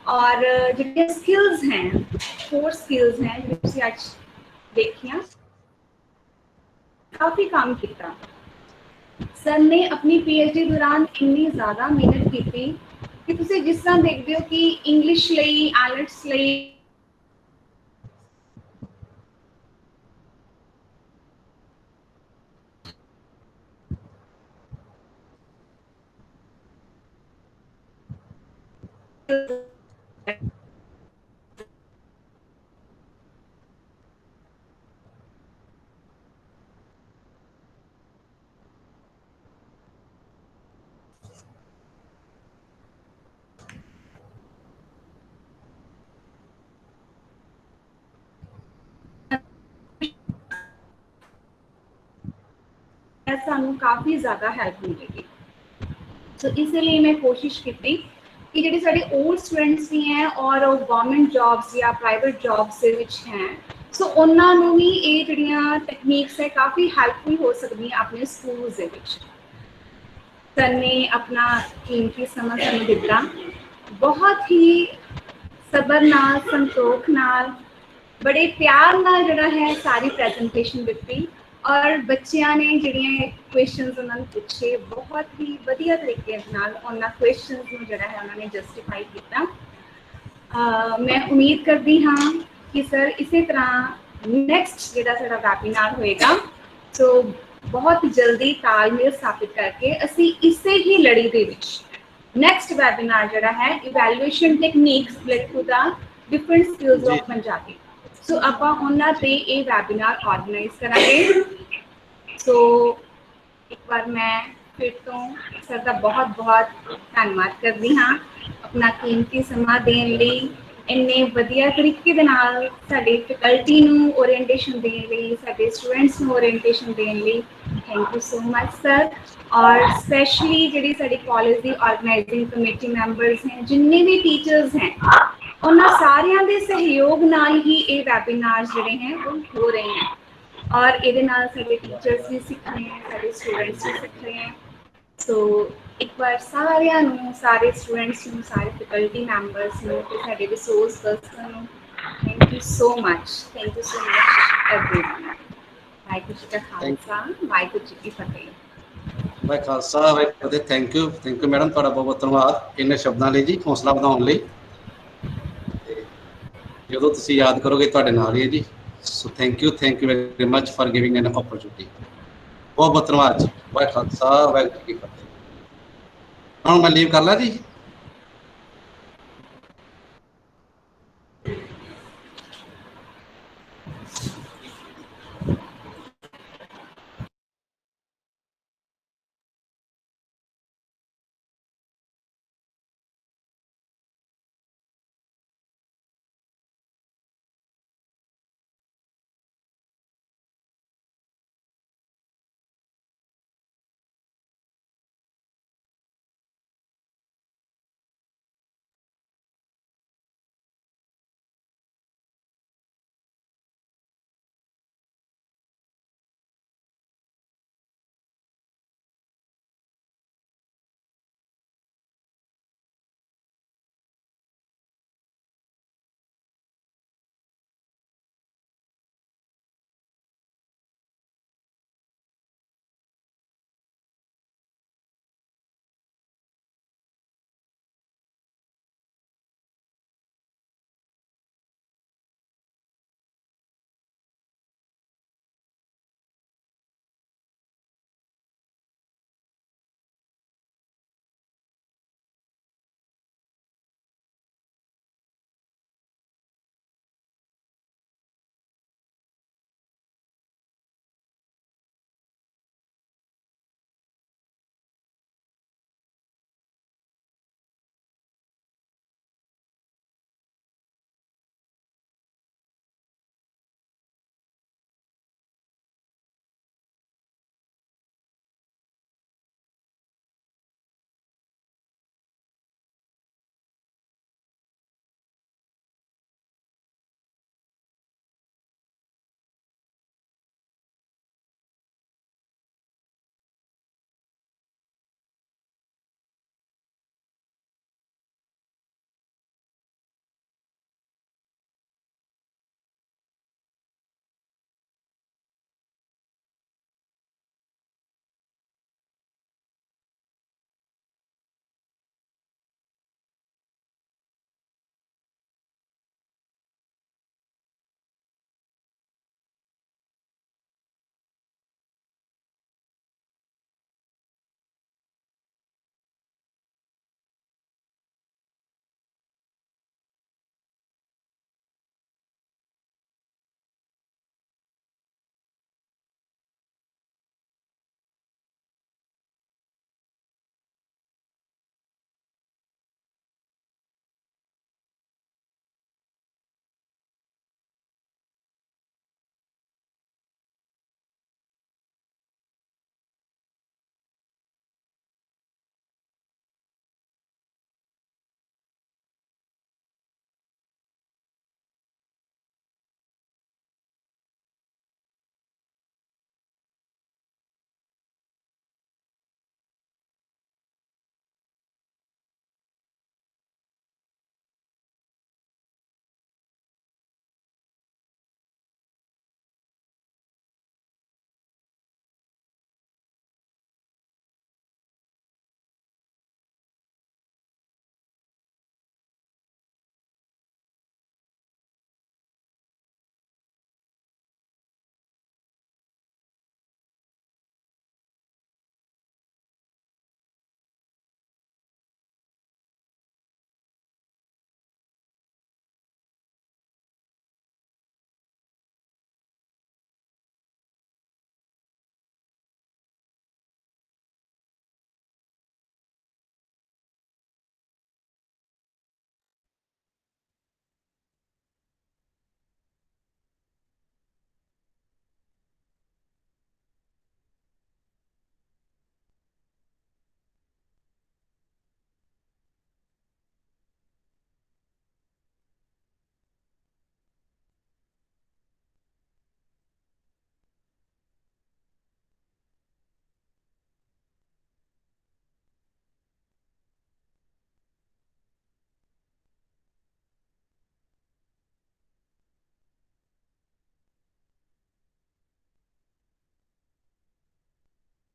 और जो स्किल्स हैं 4 स्किल्स हैं जो अज देखिया काफ़ी काम किया। सर ने अपनी PhD दौरान इन्नी ज़्यादा मेहनत की कि तुम जिस तरह देखते हो कि इंग्लिश लई आइलेट्स लई सानू काफ़ी ज़्यादा हेल्प मिलेगी। तो इसलिए मैं कोशिश की कि जो साढ़े ओल्ड स्टूडेंट्स भी हैं और गवर्नमेंट जॉब्स या प्राइवेट जॉब्स के विच हैं सो उन्होंने भी ये जड़ियाँ टेक्नीक्स है काफ़ी हेल्पफुल हो सकती हैं अपने स्कूल्स के विच। सर ने अपना कीमती समय सानू दिता, बहुत ही सबर नाल संतोख नाल बड़े प्यार नाल जड़ा है सारी प्रेजेंटेशन दी और बच्चियां ने जड़ियाँ क्वेश्चंस उन्होंने पूछे बहुत ही वधिया तरीके नाल उन्होंने क्वेश्चंस नूं जड़ा है उन्होंने जस्टिफाई किया। मैं उम्मीद करती हाँ कि सर इसी तरह नैक्सट जो साडा वैबीनार होएगा तो बहुत जल्दी तालमेल स्थापित करके असी इसे ही लड़ी दे विच नैक्सट वैबीनार जड़ा है evaluation techniques related to the different skills of Punjabi so आपां उन्हां ते ये वैबीनार ऑर्गेनाइज करांगे। सो एक बार मैं फिर तो सर का बहुत बहुत धन्यवाद करती हाँ अपना कीमती समा देने लई इन्ने वधिया तरीके दे नाल साडी फैकल्टी नूं ओरिएंटेशन देने लई साडे स्टूडेंट्स नूं ओरिएंटेशन देने लई thank you so much sir. और स्पैशली जिहड़ी साडी कॉलेज की ऑर्गेनाइजिंग कमेटी मैंबर्स हैं जिन्ने भी टीचर्स हैं उन्होंने सारियां दे सहयोग नाल ही ये वैबीनार जिहड़े हैं वो हो रहे हैं और ये साडे टीचर्स भी सीख रहे हैं साडे स्टूडेंट्स भी सीख रहे हैं। सो एक बार सारियां नूं सारे स्टूडेंट्स नूं सारे फैकल्टी मैंबर्स नूं ते साडे रिसोर्स पर्सन नूं thank you so much everyone. Waheguru ji का खालसा वाहिगुरू जी की फतेह। भाई खालसा भाई फतेह। थैंक यू मैडम ਤੁਹਾਡਾ बहुत धन्यवाद इन्ने शब्दों ਲਈ जी हौसला ਵਧਾਉਣ ਲਈ। ਜਦੋਂ ਤੁਸੀਂ याद करोगे ਤੁਹਾਡੇ ਨਾਲ ਹੀ है जी। So thank you very much for giving an opportunity. बहुत बहुत धन्यवाद जी। वाहिगुरू खालसा वाहिगुरू जी की फतेह। ਹੁਣ मैं लीव कर ला जी।